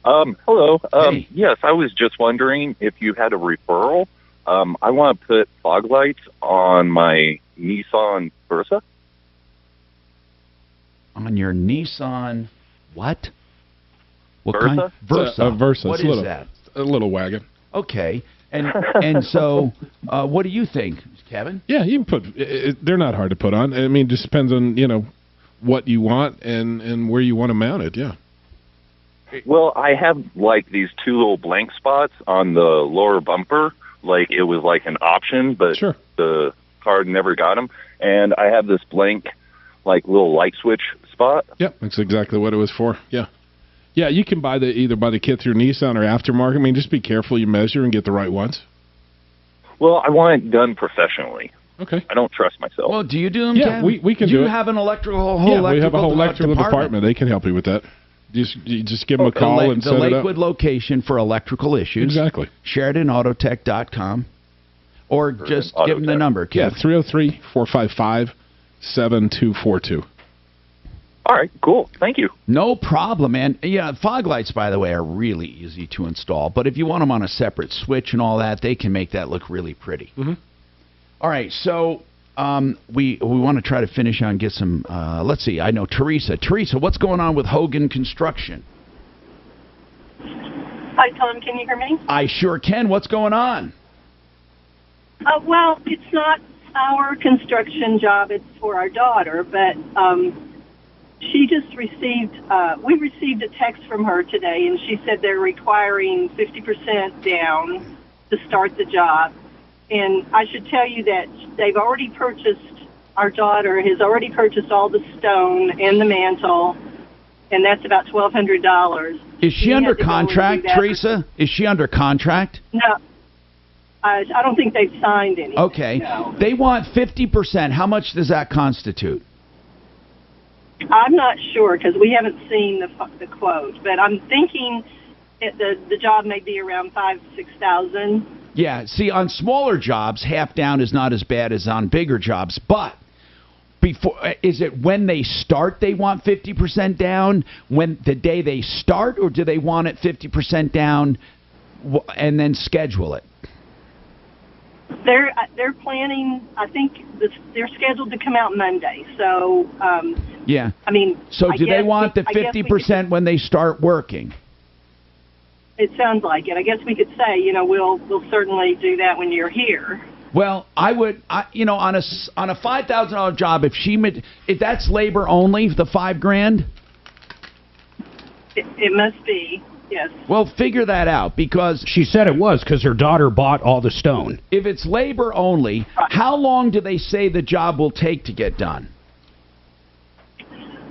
Hello. Hey. Yes, I was just wondering if you had a referral. I want to put fog lights on my Nissan Versa. On your Nissan, what? What Versa? kind? Versa. Versa. What It's is that? A little wagon. Okay. And so, what do you think, Kevin? Yeah, you can put. They're not hard to put on. I mean, it just depends on what you want and where you want to mount it. Yeah. Well, I have like these 2 little blank spots on the lower bumper. Like it was like an option, but the car never got them. And I have this blank, like little light switch spot. Yep, that's exactly what it was for. Yeah. Yeah, you can either buy the kit through Nissan or aftermarket. I mean, just be careful you measure and get the right ones. Well, I want it done professionally. Okay. I don't trust myself. Well, do you do them, Yeah, Ken? we can do it. You have an electrical we have a whole electrical department. They can help you with that. You just give them a call and set it up. The Lakewood location for electrical issues. Exactly. SheridanAutotech.com. Or just give them the number, Ken. Yeah, 303-455-7242. All right, cool. Thank you. No problem, man. Yeah, fog lights, by the way, are really easy to install. But if you want them on a separate switch and all that, they can make that look really pretty. Mm-hmm. All right, so we want to try to finish on get some. Let's see. I know Teresa. Teresa, what's going on with Hogan Construction? Hi, Tom. Can you hear me? I sure can. What's going on? Well, it's not our construction job. It's for our daughter, but she just received. We received a text from her today, and she said they're requiring 50% down to start the job. And I should tell you that they've already purchased, our daughter has already purchased all the stone and the mantle, and that's about $1,200. Is she under contract, Teresa? Is she under contract? No. I don't think they've signed anything. Okay. No. They want 50%. How much does that constitute? I'm not sure because we haven't seen the quote, but I'm thinking the job may be around $5,000-6,000. Yeah, see, on smaller jobs, half down is not as bad as on bigger jobs. But is it when they start they want 50% down? When the day they start, or do they want it 50% down and then schedule it? They're planning. I think they're scheduled to come out Monday. So yeah, I mean, so do they want the 50% when they start working? It sounds like it. I guess we could say, we'll certainly do that when you're here. Well, I would, on a $5,000 job, if that's labor only, the $5,000. It must be. Yes. Well, figure that out because she said it was because her daughter bought all the stone. If it's labor only, how long do they say the job will take to get done?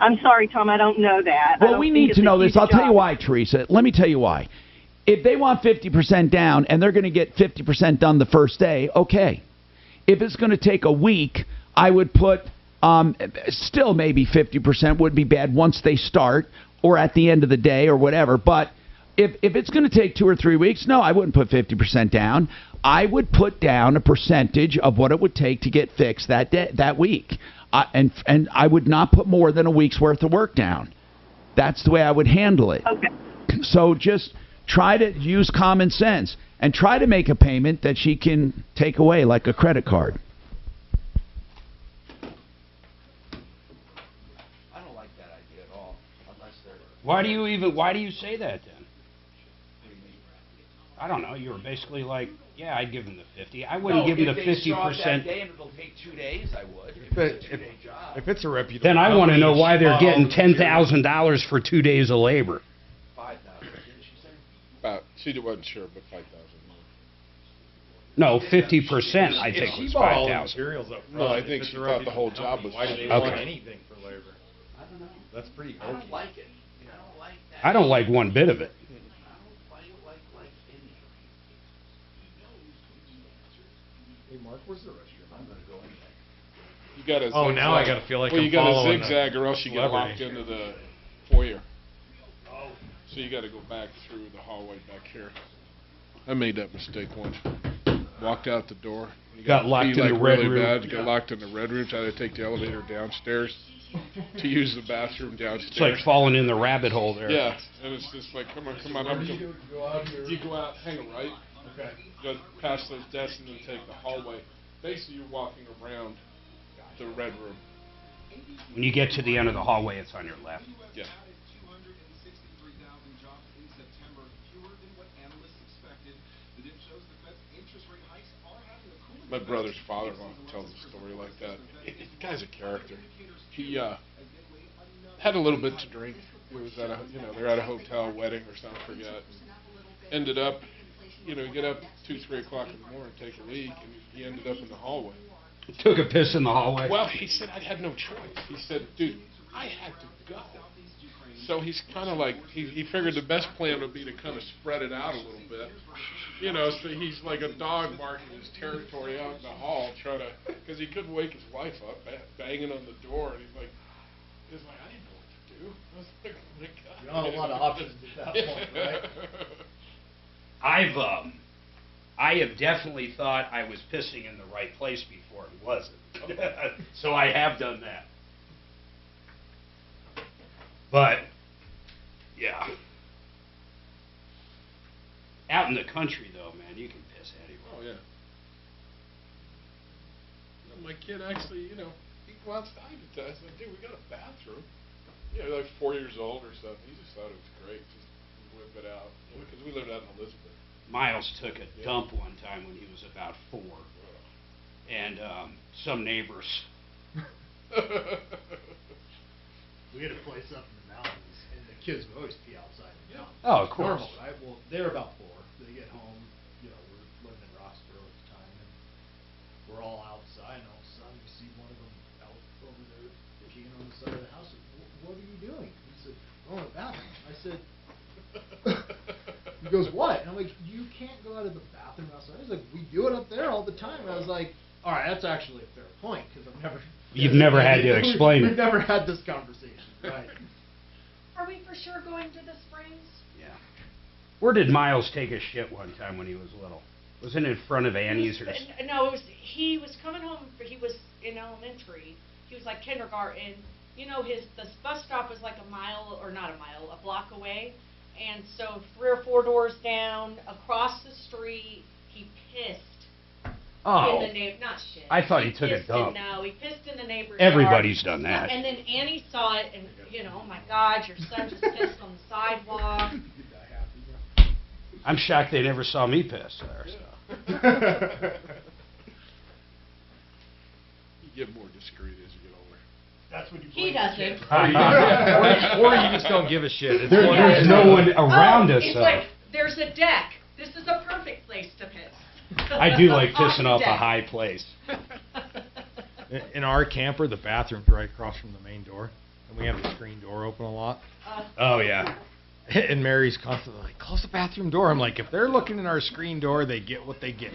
I'm sorry, Tom. I don't know that. Well, we need to know this. I'll tell you why, Teresa. Let me tell you why. If they want 50% down and they're going to get 50% done the first day, okay. If it's going to take a week, I would put still maybe 50% would be bad once they start or at the end of the day or whatever. But if it's going to take 2 or 3 weeks, no, I wouldn't put 50% down. I would put down a percentage of what it would take to get fixed that week. And I would not put more than a week's worth of work down. That's the way I would handle it. Okay. So just try to use common sense and try to make a payment that she can take away like a credit card. I don't like that idea at all. Why do you say that then? I don't know. You were basically like, yeah, I'd give them the 50. I wouldn't give them the 50%. That day and it'll take 2 days, I would. If it's a reputable then I want to know why they're getting $10,000 for 2 days of labor. 5,000, didn't she say? She wasn't sure, but 5,000. No, 50%. I think was 5,000. Materials up front. No, I think she thought the whole job was. Why do they want anything for labor? I don't know. That's pretty. I don't like it. I don't like that. I don't like one bit of it. Hey, Mark, where's the restroom? I'm going to go in there. You got to. Oh, now I got to feel like I'm you got to following zigzag, or else you get locked into the foyer. So you got to go back through the hallway back here. I made that mistake once. Walked out the door. You got locked in the red room. Bad. You got locked in the red room. Tried to take the elevator downstairs to use the bathroom downstairs. It's like falling in the rabbit hole there. Yeah, and it's just like, come on. You go out, hang a right. Okay. Go past those desks and then take the hallway. Basically, you're walking around the red room. When you get to the end of the hallway, it's on your left. Yeah. My brother's father-in-law tells a story like that. The guy's a character. He had a little bit to drink. He was at they're at a hotel wedding or something, I forget. Ended up, you get up 2-3 o'clock in the morning, take a leak, and he ended up in the hallway. Took a piss in the hallway. Well, he said, I had no choice. He said, dude, I had to go. So he's kind of like, he figured the best plan would be to kind of spread it out a little bit. You know, so he's like a dog marking his territory out in the hall, trying to, because he couldn't wake his wife up, banging on the door, and he's like, I didn't know what to do. I was like, oh my God. You don't have a lot of options at that point, right? I have definitely thought I was pissing in the right place before it wasn't. So I have done that. But, yeah. Out in the country, though, man, you can piss anywhere. Oh, yeah. My kid actually, he'd go outside and tell us, like, dude, we got a bathroom. Like 4 years old or something. He just thought it was great. Just whip it out. Because we lived out in Elizabeth. Miles took a dump one time when he was about 4. And some neighbors. We had a place up in the mountains, and the kids would always pee outside in the mountains. Oh, of course. Normal, right? Well, they're about 4. They get home, we're living in Roxborough at the time, and we're all outside, and all of a sudden we see one of them out over there peeing on the side of the house. What are you doing? He said, going to the bathroom. I said, he goes, what? And I'm like, you can't go out of the bathroom outside. He's like, we do it up there all the time. And I was like, all right, that's actually a fair point, because I've never... You've never had to explain it. We've never had this conversation, right? Are we for sure going to the Springs? Yeah. Where did Miles take a shit one time when he was little? Wasn't it in front of Annie's or... No, he was coming home, he was in elementary. He was like kindergarten. The bus stop was like a block away. And so 3 or 4 doors down, across the street, he pissed. Oh. In the neighbor, not shit. I thought he took a dump. No, he pissed in the neighbor's Everybody's yard. done that. And then Annie saw it, and oh my God, your son just pissed on the sidewalk. I'm shocked they never saw me piss there. So. You get more discreet as you get older. That's when you. He doesn't. or you just don't give a shit. There's no one around us. It's like there's a deck. This is a perfect place to piss. I do like pissing off a high place. In our camper, the bathroom's right across from the main door, and we have the screen door open a lot. Oh, yeah. And Mary's constantly like, close the bathroom door. I'm like, if they're looking in our screen door, they get what they get.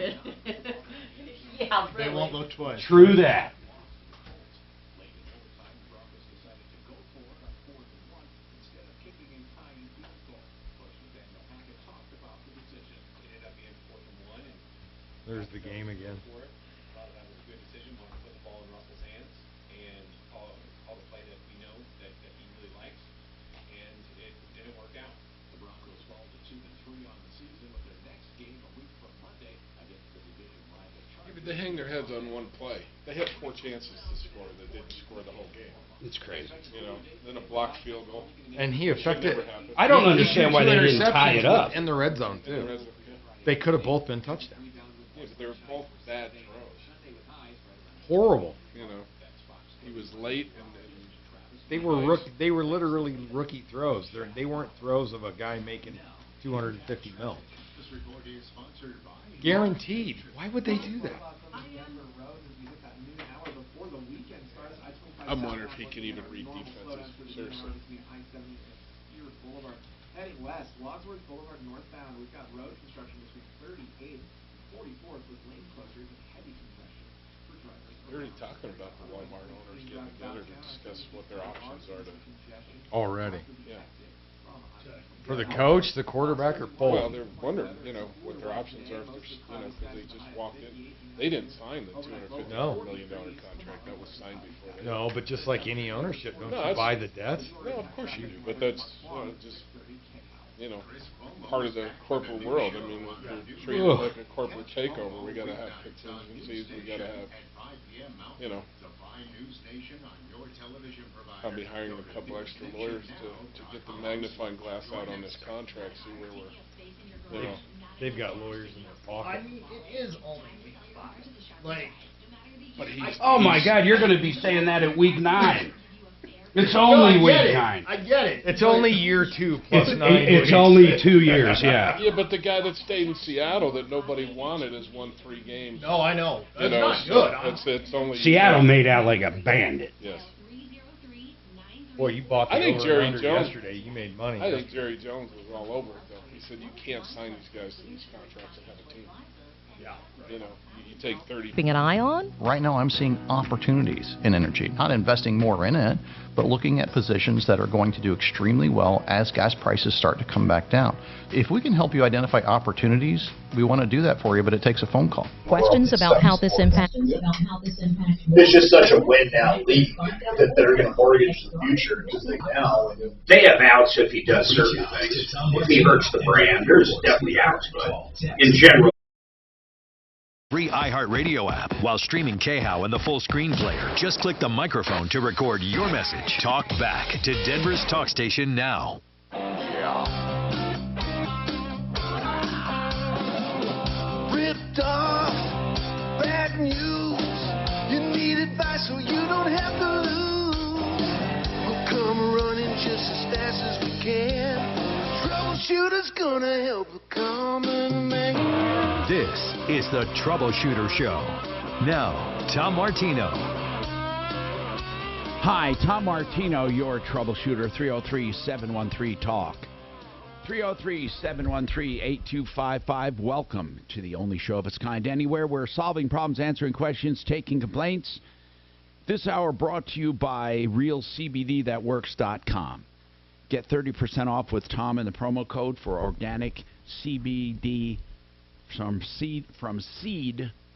Yeah, really. They won't look twice. True that. There's the game again. Thought that was a good decision. Want to put the ball in Russell's hands and call the play that we know that he really likes, and it didn't work out. The Broncos fall to 2-3 on the season with their next game a week from Monday against the division rival Chargers. Yeah, but they hang their heads on one play. They had 4 chances to score that didn't score the whole game. It's crazy. Then a blocked field goal. And he affected. I don't understand why they didn't tie it up. In the red zone too. They could have both been touchdowns. Yeah, but they were both bad throws. Horrible. He was late, and they were literally rookie throws. They weren't throws of a guy making $250 million. This report is sponsored by. Guaranteed. Why would they do that? I'm wondering if he can even read defenses. Seriously. Heading west, Wadsworth Boulevard northbound, we've got road construction between 38th and 44th with lane closures and heavy congestion for drivers. They're already talking about the Walmart owners getting together to discuss what their options are to. Already. Yeah. For the coach, the quarterback, or both? Well, they're wondering, what their options are. If they're, because they just walked in. They didn't sign the $250 million contract that was signed before. No, but just like any ownership, don't you buy the debts? No, of course you do. But that's just part of the corporate world. I mean, they're treated like a corporate takeover. We got to have contingencies. We got to have, I'll be hiring a couple extra lawyers to get the magnifying glass out on this contract, see where we're, They've got lawyers in their pocket. I mean, it is only week 5. Like, but oh my God, you're going to be saying that at week 9. It's only week 9. I get it. It's only year 2 plus 9. It's only 2 years, yeah. Yeah, but the guy that stayed in Seattle that nobody wanted has won 3 games. No, I know. That's not good. It's only Seattle made out like a bandit. Yes. Boy, you bought the I think over Jerry and under Jones yesterday. You made money. I think Jerry Jones was all over it, though. He said you can't sign these guys to these contracts and have a team. Yeah. You know, you take 30. Keeping an eye on? Right now, I'm seeing opportunities in energy, not investing more in it, but looking at positions that are going to do extremely well as gas prices start to come back down. If we can help you identify opportunities, we want to do that for you, but it takes a phone call. Questions about how this impacts? It's just such a win now league that they're going to mortgage the future just like now. They have outs if he does certain things. If he hurts the brand, there's definitely outs, but in general. Free iHeartRadio app while streaming KHOW and the full screen player. Just click the microphone to record your message. Talk back to Denver's talk station now. Ripped off, bad news. You need advice so you don't have to lose. We'll come running just as fast as we can. Troubleshooter's gonna help the common man. This is the Troubleshooter Show. Now, Tom Martino. Hi, Tom Martino, your troubleshooter, 303-713-TALK. 303-713-8255. Welcome to the only show of its kind anywhere. We're solving problems, answering questions, taking complaints. This hour brought to you by realcbdthatworks.com. Get 30% off with Tom and the promo code for organic CBD from seed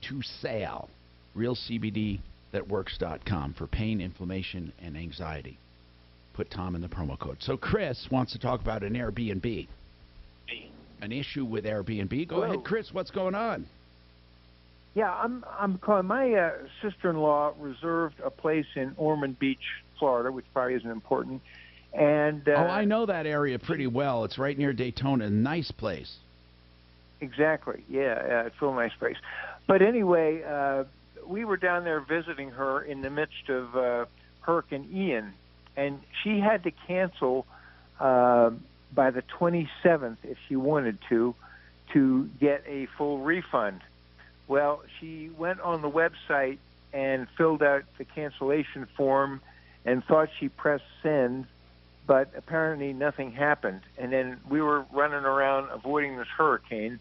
to sale. realcbdthatworks.com for pain, inflammation, and anxiety. Put Tom in the promo code. So Chris wants to talk about an Airbnb. An issue with Airbnb. Go ahead, Chris. What's going on? Yeah, I'm calling. My sister-in-law reserved a place in Ormond Beach, Florida, which probably isn't important. And I know that area pretty well. It's right near Daytona. Nice place. Exactly. Yeah, it's a real nice place. But anyway, we were down there visiting her in the midst of Hurricane Ian, and she had to cancel by the 27th if she wanted to get a full refund. Well, she went on the website and filled out the cancellation form and thought she pressed send, but apparently nothing happened. And then we were running around avoiding this hurricane.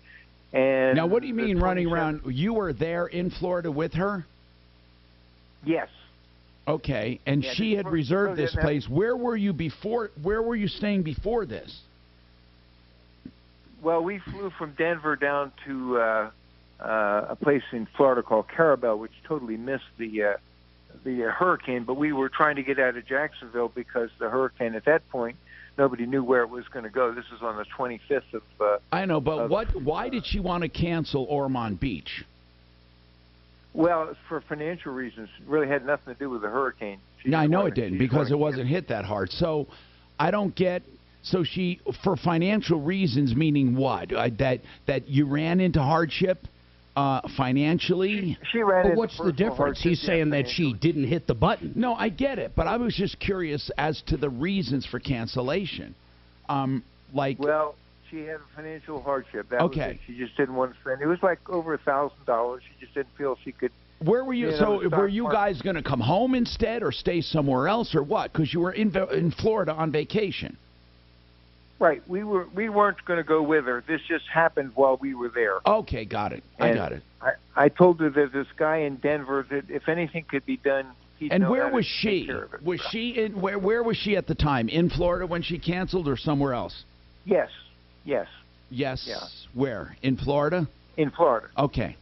And now, what do you mean running around? You were there in Florida with her? Yes. Okay, and yeah, she had reserved this place. Where were you before? Where were you staying before this? Well, we flew from Denver down to a place in Florida called Carabel, which totally missed the hurricane. But we were trying to get out of Jacksonville because the hurricane at that point, nobody knew where it was going to go. This is on the 25th of. I know, but why did she want to cancel Ormond Beach? Well, for financial reasons. It really had nothing to do with the hurricane. No, I know it didn't because it wasn't hit that hard. So I don't get. So she, for financial reasons, meaning what? That you ran into hardship financially? She ran but into what's the difference? He's saying that she didn't hit the button. No, I get it, but I was just curious as to the reasons for cancellation. Well, she had a financial hardship. That okay. Was it. She just didn't want to spend. It was like over $1,000. She just didn't feel she could. Where were you? So were you guys going to come home instead, or stay somewhere else, or what? Because you were in Florida on vacation. Right. We weren't going to go with her. This just happened while we were there. Okay, got it. I got it. I told her that this guy in Denver that if anything could be done, he'd and know where how was to she? take care of it. Was she in where was she at the time? In Florida when she canceled, or somewhere else? Yes. Yes. Yeah. Where? In Florida? In Florida. Okay.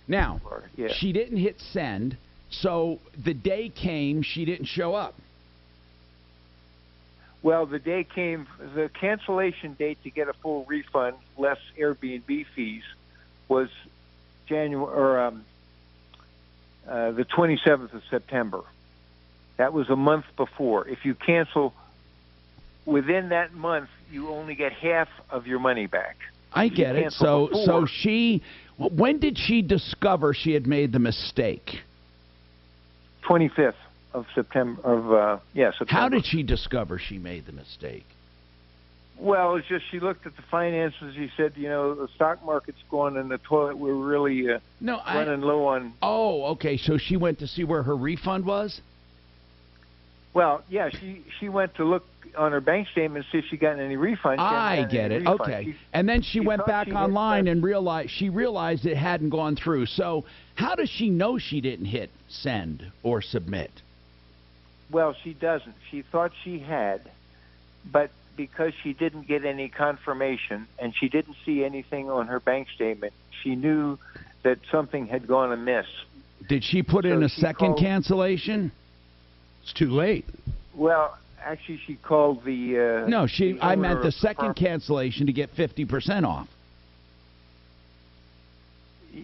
Now, Florida, yeah. She didn't hit send, so the day came, she didn't show up. Well, the day came, the cancellation date to get a full refund, less Airbnb fees, was the 27th of September. That was a month before. If you cancel within that month, you only get half of your money back. I get it. So she, when did she discover she had made the mistake? 25th of September. September. How did she discover she made the mistake? Well, it's just she looked at the finances. She said, the stock market's going in the toilet. We're really running low on. Oh, okay. So she went to see where her refund was? Well, yeah, she went to look on her bank statement to see if she got any refunds. I get it. Okay. And then she went back online and realized it hadn't gone through. So how does she know she didn't hit send or submit? Well, she doesn't. She thought she had, but because she didn't get any confirmation and she didn't see anything on her bank statement, she knew that something had gone amiss. Did she put in a second cancellation? It's too late. Well, actually, she called the... no, I meant the second property. cancellation to get 50% off.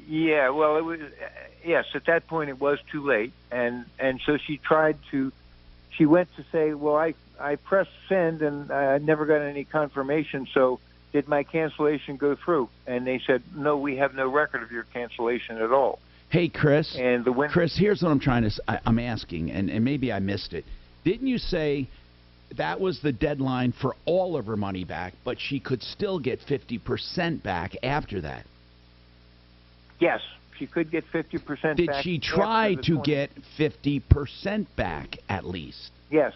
Yeah, well, it was... yes, at that point it was too late. And so she tried to... She went to say, well, I pressed send and I never got any confirmation, so did my cancellation go through? And they said, no, we have no record of your cancellation at all. Hey, Chris. And Chris, here's what I'm asking, and maybe I missed it. Didn't you say that was the deadline for all of her money back, but she could still get 50% back after that? Yes, she could get 50% back. Did she try to get 50% back at least? Yes.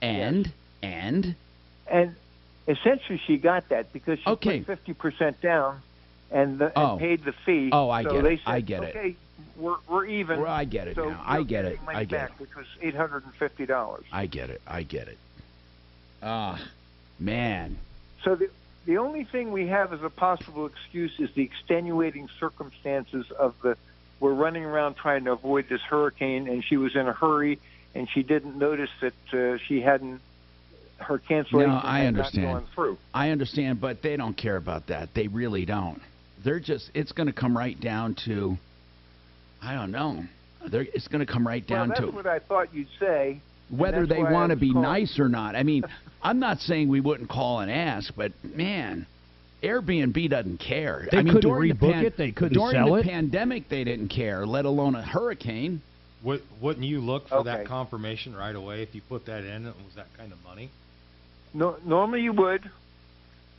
And essentially she got that because she put 50% down and paid the fee. Oh, I get it. I get it. Okay, we're even. Well, I get it so now. I get it. I get it. Which was $850. I get it. I get it. Man. So the only thing we have as a possible excuse is the extenuating circumstances of we're running around trying to avoid this hurricane, and she was in a hurry, and she didn't notice that she hadn't. Her cancellation had not gone through. I understand, but they don't care about that. They really don't. They're just, it's going to come right down to, I don't know. It's going to come right down to. That's what I thought you'd say. Whether they want to be nice or not. I mean, I'm not saying we wouldn't call and ask, but man, Airbnb doesn't care. They couldn't rebook it. They couldn't sell it. During the pandemic, they didn't care, let alone a hurricane. Wouldn't you look for that confirmation right away if you put that in? It was that kind of money. No, normally you would,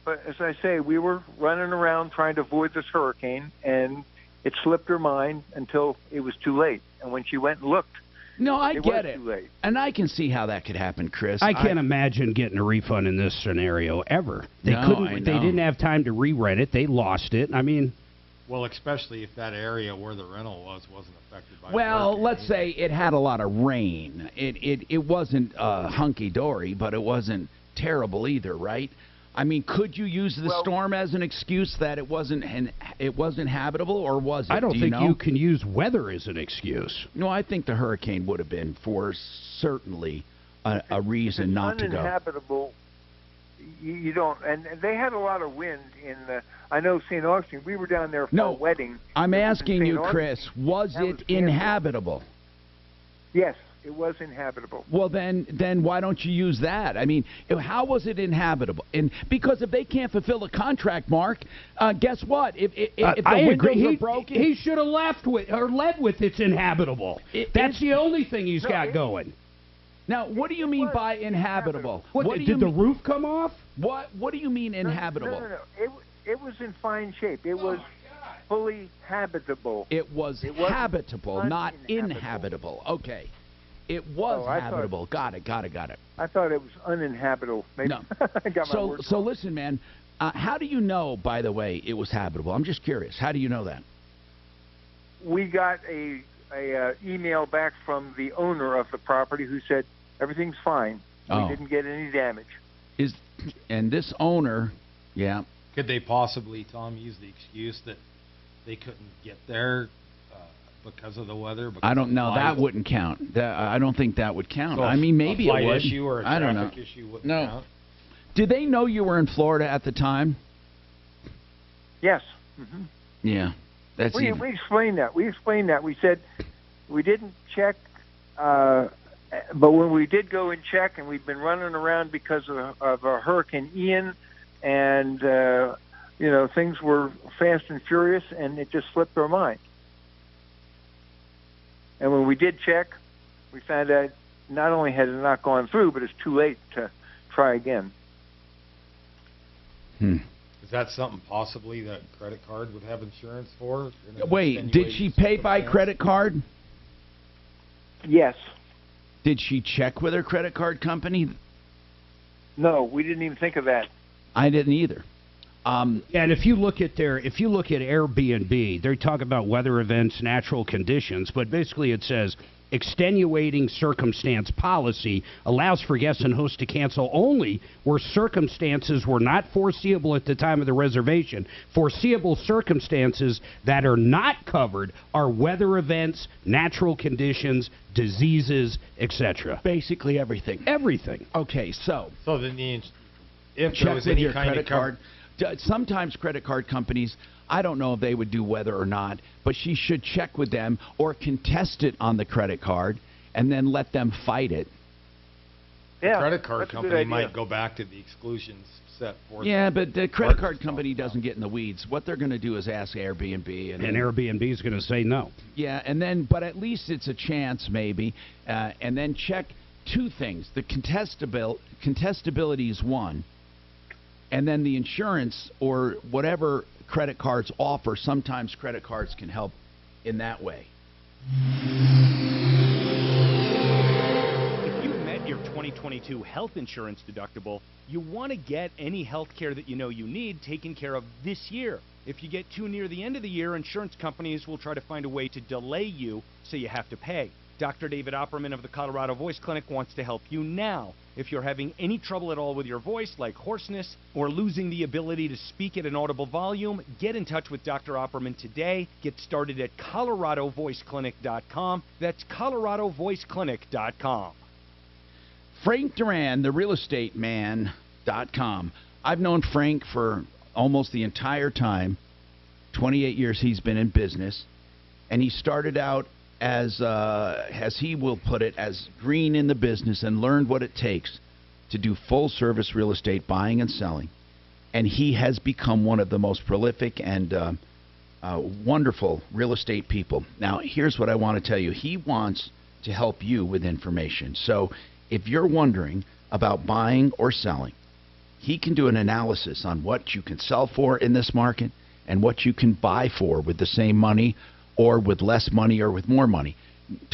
but as I say, we were running around trying to avoid this hurricane, and it slipped her mind until it was too late. And when she went and looked, no, I get it. Too late. And I can see how that could happen, Chris. I can't imagine getting a refund in this scenario ever. They couldn't. They didn't have time to re-rent it. They lost it. I mean, well, especially if that area where the rental wasn't affected by. Well, let's say it had a lot of rain. It wasn't hunky dory, but it wasn't terrible either, right? I mean, could you use the storm as an excuse that it wasn't habitable, or was it? I don't think you can use weather as an excuse. No, I think the hurricane would have been for certainly a reason not to go. Uninhabitable. You don't, and they had a lot of wind in. I know St. Augustine. We were down there for a wedding. I'm asking you, Chris. Was it inhabitable? Yes. It was inhabitable. Well, then why don't you use that? I mean, how was it inhabitable? And because if they can't fulfill the contract, Mark, guess what? If the windows are broken, he should have led with it's inhabitable. That's the only thing he's got going. Now, what do you mean by inhabitable? What did the roof come off? What do you mean inhabitable? No. It was in fine shape. It was fully habitable. It was habitable, not inhabitable. Okay. It was habitable. Got it. I thought it was uninhabitable. Maybe. No. I got my words so wrong. Listen, man. How do you know, by the way, it was habitable? I'm just curious. How do you know that? We got a email back from the owner of the property who said everything's fine. We didn't get any damage. And this owner, yeah. Could they possibly, Tom, use the excuse that they couldn't get there because of the weather? I don't know. That wouldn't count. I don't think that would count. So I mean, maybe a flight it would. issue or a I don't know. traffic issue wouldn't count? Did they know you were in Florida at the time? Yes. Mm-hmm. Yeah. We explained that. We said we didn't check, but when we did go and check, and we've been running around because of Hurricane Ian, and things were fast and furious, and it just slipped our mind. And when we did check, we found out not only had it not gone through, but it's too late to try again. Is that something possibly that credit card would have insurance for? Wait, did she pay by credit card? Yes. Did she check with her credit card company? No, we didn't even think of that. I didn't either. And if you look at Airbnb, they talk about weather events, natural conditions, but basically it says extenuating circumstance policy allows for guests and hosts to cancel only where circumstances were not foreseeable at the time of the reservation. Foreseeable circumstances that are not covered are weather events, natural conditions, diseases, etc. Basically everything. Everything. Okay, so then if check there was with any your kind credit of card. Sometimes credit card companies, I don't know if they would do weather or not, but she should check with them or contest it on the credit card and then let them fight it. Yeah, the credit card that's a good company idea. might go back to the exclusions set forth. Yeah, but the credit card company doesn't get in the weeds. What they're going to do is ask Airbnb. And Airbnb is going to say no. Yeah, and then, but at least it's a chance maybe. And then check two things. The contestability is one. And then the insurance or whatever credit cards offer, sometimes credit cards can help in that way. If you met your 2022 health insurance deductible, you want to get any health care that you know you need taken care of this year. If you get too near the end of the year, insurance companies will try to find a way to delay you so you have to pay. Dr. David Opperman of the Colorado Voice Clinic wants to help you now. If you're having any trouble at all with your voice, like hoarseness or losing the ability to speak at an audible volume, get in touch with Dr. Opperman today. Get started at coloradovoiceclinic.com. That's coloradovoiceclinic.com. Frank Duran, the real estate man.com. I've known Frank for almost the entire time, 28 years he's been in business, and he started out as he will put it, as green in the business and learned what it takes to do full-service real estate buying and selling. And he has become one of the most prolific and wonderful real estate people. Now, here's what I want to tell you. He wants to help you with information. So if you're wondering about buying or selling, he can do an analysis on what you can sell for in this market and what you can buy for with the same money or with less money or with more money.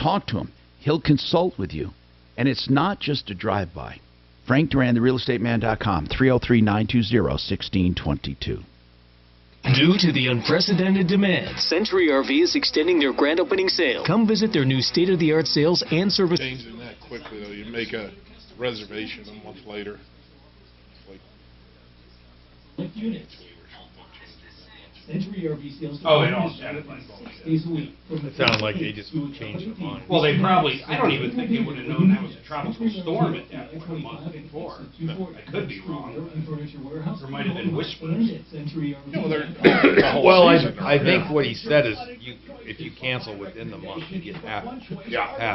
Talk to him. He'll consult with you. And it's not just a drive-by. Frank Duran, therealestateman.com, 303-920-1622. Due to the unprecedented demand, Century RV is extending their grand opening sale. Come visit their new state-of-the-art sales and service. Changing that quickly, though. You make a reservation a month later. Like units. Century RV sales. Oh, it all sounded like 6 days a week. It sounded like they just changed their mind. Well, they probably, I don't even think they would have known that was a tropical storm at that point a month before. I could be wrong. There might have been whispers. Well, I think what he said is if you cancel within the month, you get half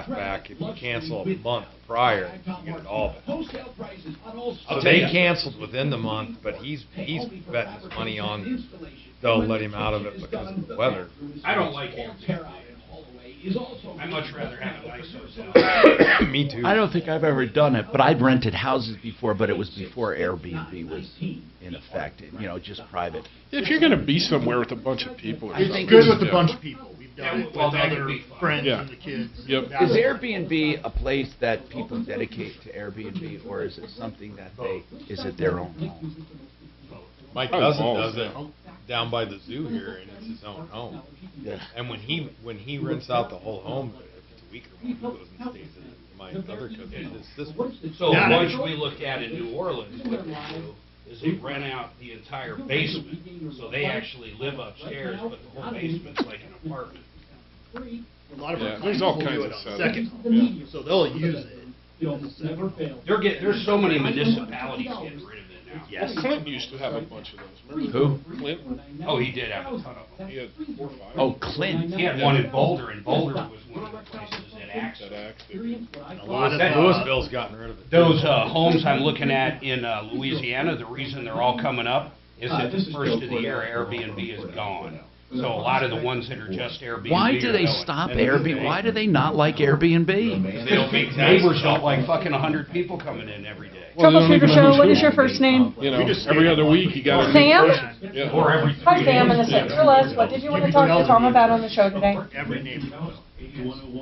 back. If you cancel a month prior, you get it all back. So they canceled within the month, but he's betting his money on they'll let him out of it because of the weather. I don't like Airbnb. I'd much rather have a nice hotel. Me too. I don't think I've ever done it, but I've rented houses before, but it was before Airbnb was in effect, just private. If you're going to be somewhere with a bunch of people, it's good with a bunch of people. We've done it with other friends and the kids. Yep. Is Airbnb a place that people dedicate to Airbnb, or is it something that is it their own home? My cousin does it down by the zoo here, and it's his own home. Yeah. And when he rents out the whole home, if it's a week or more, he goes and stays at my other cousin's sister. So once we look at in New Orleans, what they do is they rent out the entire basement. So they actually live upstairs, but the whole basement's like an apartment. A lot of there's all kinds of setup. second. So they'll use it. There's so many municipalities getting rid of it now. Yes. Well, Clinton used to have a bunch of those. Remember Clinton? Oh, he did have a ton of them. He had 4 or 5. Oh, Clinton. He had one in Boulder, and Boulder was one of the places that axed. Louisville's gotten rid of it. Those homes I'm looking at in Louisiana, the reason they're all coming up is that the first of the year Airbnb is gone. So a lot of the ones that are just Airbnb. Why do they stop Airbnb? Why do they not like Airbnb? Neighbors don't like fucking 100 people coming in every day. Troubleshooter Show, what is your first name? Every other week you got a new Sam? person. Yeah. Or every Hi Sam, in the St. Louis. What did you want to talk to Tom about on the show today? Every neighbor knows.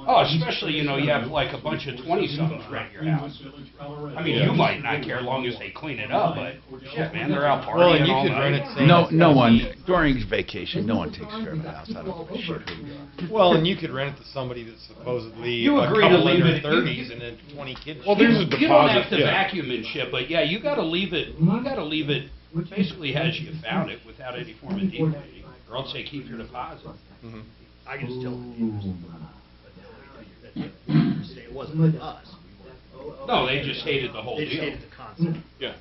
Oh, especially, you have like a bunch of 20-somethings rent your house. I mean, you might not care as long as they clean it up, but shit, man, they're out partying Well, and you all could night. rent it. No one during vacation. No one takes care of the house. I don't give a shit who you are. Well, and you could rent it to somebody that's supposedly You a agree to couple leave in it. their 30s and then 20 kids. Well, there's a You don't have deposit, to yeah. vacuum and shit, but yeah, you got to leave it. You got to leave it basically as you found it, without any form of deep cleaning, or else they keep your deposit. Mm-hmm. I can still refuse. It wasn't us. No, they just hated the whole They just deal. hated the concept. Yeah.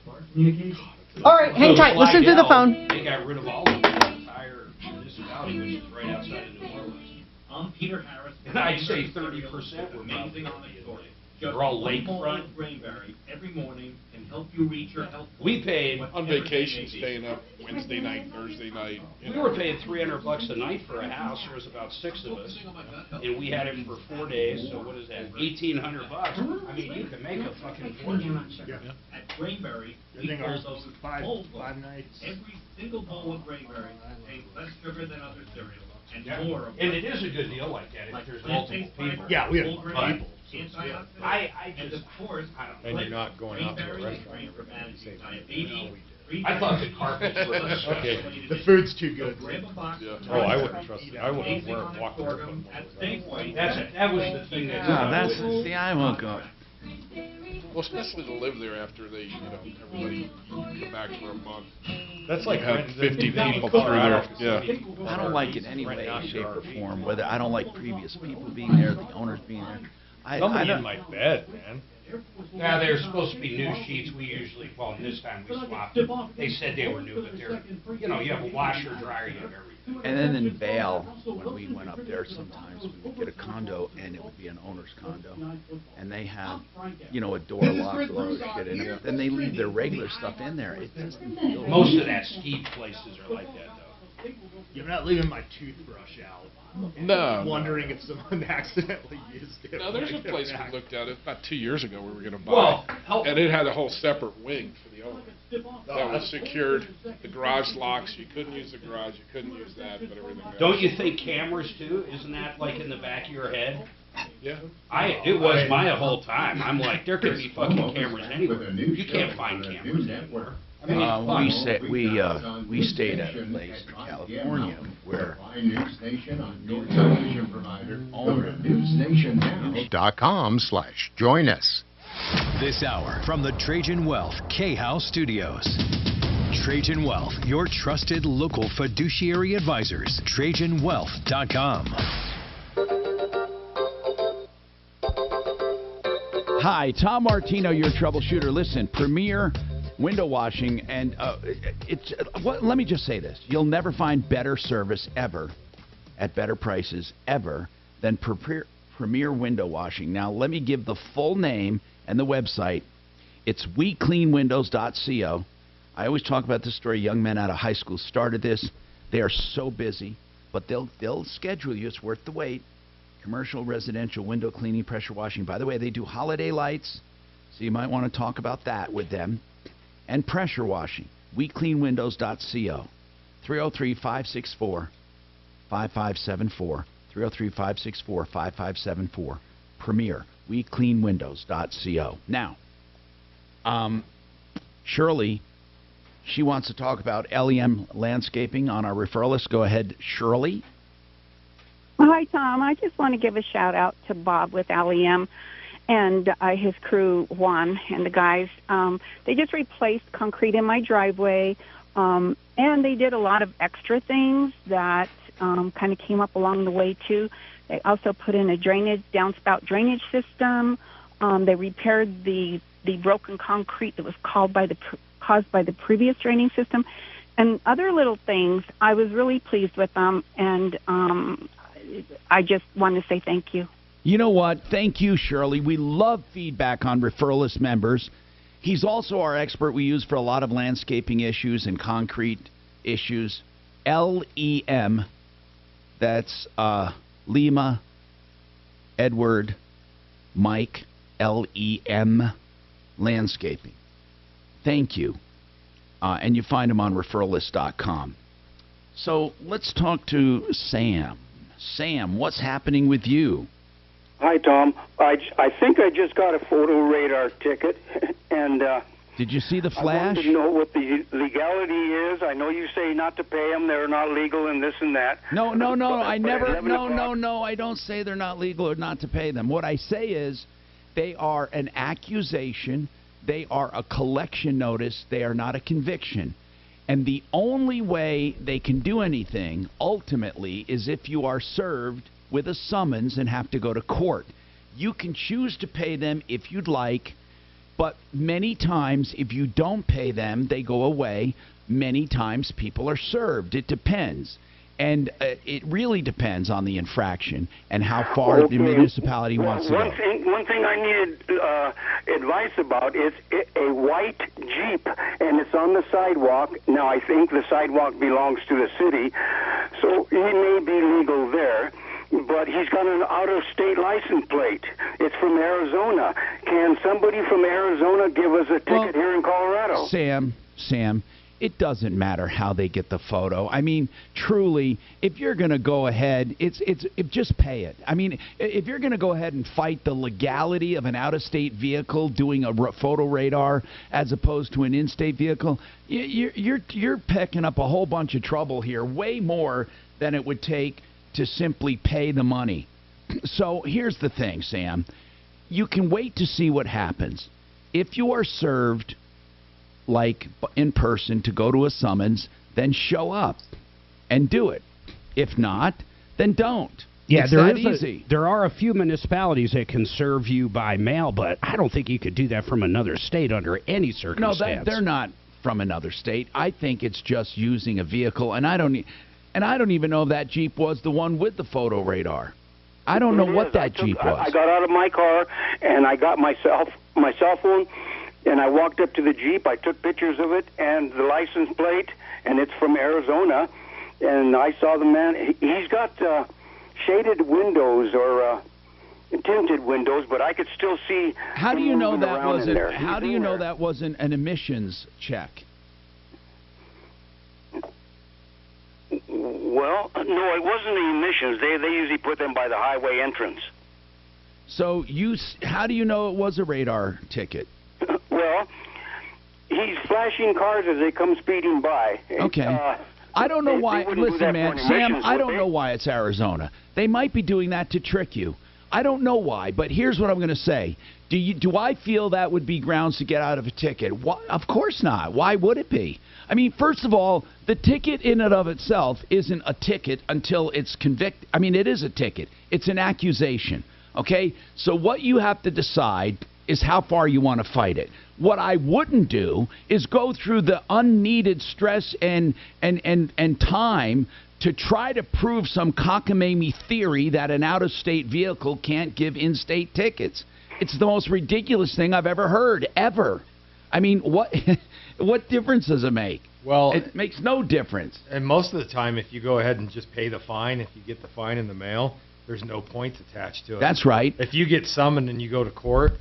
All right, hang tight. Listen to the phone. They got rid of all of the entire municipality, which is right outside of New Orleans. I'm Peter Harris. And I'd say 30% were Amazing probably on the story. They're all lakefront. Grainberry every morning can help you reach your health. We paid On vacation, staying up Wednesday night, Thursday night. We were paying $300 a night for a house. There was about 6 of us, and we had it for 4 days. So what is that? $1,800. I mean, you can make a fucking fortune. At Grainberry, we think call ours those was whole five foods. nights. Every single bowl of Grainberry contains less sugar than other cereals and Yeah. more of And it is a good deal like that if there's multiple people. Yeah, we have whole grain, people. antioxidants, I and just, of course, And you're not going out to a Grainberry is restaurant great for every managing day. diabetes. I thought the carpets were Okay. The food's too good. Grab a box of Oh, I wouldn't trust it. I wouldn't walk barefoot. at Safeway. that was the thing that. See, I won't go. Well, especially to live there after they, everybody come back for a month. That's like Have renting 50 in people through Colorado there. for Yeah. somebody. I don't like it any way, shape, or form. Whether I don't like previous people being there, the owners being there. I Somebody don't, in my bed, man. Now, they're supposed to be new sheets. We usually, well, this time we swapped them. They said they were new, but they're, you have a washer, dryer, you have everything. And then in Vail, when we went up there, sometimes we would get a condo, and it would be an owner's condo, and they have, a door lock with all the shit in it. But then they leave their regular stuff in there. It doesn't feel. Most of that ski places are like that, though. Yeah, I'm not leaving my toothbrush out. No. Wondering if someone accidentally used it. No, there's a when I place get back. we looked at it about 2 years ago we were going to buy, Well, and it had a whole separate wing for the owner. That was secured. The garage locks. You couldn't use the garage. You couldn't use that, but everything else. Don't you think cameras too? Isn't that like in the back of your head? Yeah. It was my whole time. I'm like, there could be fucking cameras anywhere. You can't find cameras anywhere. I mean, We stayed at a place in California where newsnation.com/join us. This hour from the Trajan Wealth K-House Studios. Trajan Wealth, your trusted local fiduciary advisors. TrajanWealth.com. Hi, Tom Martino, your troubleshooter. Listen, Premier Window Washing, and let me just say this. You'll never find better service ever at better prices ever than Premier Window Washing. Now, let me give the full name and the website. It's WeCleanWindows.co. I always talk about this story. Young men out of high school started this. They are so busy, but they'll schedule you. It's worth the wait. Commercial, residential, window cleaning, pressure washing. By the way, they do holiday lights, so you might want to talk about that with them. And pressure washing. WeCleanWindows.co. 303-564-5574. 303-564-5574. Premier. WeCleanWindows.co. Now, Shirley, she wants to talk about LEM landscaping on our referral list. Go ahead, Shirley. Hi, Tom. I just want to give a shout out to Bob with LEM and his crew, Juan, and the guys. They just replaced concrete in my driveway, and they did a lot of extra things that kind of came up along the way, too. They also put in a downspout drainage system. They repaired the broken concrete that was caused by the previous draining system, and other little things. I was really pleased with them, and I just want to say thank you. You know what? Thank you, Shirley. We love feedback on referral list members. He's also our expert we use for a lot of landscaping issues and concrete issues. LEM, that's Lima, Edward, Mike, LEM, landscaping. Thank you. And you find him on referrallist.com. So let's talk to Sam. Sam, what's happening with you? Hi, Tom. I think I just got a photo radar ticket, and did you see the I flash? wanted to know what the legality is. I know you say not to pay them; they're not legal, and this and that. No. I never. 11 o'clock. No. I don't say they're not legal or not to pay them. What I say is, they are an accusation. They are a collection notice. They are not a conviction. And the only way they can do anything ultimately is if you are served with a summons and have to go to court. You can choose to pay them if you'd like, but many times if you don't pay them, they go away. Many times people are served. It depends. And it really depends on the infraction and how far the municipality wants to go. One thing I needed advice about is a white Jeep, and it's on the sidewalk. Now, I think the sidewalk belongs to the city, so he may be legal there. But he's got an out-of-state license plate. It's from Arizona. Can somebody from Arizona give us a ticket here in Colorado? Sam, it doesn't matter how they get the photo. I mean, truly, if you're going to go ahead, just pay it. I mean, if you're going to go ahead and fight the legality of an out-of-state vehicle doing a photo radar as opposed to an in-state vehicle, you're picking up a whole bunch of trouble here, way more than it would take to simply pay the money. So here's the thing, Sam. You can wait to see what happens. If you are served, like in person, to go to a summons, then show up and do it. If not, then don't. Yeah, it's that easy. There are a few municipalities that can serve you by mail, but I don't think you could do that from another state under any circumstance. No, they're not from another state. I think it's just using a vehicle, and I don't even know if that Jeep was the one with the photo radar. I don't know what that Jeep was. I got out of my car, and I got my cell phone, and I walked up to the Jeep. I took pictures of it and the license plate, and it's from Arizona. And I saw the man. He's got shaded windows or tinted windows, but I could still see. How do you know that wasn't? How do you know that wasn't an emissions check? Well, no, it wasn't the emissions. They usually put them by the highway entrance. So how do you know it was a radar ticket? Well, he's flashing cars as they come speeding by. Okay. I don't know why. Listen, man, Sam, I don't know why it's Arizona. They might be doing that to trick you. I don't know why, but here's what I'm going to say. Do I feel that would be grounds to get out of a ticket? Of course not. Why would it be? I mean, first of all, the ticket in and of itself isn't a ticket until it's convicted. I mean, it is a ticket. It's an accusation. Okay? So what you have to decide is how far you want to fight it. What I wouldn't do is go through the unneeded stress and time to try to prove some cockamamie theory that an out-of-state vehicle can't give in-state tickets. It's the most ridiculous thing I've ever heard, ever. I mean, what difference does it make? Well, it makes no difference. And most of the time, if you go ahead and just pay the fine, if you get the fine in the mail, there's no points attached to it. That's right. If you get summoned and you go to court,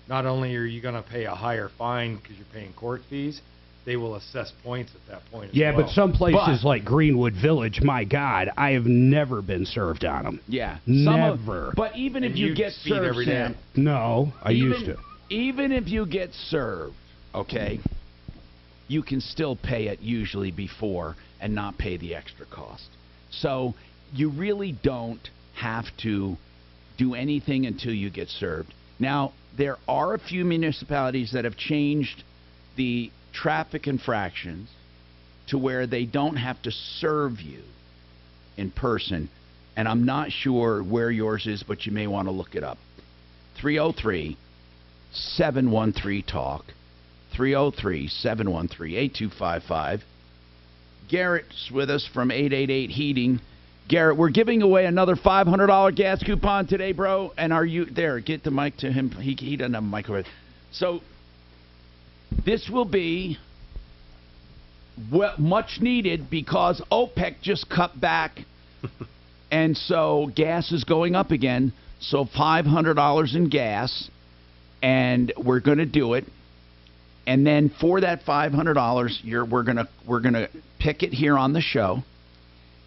not only are you going to pay a higher fine because you're paying court fees, they will assess points at that point as well. But some places like Greenwood Village, my God, I have never been served on them. Yeah. Never. But even if you get served, every day. Sam, no, I used to. Even if you get served, okay, you can still pay it usually before and not pay the extra cost. So you really don't have to do anything until you get served. Now, there are a few municipalities that have changed the traffic infractions to where they don't have to serve you in person, and I'm not sure where yours is, but you may want to look it up. 303-713-TALK, 303-713-8255. Garrett's with us from 888 Heating. Garrett, we're giving away another $500 gas coupon today, bro. And are you there? Get the mic to him. He doesn't have a mic over there. So this will be much needed because OPEC just cut back, and so gas is going up again. So $500 in gas, and we're going to do it. And then for that $500, we're gonna pick it here on the show.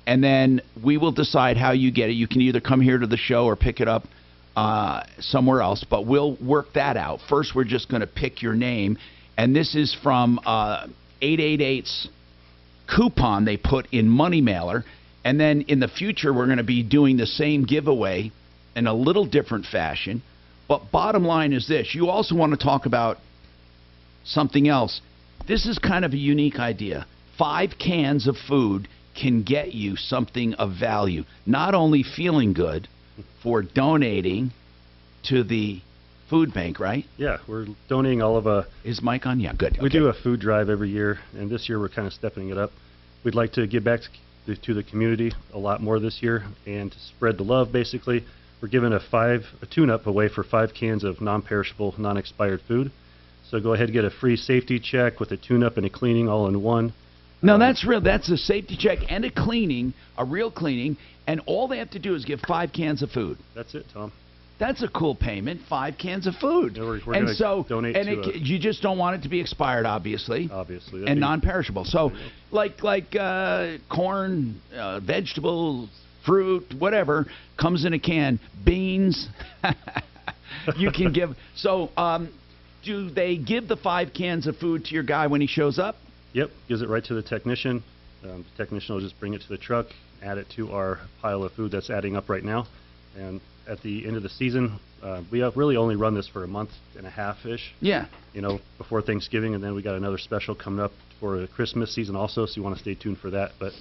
and then we will decide how you get it. You can either come here to the show or pick it up somewhere else, but we'll work that out. First, we're just going to pick your name, and this is from 888's coupon they put in Money Mailer, and then in the future, we're going to be doing the same giveaway in a little different fashion. But bottom line is this. You also want to talk about something else. This is kind of a unique idea. 5 cans of food can get you something of value. Not only feeling good for donating to the food bank, right? Yeah, we're donating all of Is Mike on? Yeah, good. We do a food drive every year, and this year we're kind of stepping it up. We'd like to give back to the community a lot more this year, and to spread the love, basically. We're giving a tune-up away for 5 cans of non-perishable, non-expired food. So go ahead and get a free safety check with a tune-up and a cleaning all in one. No, that's real. That's a safety check and a cleaning, a real cleaning, and all they have to do is give 5 cans of food. That's it, Tom. That's a cool payment, 5 cans of food. Yeah, we're going to donate to you just don't want it to be expired, obviously. Obviously. And non-perishable. So, like corn, vegetables, fruit, whatever, comes in a can. Beans, you can give. So, do they give the 5 cans of food to your guy when he shows up? Yep, gives it right to the technician. The technician will just bring it to the truck, add it to our pile of food that's adding up right now. And at the end of the season, we have really only run this for a month and a half-ish. Yeah. You know, before Thanksgiving, and then we got another special coming up for the Christmas season also, so you want to stay tuned for that. But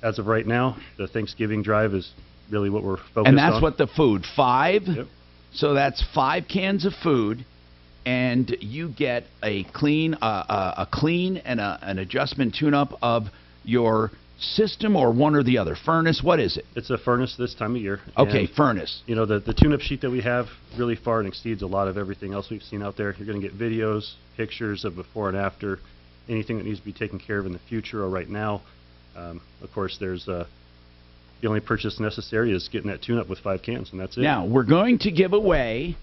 as of right now, the Thanksgiving drive is really what we're focused on. And that's what the food, 5. Yep. So that's 5 cans of food, and you get a clean and an adjustment tune-up of your system, or one or the other. Furnace, what is it? It's a furnace this time of year. Okay, and, furnace. You know, the tune-up sheet that we have really far and exceeds a lot of everything else we've seen out there. You're going to get videos, pictures of before and after, anything that needs to be taken care of in the future or right now. Of course, there's the only purchase necessary is getting that tune-up with 5 cans, and that's it. Now, we're going to give away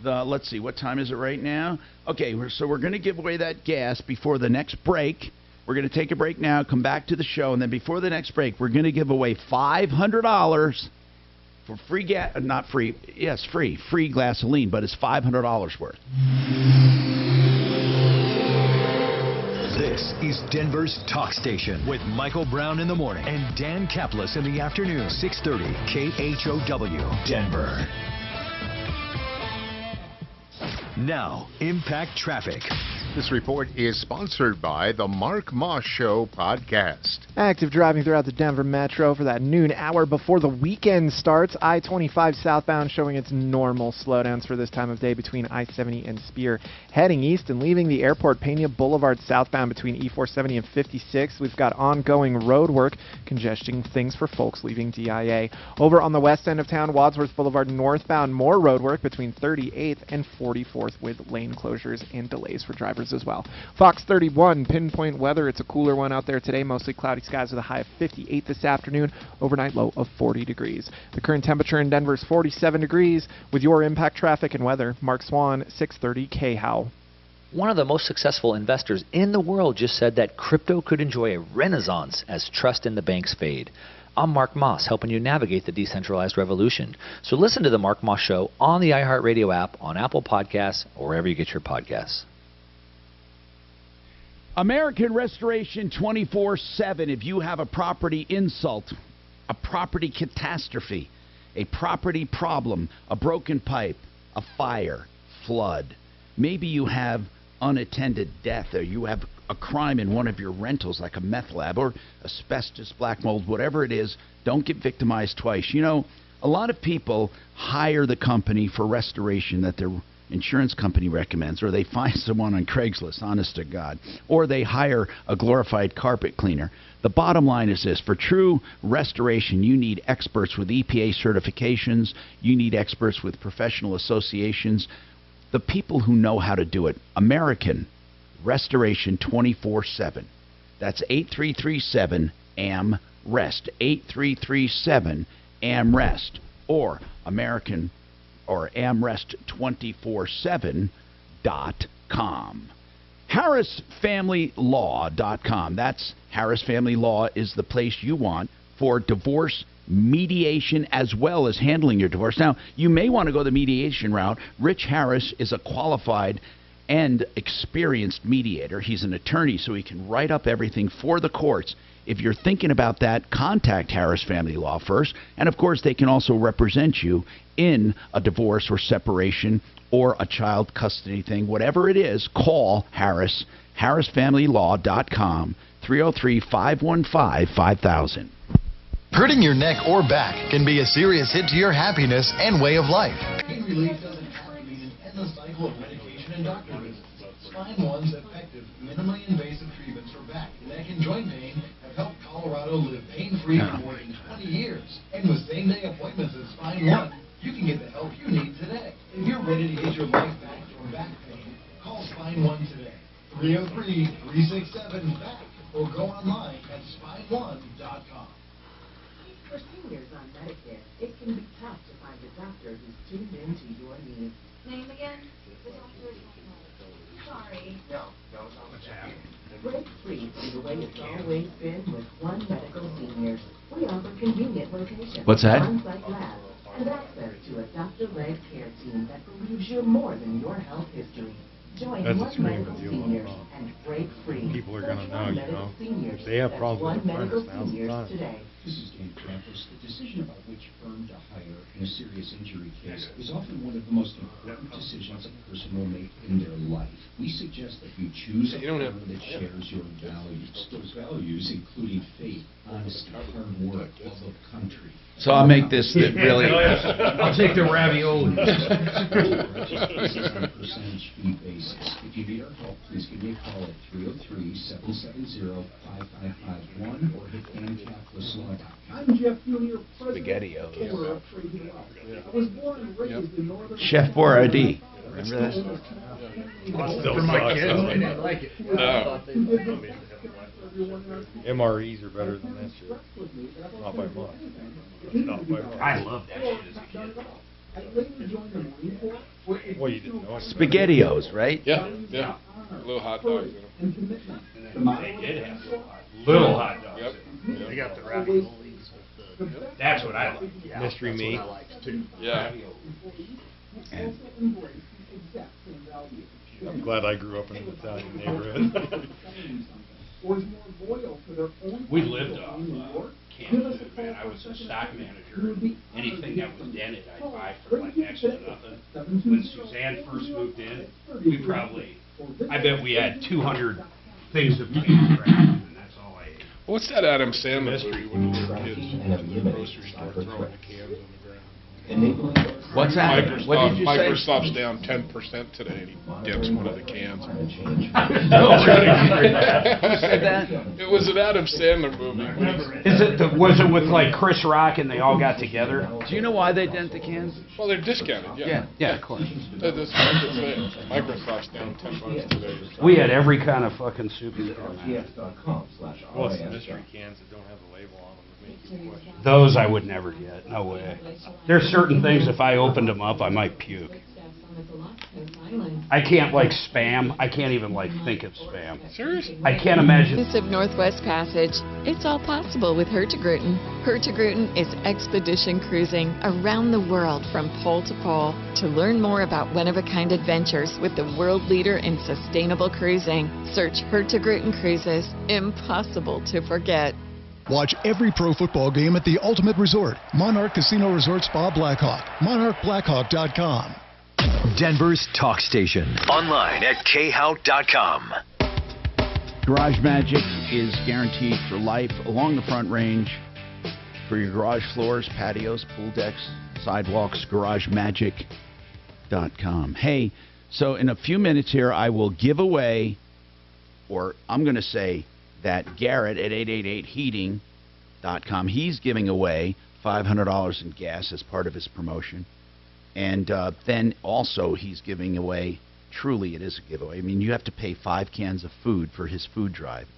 let's see, what time is it right now? Okay, so we're going to give away that gas before the next break. We're going to take a break now, come back to the show, and then before the next break, we're going to give away $500 for free gas. Not free, yes, free gasoline, but it's $500 worth. This is Denver's Talk Station with Michael Brown in the morning and Dan Kaplis in the afternoon. 630 KHOW, Denver. Now, Impact Traffic. This report is sponsored by the Mark Moss Show podcast. Active driving throughout the Denver Metro for that noon hour before the weekend starts. I-25 southbound showing its normal slowdowns for this time of day between I-70 and Spear. Heading east and leaving the airport, Pena Boulevard southbound between E-470 and 56. We've got ongoing road work, congesting things for folks leaving DIA. Over on the west end of town, Wadsworth Boulevard northbound, more road work between 38th and 44th with lane closures and delays for drivers as well. Fox 31, pinpoint weather. It's a cooler one out there today. Mostly cloudy skies with a high of 58 this afternoon. Overnight low of 40 degrees. The current temperature in Denver is 47 degrees. With your Impact Traffic and weather, Mark Swan, 630 KHOW. One of the most successful investors in the world just said that crypto could enjoy a renaissance as trust in the banks fade. I'm Mark Moss, helping you navigate the decentralized revolution. So listen to the Mark Moss Show on the iHeartRadio app, on Apple Podcasts, or wherever you get your podcasts. American Restoration 24/7. If you have a property insult, a property catastrophe, a property problem, a broken pipe, a fire, flood, maybe you have unattended death, or you have a crime in one of your rentals like a meth lab or asbestos, black mold, whatever it is, don't get victimized twice. You know, a lot of people hire the company for restoration that their insurance company recommends, or they find someone on Craigslist, honest to God, or they hire a glorified carpet cleaner. The bottom line is this: for true restoration, you need experts with EPA certifications, you need experts with professional associations, the people who know how to do it. American Restoration 24/7. That's 8337-AM-REST, 8337-AM-REST, or American or amrest247.com. HarrisFamilyLaw.com. That's Harris Family Law is the place you want for divorce mediation as well as handling your divorce. Now, you may want to go the mediation route. Rich Harris is a qualified and experienced mediator. He's an attorney, so he can write up everything for the courts. If you're thinking about that, contact Harris Family Law first. And, of course, they can also represent you in a divorce or separation or a child custody thing. Whatever it is, call Harris, harrisfamilylaw.com, 303-515-5000. Hurting your neck or back can be a serious hit to your happiness and way of life. Pain relief doesn't have to mean an endless cycle of medication and doctor visits. Spine One's effective, minimally invasive treatments for back, neck, and joint pain have helped Colorado live pain-free for more than 20 years. And with same-day appointments at Spine One, you can get the help you need today. If you're ready to get your life back from back pain, call Spine One today. 303-367-BACK or go online at spineone.com. For seniors on Medicare, it can be tough to find a doctor who's tuned into your needs. Name again? The doctor's sorry. No, break free from the way it's always been with One Medical Seniors. We offer convenient locations, What's that? on-site labs, and access to a doctor-led care team that believes you're more than your health history. Join That's a One scream Medical with you on the Seniors phone. and break free. People are gonna Search know, One you Medical know. Seniors. If they have That's problems One with their Medical furnace, now's the Seniors time. today. This is Dan Trampus. The decision about which firm to hire in a serious injury case is often one of the most important decisions a person will make in their life. We suggest that you choose a firm that shares your values. Those values including faith, honesty, hard work, love of country. So I'll make this really... I'll take the ravioli. This is on a percentage fee basis. If you need our help, please give me a call at 303-770-5551 or hit dancaplicelaw.com. I'm Jeff Jr., SpaghettiOs. I was born and raised in northern... Chef Boyardee. Remember that? Still For my sucks, kids, though. they didn't like it. No. MREs are better than that shit. Not by much. Not by much. I loved that shit as a kid. Well, you didn't know it. SpaghettiOs, right? Yeah, yeah. Little hot dogs in them. They did have little hot dogs. Yep. They got the raviolis. That's what I like. Mystery meat. Yeah. I'm glad I grew up in an Italian neighborhood. We lived off Kansas, man. I was a stock manager. Anything that was dented, I'd buy for like next to nothing. When Suzanne first moved in, I bet we had 200 things of paper crap, and that's all I ate. What's that Adam Sandler movie when we were kids in the grocery store throwing the cans on the ground? What's that? What did you say? Microsoft's down 10% today, and he dips one of the cans. No, really? Who said that? It was an Adam Sandler movie. Was it with like Chris Rock and they all got together? Do you know why they dent the cans? Well, they're discounted, yeah. Yeah, of course. That's what I'm saying. Microsoft's down $10 today. We had every kind of fucking soup you could imagine. Well, it's the mystery cans that don't have a label on them that make you question. Those I would never get. No way. There's certain things, if I opened them up, I might puke. I can't like spam. I can't even like think of spam. Seriously? I can't imagine. Of Northwest Passage. It's all possible with Hurtigruten. Hurtigruten is expedition cruising around the world from pole to pole. To learn more about one-of-a-kind adventures with the world leader in sustainable cruising, search Hurtigruten Cruises. Impossible to forget. Watch every pro football game at the Ultimate Resort, Monarch Casino Resort Spa Blackhawk, monarchblackhawk.com. Denver's talk station. Online at khout.com. Garage Magic is guaranteed for life along the Front Range for your garage floors, patios, pool decks, sidewalks, garagemagic.com. Hey, so in a few minutes here, I will give away, or I'm going to say that Garrett at 888heating.com, he's giving away $500 in gas as part of his promotion. And then also he's giving away, truly it is a giveaway. I mean, you have to pay 5 cans of food for his food drive.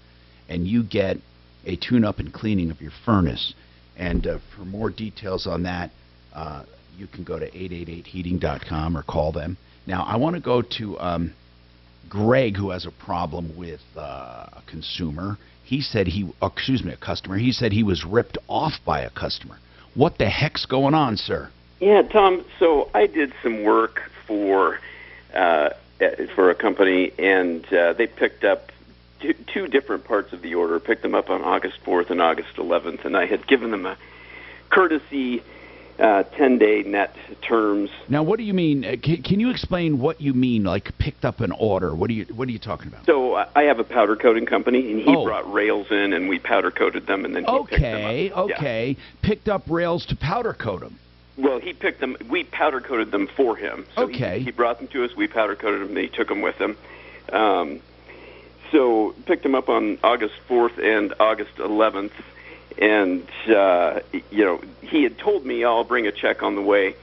And you get a tune-up and cleaning of your furnace. And for more details on that, you can go to 888heating.com or call them. Now, I want to go to Greg, who has a problem with a consumer, he said a customer. He said he was ripped off by a customer. What the heck's going on, sir? Yeah, Tom. So I did some work for a company, and they picked up two different parts of the order. Picked them up on August 4th and August 11th, and I had given them a courtesy 10-day net terms. Now, what do you mean? Can you explain what you mean, like picked up an order? What are you talking about? So I have a powder coating company, and he brought rails in, and we powder coated them, and then he picked them up. Okay. Picked up rails to powder coat them. Well, he picked them. We powder coated them for him. So okay. He brought them to us. We powder coated them. He took them with him. So picked them up on August 4th and August 11th. And, he had told me, I'll bring a check on the way.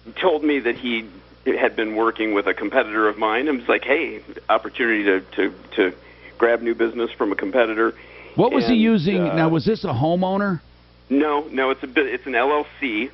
He told me that he had been working with a competitor of mine. I was like, hey, opportunity to grab new business from a competitor. What was he using? Now, was this a homeowner? No, it's an LLC,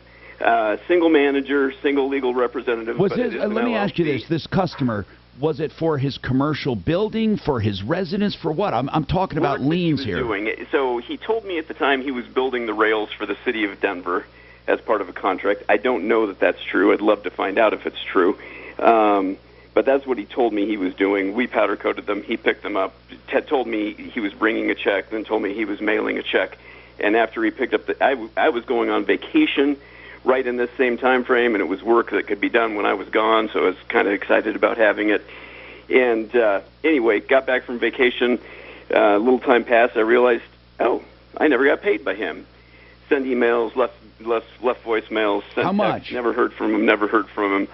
single manager, single legal representative. Let me ask you this customer, was it for his commercial building, for his residence, for what? I'm talking about liens here. So he told me at the time he was building the rails for the city of Denver as part of a contract. I don't know that that's true. I'd love to find out if it's true. But that's what he told me he was doing. We powder coated them. He picked them up. Ted told me he was bringing a check, then told me he was mailing a check. And after he picked up I was going on vacation right in this same time frame, and it was work that could be done when I was gone, so I was kind of excited about having it. And anyway, got back from vacation. A little time passed. I realized, I never got paid by him. Send emails, left voicemails. Sent How much? Texts, never heard from him.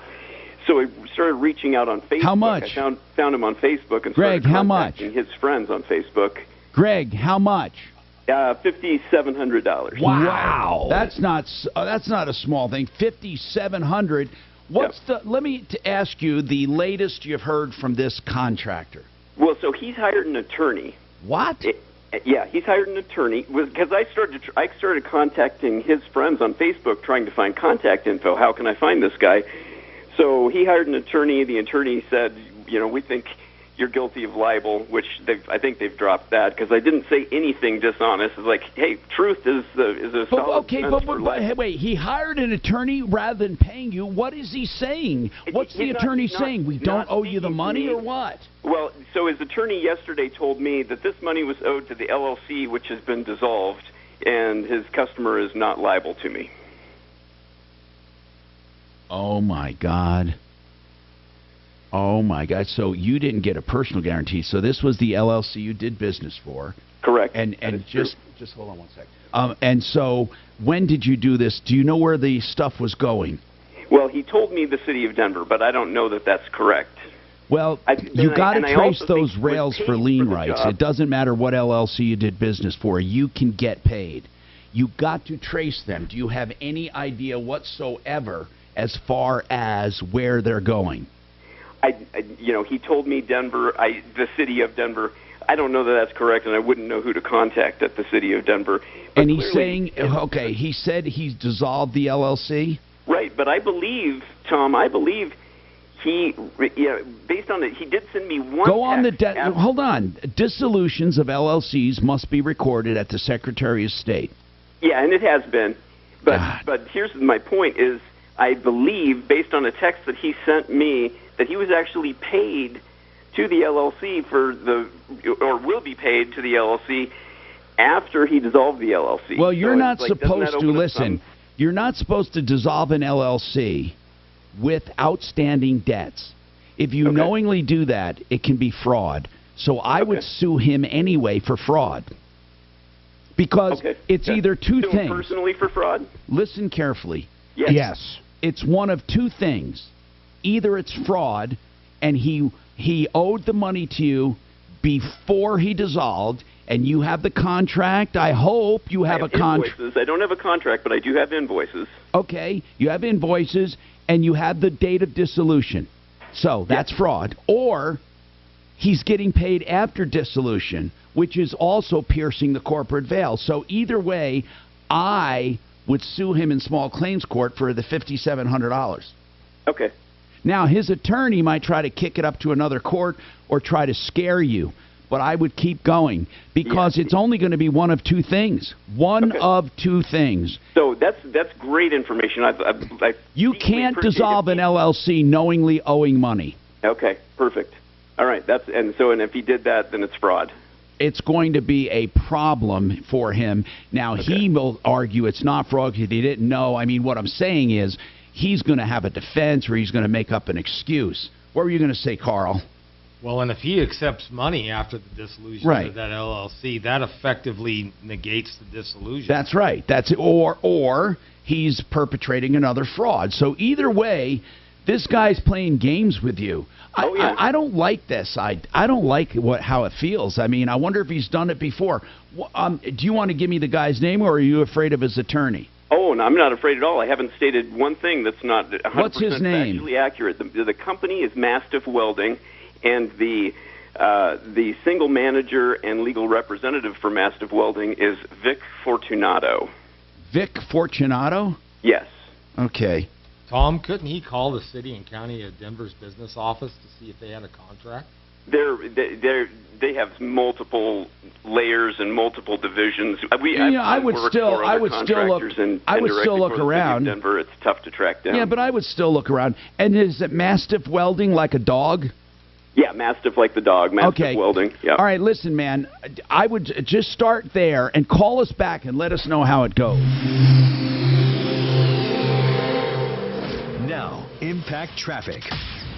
So I started reaching out on Facebook. How much? I found him on Facebook and Greg, started how much? contacting his friends on Facebook. Greg, how much? $5,700. Wow, that's not a small thing. $5,700. What's let me ask you the latest you've heard from this contractor? Well, so he's hired an attorney. What? Yeah, he's hired an attorney because I started contacting his friends on Facebook trying to find contact info. How can I find this guy? So he hired an attorney. The attorney said, we think you're guilty of libel, which I think they've dropped that because I didn't say anything dishonest. It's like, hey, truth is a solid defense for libel. Wait, he hired an attorney rather than paying you. What is he saying? What's the attorney saying? We don't owe you the money or what? Well, so his attorney yesterday told me that this money was owed to the LLC, which has been dissolved, and his customer is not liable to me. Oh, my God. Oh, my God. So you didn't get a personal guarantee. So this was the LLC you did business for. Correct. And just hold on one sec. And so when did you do this? Do you know where the stuff was going? Well, he told me the city of Denver, but I don't know that that's correct. Well, you got to trace those rails for lien rights. It doesn't matter what LLC you did business for. You can get paid. You got to trace them. Do you have any idea whatsoever as far as where they're going? He told me Denver, the city of Denver. I don't know that that's correct, and I wouldn't know who to contact at the city of Denver. But and he's saying, he said he's dissolved the LLC? Right, but I believe, Tom, he, based on it, he did send me one hold on. Dissolutions of LLCs must be recorded at the Secretary of State. Yeah, and it has been. But here's my point is, I believe, based on a text that he sent me, that he was actually paid to the LLC or will be paid to the LLC after he dissolved the LLC. Well, you're not supposed to, listen, you're not supposed to dissolve an LLC with outstanding debts. If you knowingly do that, it can be fraud. So I would sue him anyway for fraud. Because it's either two Sue him things. Personally for fraud? Listen carefully. Yes. It's one of two things. Either it's fraud and he owed the money to you before he dissolved and you have the contract. I hope you have a contract. I don't have a contract, but I do have invoices. Okay, you have invoices and you have the date of dissolution. So that's fraud. Or he's getting paid after dissolution, which is also piercing the corporate veil. So either way, I would sue him in small claims court for the $5,700. Okay. Now, his attorney might try to kick it up to another court or try to scare you, but I would keep going because it's only going to be one of two things. One of two things. So that's great information. You can't dissolve an LLC knowingly owing money. Okay, perfect. All right, and if he did that, then it's fraud. It's going to be a problem for him. Now, he will argue it's not fraud because he didn't know. I mean, what I'm saying is he's going to have a defense or he's going to make up an excuse. What were you going to say, Carl? Well, and if he accepts money after the dissolution of that LLC, that effectively negates the dissolution. That's right. Or he's perpetrating another fraud. So either way, this guy's playing games with you. I don't like this. I don't like how it feels. I mean, I wonder if he's done it before. Do you want to give me the guy's name, or are you afraid of his attorney? Oh, no, I'm not afraid at all. I haven't stated one thing that's not 100% What's his name? Actually accurate. The company is Mastiff Welding, and the single manager and legal representative for Mastiff Welding is Vic Fortunato. Vic Fortunato? Yes. Okay. Tom, couldn't he call the city and county of Denver's business office to see if they had a contract? They have multiple layers and multiple divisions. I would still look around. Denver, it's tough to track down. Yeah, but I would still look around. And is it Mastiff Welding like a dog? Yeah, Mastiff like the dog. Mastiff Welding. Yeah. All right, listen, man. I would just start there and call us back and let us know how it goes. Now, Impact Traffic.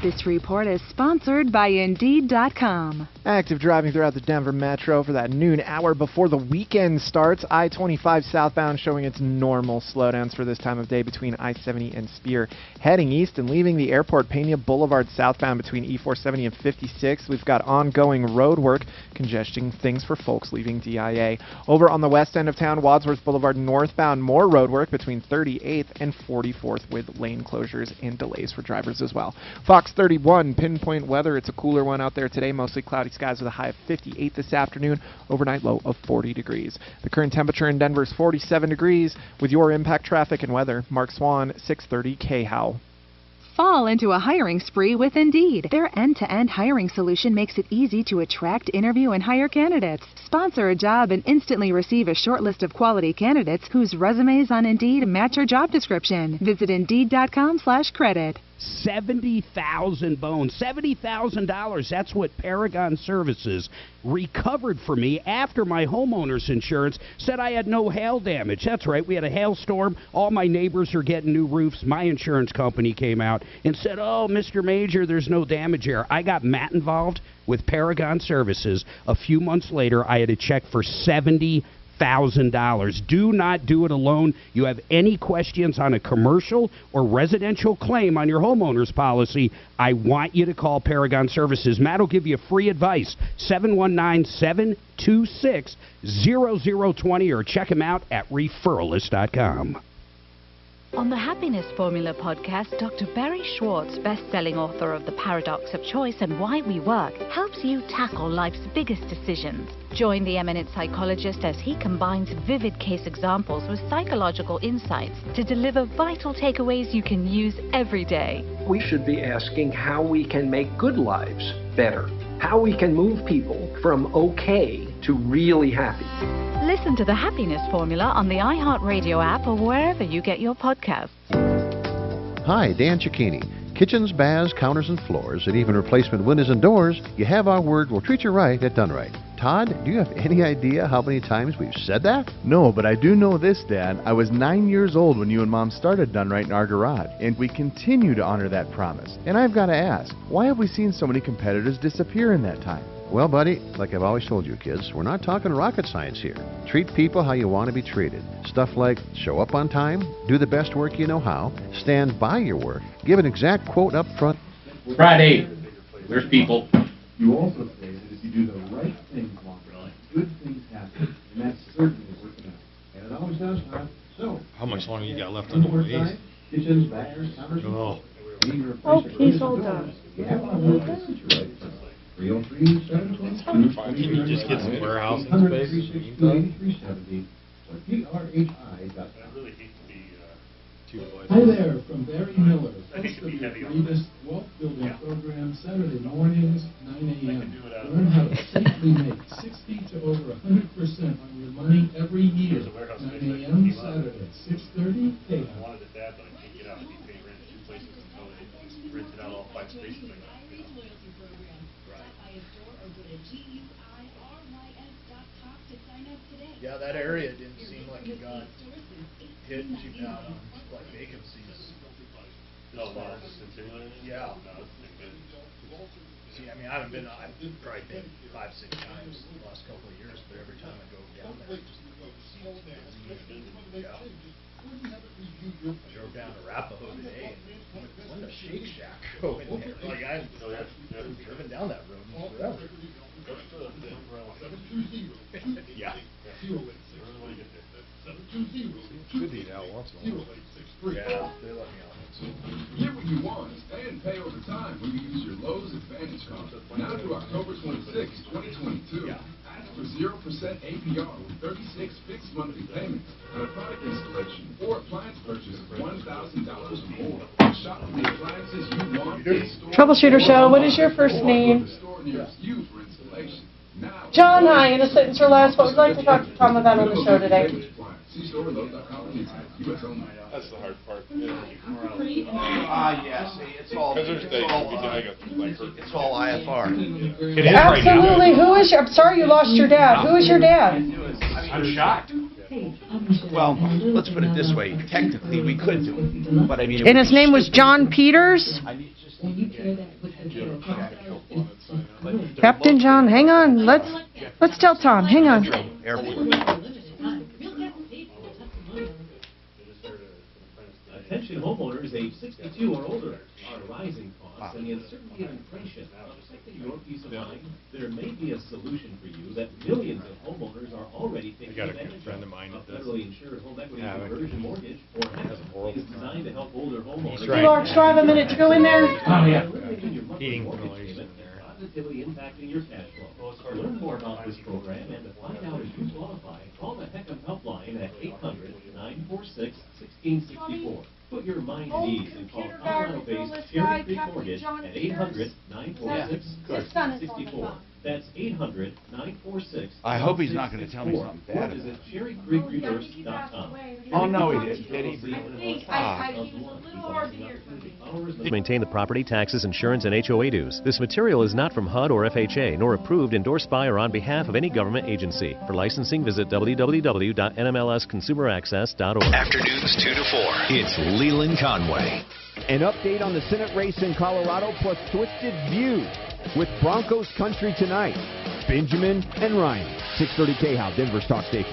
This report is sponsored by Indeed.com. Active driving throughout the Denver metro for that noon hour before the weekend starts. I-25 southbound showing its normal slowdowns for this time of day between I-70 and Spear. Heading east and leaving the airport, Pena Boulevard southbound between E-470 and 56. We've got ongoing road work, congesting things for folks leaving DIA. Over on the west end of town, Wadsworth Boulevard northbound, more road work between 38th and 44th with lane closures and delays for drivers as well. Fox 31, pinpoint weather. It's a cooler one out there today. Mostly cloudy skies with a high of 58 this afternoon. Overnight low of 40 degrees. The current temperature in Denver is 47 degrees. With your impact traffic and weather, Mark Swan, 630 KHOW. Fall into a hiring spree with Indeed. Their end-to-end hiring solution makes it easy to attract, interview, and hire candidates. Sponsor a job and instantly receive a short list of quality candidates whose resumes on Indeed match your job description. Visit Indeed.com/credit. 70,000 bones, $70,000. That's what Paragon Services recovered for me after my homeowner's insurance said I had no hail damage. That's right, we had a hailstorm. All my neighbors are getting new roofs. My insurance company came out and said, "Oh, Mr. Major, there's no damage here." I got Matt involved with Paragon Services. A few months later, I had a check for $70,000. Do not do it alone. You have any questions on a commercial or residential claim on your homeowner's policy, I want you to call Paragon Services. Matt will give you free advice. 719-726-0020 or check him out at referralist.com. On the Happiness Formula podcast, Dr. Barry Schwartz, best-selling author of The Paradox of Choice and Why We Work, helps you tackle life's biggest decisions. Join the eminent psychologist as he combines vivid case examples with psychological insights to deliver vital takeaways you can use every day. We should be asking how we can make good lives better, how we can move people from okay to really happy. Listen to The Happiness Formula on the iHeartRadio app or wherever you get your podcasts. Hi, Dan Cicchini. Kitchens, baths, counters, and floors, and even replacement windows and doors, you have our word, we'll treat you right at Done Right. Todd, do you have any idea how many times we've said that? No, but I do know this, Dad. I was 9 years old when you and Mom started Done Right in our garage, and we continue to honor that promise. And I've got to ask, why have we seen so many competitors disappear in that time? Well, buddy, like I've always told you kids, we're not talking rocket science here. Treat people how you want to be treated. Stuff like show up on time, do the best work you know how, stand by your work, give an exact quote up front. Friday, there's people. You also say that if you do the right things long term, good things happen, and that's certainly working out. And it always does, huh? So, how much longer you got left on the lease? Kitchens, bathrooms, counters. Oh, he's all done. You have one of those situated. 303-722. Can you just get some warehouse space? So PRHI.com. I really hate to be Hi there, from Barry Miller. Host of your greatest wealth building program Saturday mornings, 9 a.m. Learn how to safely make 60 to over 100% on your money every year. 9 a.m. Saturday, 6:30 KHOW. Wanted it bad, but I can't get out. I need to pay rent at 2 places until they rented out all 5 spaces I got. Yeah, that area didn't seem like it got hit too bad on like vacancies. Oh, wow. Continually? Yeah. See, I mean, I've probably been 5-6 times in the last couple of years, but every time I go down there, it just seems busy. Yeah. I drove down to Arapahoe today, and when the Shake Shack go in there? Like, I've driven down that road forever. Yeah. Should eat out once in a while. Yeah, they let me out. Get what you want and pay over time when you use your Lowe's Advantage card. Now through October 26, 2022. Ask for 0% APR with 36 fixed monthly payments on a product installation or appliance purchase of $1,000 or more. Shop for the appliances you want. Troubleshooter Show, what is your first name? John, hi. In a sentence or less, what would you like to talk to Tom about on the show today? That's the hard part. Yes. It's all IFR. Absolutely. Who is your? I'm sorry you lost your dad. Who is your dad? I'm shocked. Well, let's put it this way. Technically, we could do it, but I mean. And his name was John Peters. Captain John, hang on. Let's tell Tom. Hang on. Attention homeowners age 62 or older are rising costs and the uncertainty of inflation. Protecting your peace of mind, there may be a solution for you that millions of homeowners are already taking advantage of. A federally insured home equity conversion mortgage or HECM is designed to help older homeowners. Lord, do I have a minute to go in there? Oh, yeah. Heating positively impacting your cash flow. To learn more about this program and to find out if you qualify, call the HECM helpline at 800-946-1664. Put your mind at ease and call Colorado-based Cherry Creek Mortgage at 800-946-1664. That's 800-946-1664. I hope he's not going to tell me something bad. Or visit cherrycreekreverse.com. Oh, no, he didn't. Did he? He was a little hard to hear for me. To maintain the property, taxes, insurance, and HOA dues. This material is not from HUD or FHA, nor approved, endorsed by, or on behalf of any government agency. For licensing, visit www.nmlsconsumeraccess.org. Afternoons 2 to 4. It's Leland Conway. An update on the Senate race in Colorado, plus Twisted View with Broncos Country tonight. Benjamin and Ryan, 630 KHOW, Denver's talk station.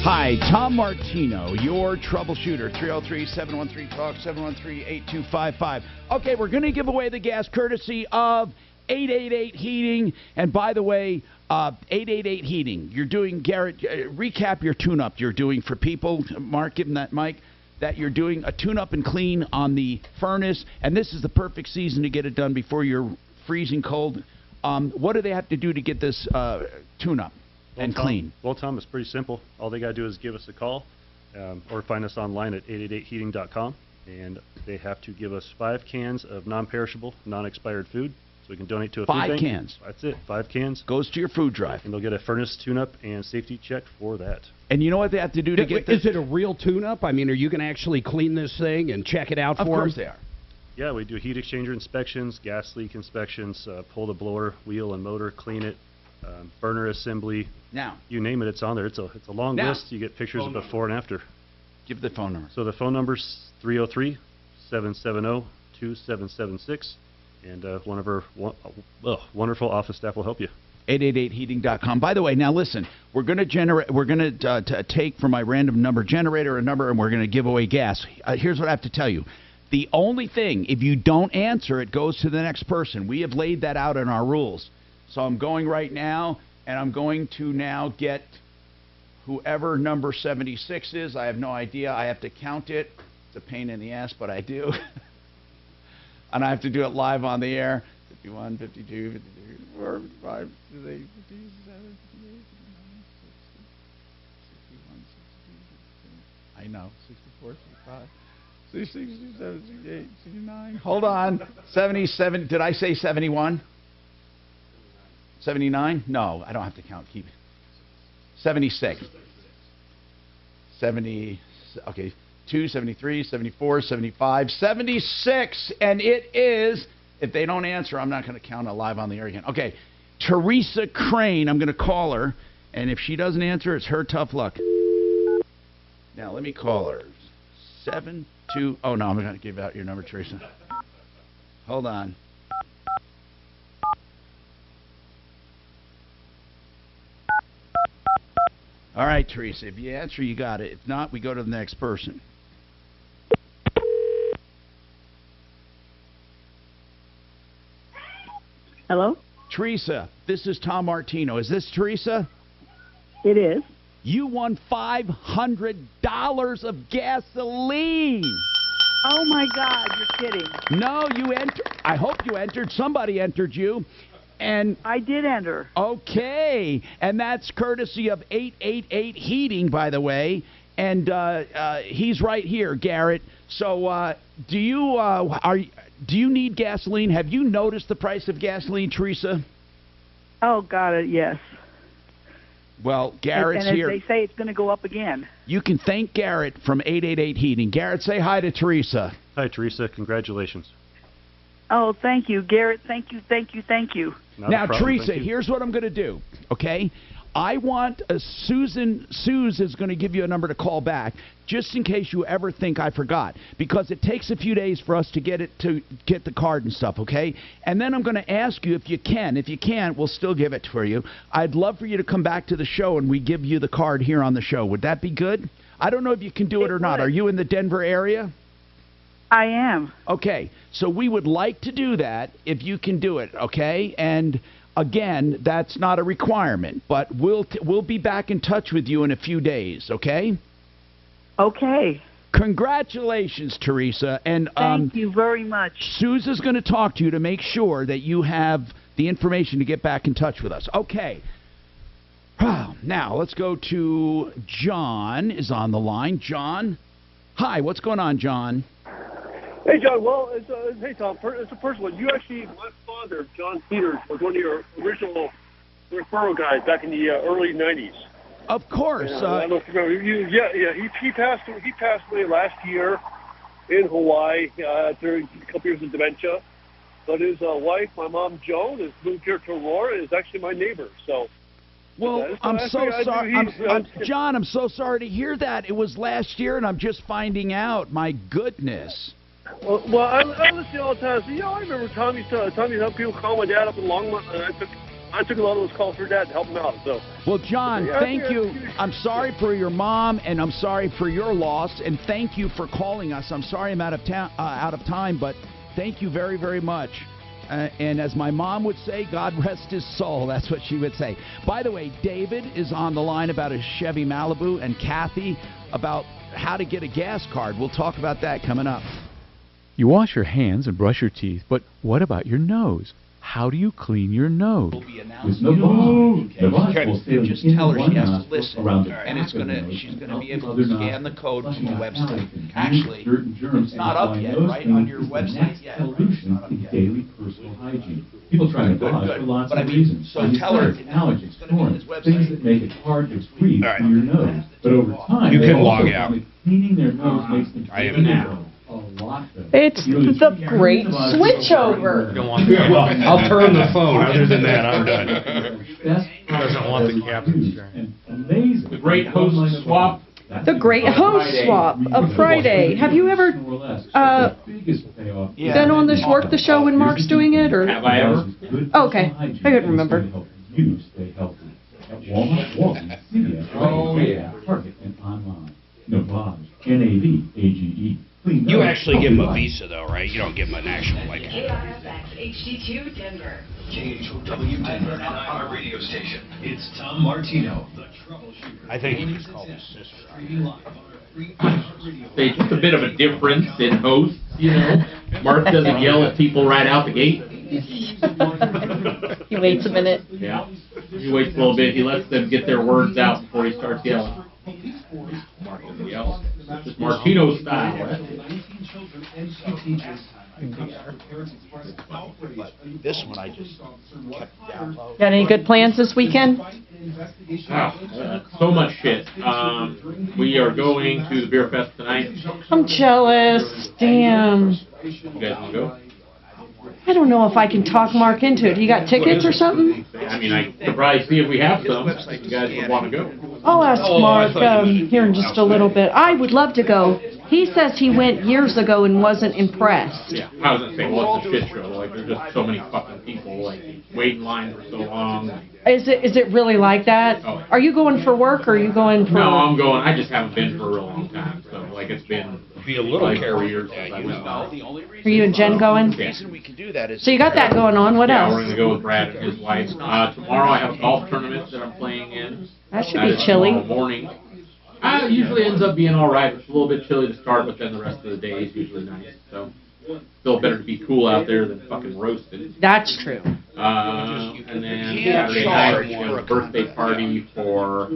Hi, Tom Martino, your troubleshooter. 303-713-TALK, 713-8255. Okay, we're going to give away the gas courtesy of 888 Heating. And by the way, 888 Heating, you're doing, Garrett, recap your tune-up you're doing for people. Mark, give them that mic. That you're doing a tune-up and clean on the furnace. And this is the perfect season to get it done before you're freezing cold. What do they have to do to get this tune-up? And clean. Well, Tom, it's pretty simple. All they got to do is give us a call or find us online at 888heating.com. And they have to give us 5 cans of non-perishable, non-expired food so we can donate to a food bank. 5 cans? That's it. 5 cans. Goes to your food drive. And they'll get a furnace tune-up and safety check for that. And you know what they have to do to get this? Is it a real tune-up? I mean, are you going to actually clean this thing and check it out for them? Of course they are. Yeah, we do heat exchanger inspections, gas leak inspections, pull the blower, wheel and motor, clean it. Burner assembly. Now, you name it, it's on there. It's a long list. You get pictures of before and after. Give the phone number. So the phone number's 303-770-2776, and one of our wonderful office staff will help you. 888heating.com. By the way, now listen, we're going to take from my random number generator a number, and we're going to give away gas. Here's what I have to tell you. The only thing, if you don't answer, it goes to the next person. We have laid that out in our rules. So I'm going right now, and I'm going to now get whoever number 76 is. I have no idea. I have to count it. It's a pain in the ass, but I do. And I have to do it live on the air. 51, 52, 53, 54, 55, 56, 57, 58, 59, 60, 61, 62, I know. 64, 65, 66, 67, 68, 69. Hold on. 77. Did I say 71? 79? No, I don't have to count. Keep 76. 70. Okay. 2, 73, 74, 75, 76. And it is, if they don't answer, I'm not going to count it live on the air again. Okay. Teresa Crane, I'm going to call her. And if she doesn't answer, it's her tough luck. Now, let me call her. 72. Oh, no, I'm going to give out your number, Teresa. Hold on. All right, Teresa, if you answer, you got it. If not, we go to the next person. Hello? Teresa, this is Tom Martino. Is this Teresa? It is. You won $500 of gasoline. Oh, my God, you're kidding. No, you entered. I hope you entered. Somebody entered you. And I did enter. Okay. And that's courtesy of 888 Heating, by the way. And he's right here, Garrett. So do you need gasoline? Have you noticed the price of gasoline, Teresa? Oh, got it, yes. Well, Garrett's and here. They say it's going to go up again. You can thank Garrett from 888 Heating. Garrett, say hi to Teresa. Hi, Teresa. Congratulations. Oh, thank you, Garrett. Thank you. Now, Teresa, here's what I'm going to do, okay? I want Suze is going to give you a number to call back, just in case you ever think I forgot, because it takes a few days for us to get the card and stuff, okay? And then I'm going to ask you if you can. If you can't, we'll still give it for you. I'd love for you to come back to the show and we give you the card here on the show. Would that be good? I don't know if you can do it or not. Are you in the Denver area? I am. Okay, so we would like to do that if you can do it, okay? And again, that's not a requirement, but we'll be back in touch with you in a few days, okay? Okay. Congratulations, Teresa. And thank you very much. Suze is going to talk to you to make sure that you have the information to get back in touch with us. Okay. Now, let's go to John is on the line. John? Hi, what's going on, John? Hey, John. Well, hey, Tom. It's a personal one. You actually, my father, John Peters, was one of your original referral guys back in the early '90s. Of course. I don't know if you remember. He passed away last year in Hawaii during a couple years of dementia. But his wife, my mom Joan, has moved here to Aurora. Is actually my neighbor. So. Well, I'm so sorry, John. I'm so sorry to hear that. It was last year, and I'm just finding out. My goodness. Well, I listen all the time. So, I remember Tommy helped people call my dad up in Longmont, and I took a lot of those calls for Dad to help him out. So. Well, John, thank you. I'm sorry for your mom, and I'm sorry for your loss, and thank you for calling us. I'm sorry I'm out of time, but thank you very, very much. And as my mom would say, God rest his soul. That's what she would say. By the way, David is on the line about his Chevy Malibu, and Kathy about how to get a gas card. We'll talk about that coming up. You wash your hands and brush your teeth, but what about your nose? How do you clean your nose? Just tell her she has to listen, and she's gonna be able to scan the code to the website. Actually, it's not up yet, right, on your website yet. Daily personal hygiene. People try to dodge for lots of reasons. So tell her allergies, thorns, things that make it hard to breathe through your nose. But over time, you can log out. Cleaning their nose makes them I am now. It's the great switchover. I'll turn the phone. Other than that, I'm done. Doesn't want the captain's amazing. The great host swap. The great host swap of Friday. Have you ever been on work the show when Mark's doing it, or have I ever? Oh, okay, I couldn't remember. Oh yeah, Target and online. Navage, Navage. You actually give them a visa, though, right? You don't give them an actual, HD2 Denver. KHOW Denver and our radio station. It's Tom Martino, the Troubleshooter. I think you just call them sister. There's just a bit of a difference in hosts, Mark doesn't yell at people right out the gate. He waits a minute. Yeah. He waits a little bit. He lets them get their words out before he starts yelling. Mark doesn't yell. just Martino style. This one I just kept down low. Got any good plans this weekend? So much shit. We are going to the beer fest tonight. I'm jealous. Damn. You guys want to go? I don't know if I can talk Mark into it. You got tickets or something? I mean, I could probably see if we have some. If you guys would want to go. I'll ask Mark here in just a little bit. I would love to go. He says he went years ago and wasn't impressed. Yeah, I was gonna say, well, it's a shit show. Like, there's just so many fucking people. Like, wait in line for so long. Is it really like that? Oh. Are you going for work or are you going for... No, I'm going. I just haven't been for a real long time. So, like, it's been be a little like careful. 4 years since I went down. Are you and Jen going? Yeah. So you got that going on. What else? We're going to go with Brad and his wife. Tomorrow I have a golf tournament that I'm playing in. That should be chilly. Tomorrow morning. It usually ends up being all right. It's a little bit chilly to start, but then the rest of the day is usually nice. So, still better to be cool out there than fucking roasted. That's true. And then Saturday night we have a birthday party for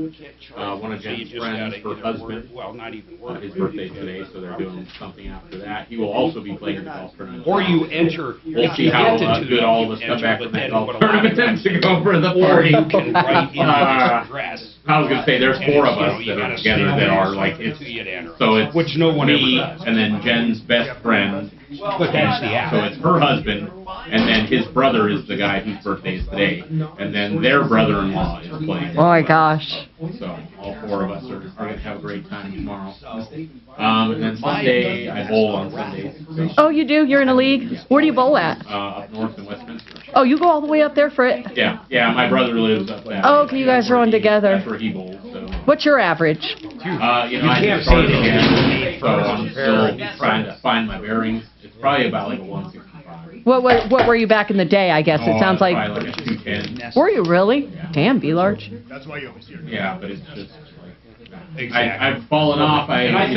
one of Jen's friends, her husband. Well, not even His birthday today, so they're doing something after that. He will also be playing the golf tournament. Or you enter. We'll see how good all of us come back from that golf tournament to go for the party. Or you can write in address. I was gonna say there's 4 of us that are together that are like it's which no one me ever does. and then Jen's best friend. But that's the app. So it's her husband, and then his brother is the guy whose birthday is today, and then their brother-in-law is playing. Oh my gosh. So all 4 of us are going to have a great time tomorrow. And then Sunday, I bowl on Sundays. So, Oh, you do? You're in a league? Where do you bowl at? up north in Westminster. Oh, you go all the way up there for it? Yeah, my brother lives up there. Oh, okay, you guys are on together. That's where he bowls. So. What's your average? I just started again, so I'm still trying to find my bearings. It's probably about like a 165. What were you back in the day, I guess? It sounds like... Probably like a 210. Were you really? Yeah. Damn, B-Large. That's why you always hear. Yeah, but it's just like... Exactly. I've fallen off. I'm trying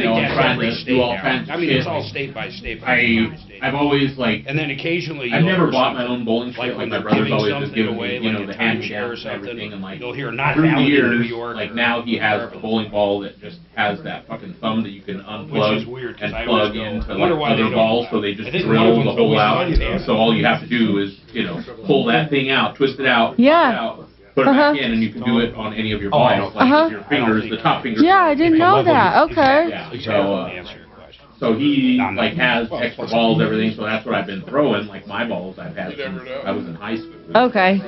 to do all kinds of I mean, shit. it's all state by state. I've always like... And then occasionally I've never bought my own bowling shit. when my they're brother's giving always just something given away, me, like the a hand timeshare or and everything. And like, you'll hear not through the valid in years, New York. like now he has a bowling ball that just has that fucking thumb that you can unplug Which is weird, 'cause and I plug always go, into I wonder like why they other don't balls, do so that. they just I think drill one of the them's hole always out. on So all you have to do is, pull that thing out, twist it out, Yeah. put it back in, and you can do it on any of your balls, like with your fingers, the top fingers. Yeah, I didn't know that. Okay. Yeah, so he like has extra balls, everything. So that's what I've been throwing. Like my balls, I've had since I was in high school. Okay.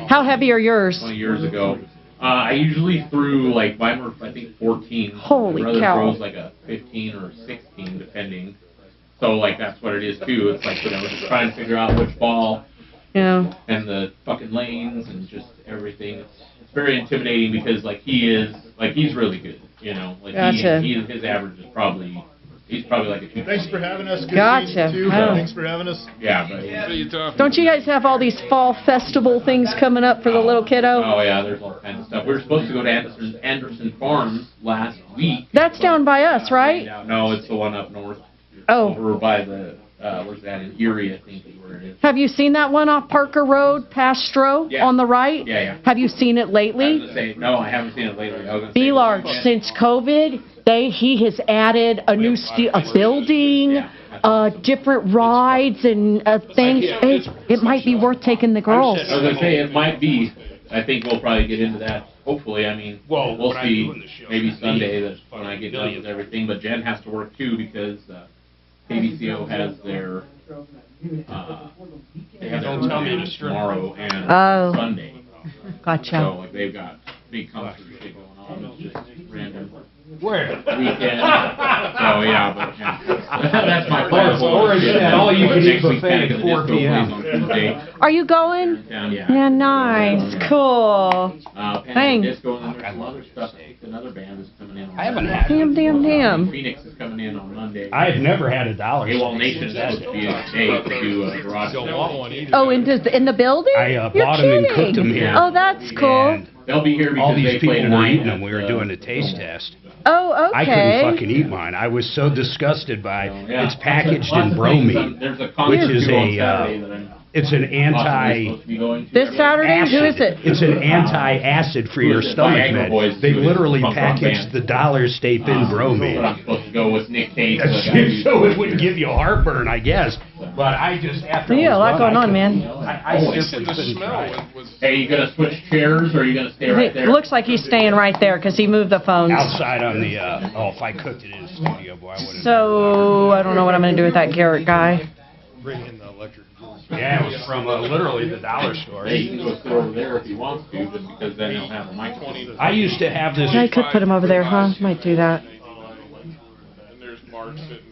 How heavy are yours? 20 years ago. I usually threw like mine were I think 14. Holy My brother cow. throws like a 15 or 16 depending. So like that's what it is too. It's like just trying to figure out which ball. Yeah. And the fucking lanes and just everything. It's very intimidating because like he's really good. Like Gotcha. his average is probably. He's probably like a 2. Thanks for having us. Good Gotcha. seeing you too. Oh. Thanks for having us. Yeah, but Don't you guys have all these fall festival things coming up for the little kiddo? Oh yeah, there's all kinds of stuff. We were supposed to go to Anderson Farms last week. That's down by us, right? No, it's the one up north. Oh. Over by the where's that in Erie, I think is where it is. Have you seen that one off Parker Road, past Stroh, Yeah. on the right? Yeah. Have you seen it I lately? was gonna say, no, I haven't seen it lately. I was gonna say, B-Large, since COVID, he has added a new building, different rides and things. It might be worth taking the girls. I was gonna say it might be. I think we'll probably get into that. Hopefully, I mean, we'll see. Maybe Sunday that when I get done with everything. But Jen has to work too because KBCO has their Don't tell me to tomorrow and Sunday. Gotcha. So like they've got big concert shit going on. It's just random. Where? Weekend. So yeah, but that's my plan. All you can eat buffet at 4 p.m. Are you going? Yeah. Nice. Cool. Thanks. Disco and then there's some other stuff. Another band is coming in. I haven't had Damn. Phoenix is coming in on Monday. I've never had a dollar. AWOL Nation is supposed to be today to do a garage sale. Oh, in the building? I You're bought them and kidding. cooked them here. Oh, that's cool. They'll be here because all these they play people were tonight. eating them. We were doing a taste test. Oh, okay. I couldn't fucking eat mine. I was so disgusted by it's packaged in bromine, which is It's an This Saturday? Who is it? It's an anti-acid for your stomach med. They literally packaged the dollar state in bromine. I'm supposed to go with Nick Cage. So it wouldn't give you heartburn, I guess. But I just after Yeah, a lot going on, man. I simply couldn't try it. Hey, you gonna switch chairs or are you gonna stay right there? It looks like he's staying right there because he moved the phones. Outside on the if I cooked it in the studio, boy, I wouldn't. So I don't know what I'm going to do with that Garrett guy. Bring in the electric. Yeah, it was from literally the dollar store. Hey, you can go sit over there if you want to, just because then he'll have a microphone. I used to have this. I could put him over there, huh? Might do that.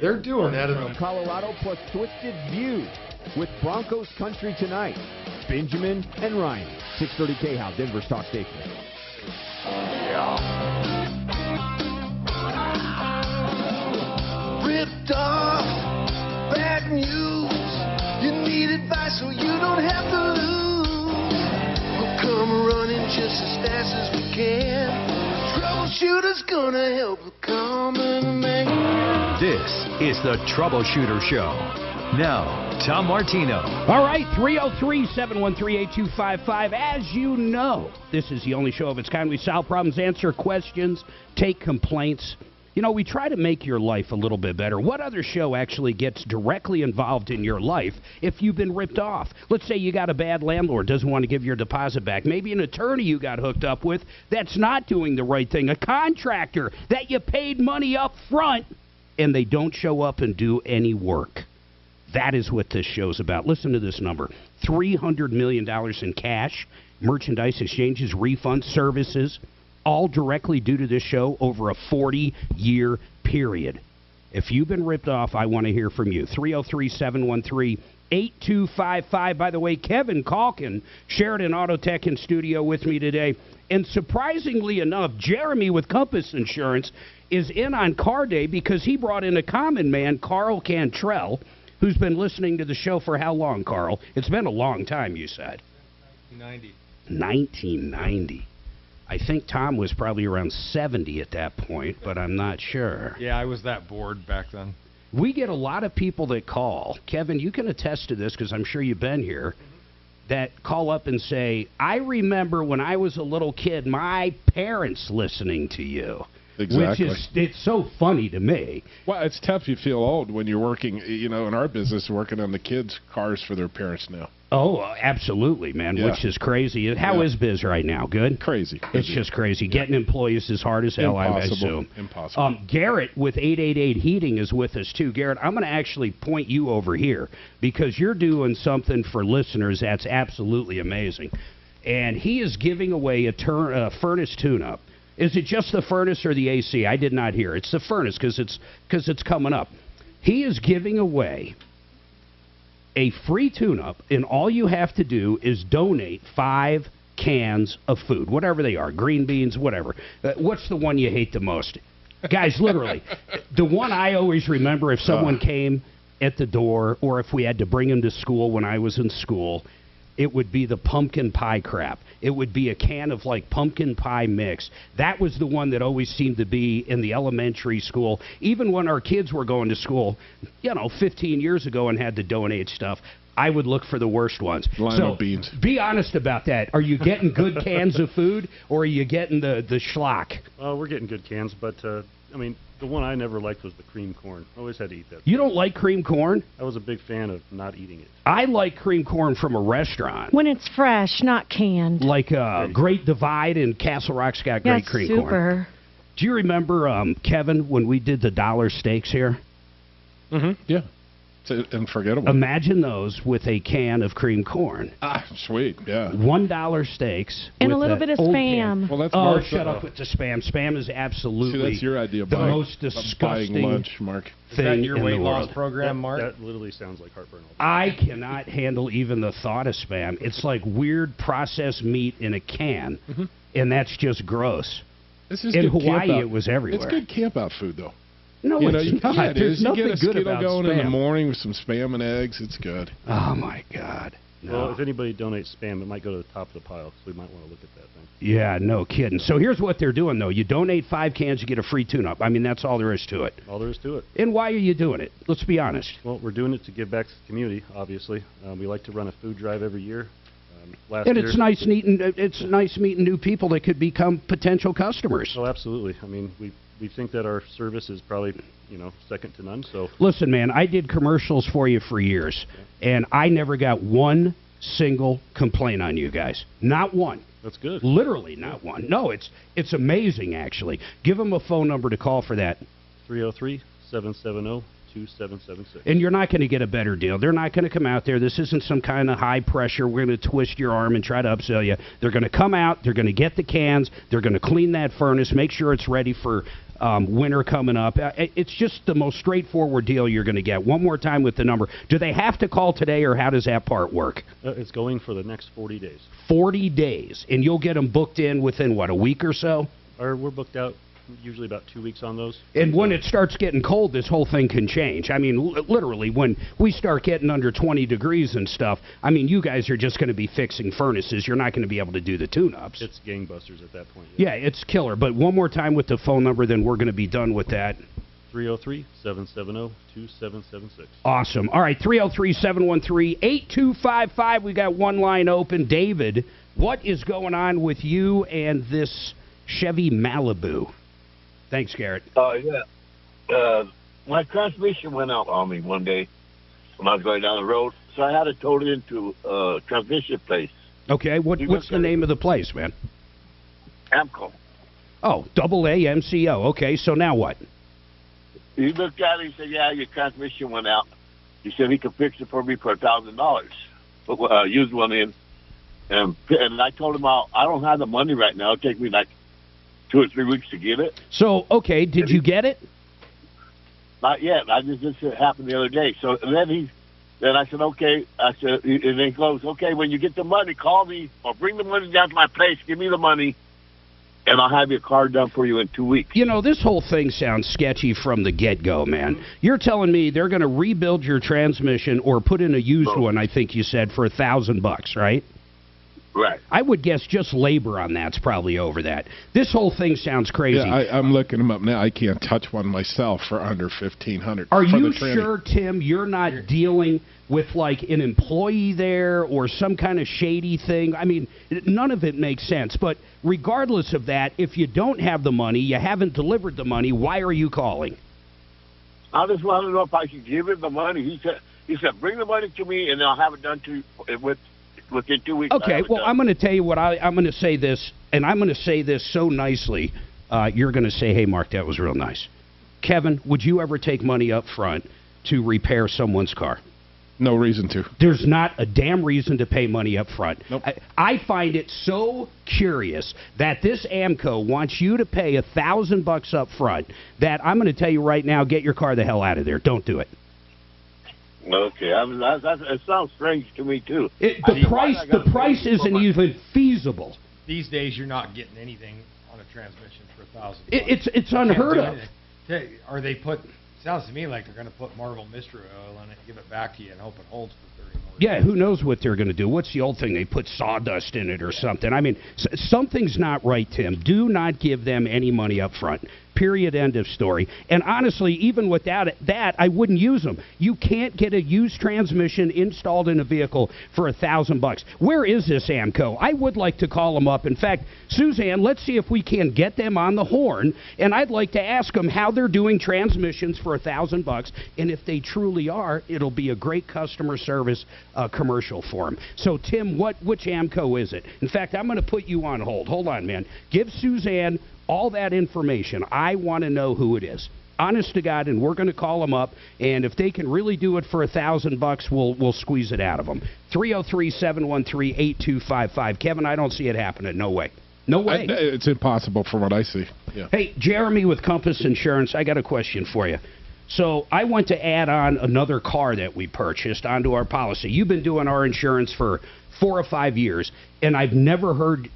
They're doing that in Colorado plus Twisted View with Broncos Country tonight. Benjamin and Ryan, 630 KHOW, Denver's talk station. Ripped off, bad news. You need advice so you don't have to lose. We'll come running just as fast as we can. Troubleshooter's gonna help the common man. This is the Troubleshooter Show. Now, Tom Martino. All right, 303-713-8255. As you know, this is the only show of its kind. We solve problems, answer questions, take complaints. You know, we try to make your life a little bit better. What other show actually gets directly involved in your life if you've been ripped off? Let's say you got a bad landlord, doesn't want to give your deposit back. Maybe an attorney you got hooked up with that's not doing the right thing. A contractor that you paid money up front and they don't show up and do any work. That is what this show's about. Listen to this number. $300 million in cash, merchandise exchanges, refunds, services, all directly due to this show over a 40-year period. If you've been ripped off, I want to hear from you. 303-713-8255. By the way, Kevin Calkin, Sheridan Auto Tech in studio with me today. And surprisingly enough, Jeremy with Compass Insurance is in on Car Day because he brought in a common man, Carl Cantrell, who's been listening to the show for how long, Carl? It's been a long time, you said. 1990. I think Tom was probably around 70 at that point, but I'm not sure. Yeah, I was that bored back then. We get a lot of people that call. Kevin, you can attest to this because I'm sure you've been here, that call up and say, I remember when I was a little kid, my parents listening to you. Exactly. Which is, it's so funny to me. Well, it's tough. You feel old when you're working, you know, in our business, working on the kids' cars for their parents now. Oh, absolutely, man, Yeah. which is crazy. How is biz right now? Good? Crazy. It's just crazy. Getting employees is hard as hell, I assume. Impossible. Garrett with 888 Heating is with us, too. Garrett, I'm going to actually point you over here because you're doing something for listeners that's absolutely amazing. And he is giving away a furnace tune-up. Is it just the furnace or the AC? I did not hear. It's the furnace because it's coming up. He is giving away a free tune-up, and all you have to do is donate 5 cans of food, whatever they are, green beans, whatever. What's the one you hate the most? Guys, literally, the one I always remember if someone came at the door or if we had to bring him to school when I was in school, it would be the pumpkin pie crap. It would be a can of, like, pumpkin pie mix. That was the one that always seemed to be in the elementary school. Even when our kids were going to school, 15 years ago and had to donate stuff, I would look for the worst ones. Lima beans. Be honest about that. Are you getting good cans of food, or are you getting the schlock? We're getting good cans, but, the one I never liked was the cream corn. I always had to eat that. You don't like cream corn? I was a big fan of not eating it. I like cream corn from a restaurant. When it's fresh, not canned. Like Great Divide in Castle Rock's got great cream corn. Super. Do you remember, Kevin, when we did the dollar steaks here? Mm-hmm. Yeah. It's unforgettable. Imagine those with a can of cream corn. Sweet, yeah. $1 steaks. And with a little bit of old spam. can. Well, that's Oh, Mark's, shut up with the spam. Spam is absolutely See, that's your idea of the buying, most disgusting buying lunch, Mark. thing Is that your in weight the loss world. program, Mark? That literally sounds like heartburn. I cannot handle even the thought of spam. It's like weird processed meat in a can, and that's just gross. This is in good Hawaii, camp-out. it was everywhere. It's good camp-out food, though. No, you it's not. Yeah, it There's is. You nothing get a good Skittle about going in the spam. morning with some spam and eggs. It's good. Oh, my God. Well, if anybody donates spam, it might go to the top of the pile, so we might want to look at that thing. Yeah, no kidding. So here's what they're doing, though. You donate 5 cans, you get a free tune-up. I mean, that's all there is to it. All there is to it. And why are you doing it? Let's be honest. Well, we're doing it to give back to the community, obviously. We like to run a food drive every year. It's nice meeting new people that could become potential customers. Oh, absolutely. I mean, we think that our service is probably, second to none. So listen, man, I did commercials for you for years, and I never got one single complaint on you guys. Not one. That's good. Literally not one. No, it's amazing, actually. Give them a phone number to call for that. 303-770-2776. And you're not going to get a better deal. They're not going to come out there. This isn't some kind of high pressure. We're going to twist your arm and try to upsell you. They're going to come out. They're going to get the cans. They're going to clean that furnace, make sure it's ready for winter coming up. It's just the most straightforward deal you're going to get. One more time with the number. Do they have to call today, or how does that part work? It's going for the next 40 days. 40 days. And you'll get them booked in within, what, a week or so? We're booked out usually about 2 weeks on those. And when it starts getting cold, this whole thing can change. I mean, literally, when we start getting under 20 degrees and stuff, I mean, you guys are just going to be fixing furnaces. You're not going to be able to do the tune-ups. It's gangbusters at that point. Yeah, it's killer. But one more time with the phone number, then we're going to be done with that. 303-770-2776. Awesome. All right, 303-713-8255. We got one line open. David, what is going on with you and this Chevy Malibu? Thanks, Garrett. My transmission went out on me one day when I was going down the road, so I had to tow it into a transmission place. Okay, what's the name of the place, man? AMCO. Oh, AAMCO. Okay, so now what? He looked at it, he said, yeah, your transmission went out. He said he could fix it for me for $1,000. Put used one in. And I told him, I don't have the money right now. It'll take me like 2 or 3 weeks to get it. So, okay, did you get it? Not yet. This happened the other day. So then I said, okay. I said, and then he goes, okay, when you get the money, call me or bring the money down to my place. Give me the money, and I'll have your car done for you in 2 weeks. You know, this whole thing sounds sketchy from the get-go, man. You're telling me they're going to rebuild your transmission or put in a used one, I think you said, for $1,000, right? Right. I would guess just labor on that's probably over that. This whole thing sounds crazy. Yeah, I'm looking them up now. I can't touch one myself for under $1,500. Are you sure, Tim, you're not dealing with like an employee there or some kind of shady thing? I mean, none of it makes sense. But regardless of that, if you don't have the money, you haven't delivered the money, why are you calling? I just want to know if I should give him the money. He said, bring the money to me, and I'll have it done within 2 weeks. Okay, well, I'm going to tell you what I'm going to say this, and I'm going to say this so nicely. You're going to say, hey, Mark, that was real nice. Kevin, would you ever take money up front to repair someone's car? No reason to. There's not a damn reason to pay money up front. Nope. I find it so curious that this AMCO wants you to pay $1,000 up front that I'm going to tell you right now, get your car the hell out of there. Don't do it. Okay, it sounds strange to me too. The price isn't even feasible. These days, you're not getting anything on a transmission for $1,000. It's unheard of. Or they put. Sounds to me like they're going to put Marvel Mystery Oil in it, give it back to you, and hope it holds for 30 more. Yeah, who knows what they're going to do? What's the old thing? They put sawdust in it or something. I mean, something's not right, Tim. Do not give them any money up front. Period. End of story. And honestly, even without that, I wouldn't use them. You can't get a used transmission installed in a vehicle for $1,000. Where is this AMCO? I would like to call them up. In fact, Suzanne, let's see if we can get them on the horn, and I'd like to ask them how they're doing transmissions for $1,000. And if they truly are, it'll be a great customer service commercial for them. So, Tim, which AMCO is it? In fact, I'm going to put you on hold. Hold on, man. Give Suzanne all that information. I want to know who it is. Honest to God, and we're going to call them up, and if they can really do it for $1,000, we'll squeeze it out of them. 303-713-8255. Kevin, I don't see it happening. No way. No way. It's impossible from what I see. Yeah. Hey, Jeremy with Compass Insurance, I got a question for you. So I went to add on another car that we purchased onto our policy. You've been doing our insurance for 4 or 5 years, and I've never heard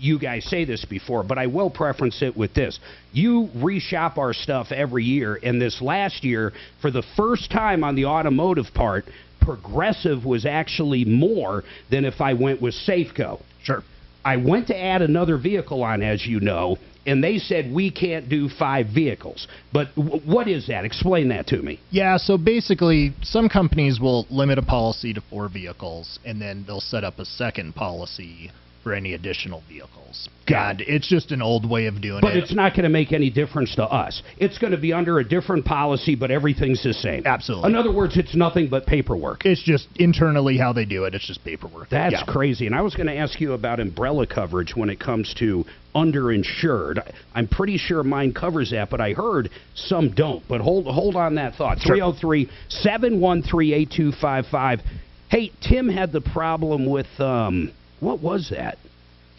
you guys say this before, but I will preference it with this. You reshop our stuff every year, and this last year, for the first time on the automotive part, Progressive was actually more than if I went with Safeco. Sure. I went to add another vehicle on, as you know, and they said we can't do 5 vehicles. But what is that? Explain that to me. Yeah, so basically, some companies will limit a policy to 4 vehicles, and then they'll set up a second policy for any additional vehicles. God, it's just an old way of doing it. But it's not going to make any difference to us. It's going to be under a different policy, but everything's the same. Absolutely. In other words, it's nothing but paperwork. It's just internally how they do it. It's just paperwork. That's crazy. And I was going to ask you about umbrella coverage when it comes to underinsured. I'm pretty sure mine covers that, but I heard some don't. But hold on that thought. Sure. 303-713-8255. Hey, Tim had the problem with, what was that?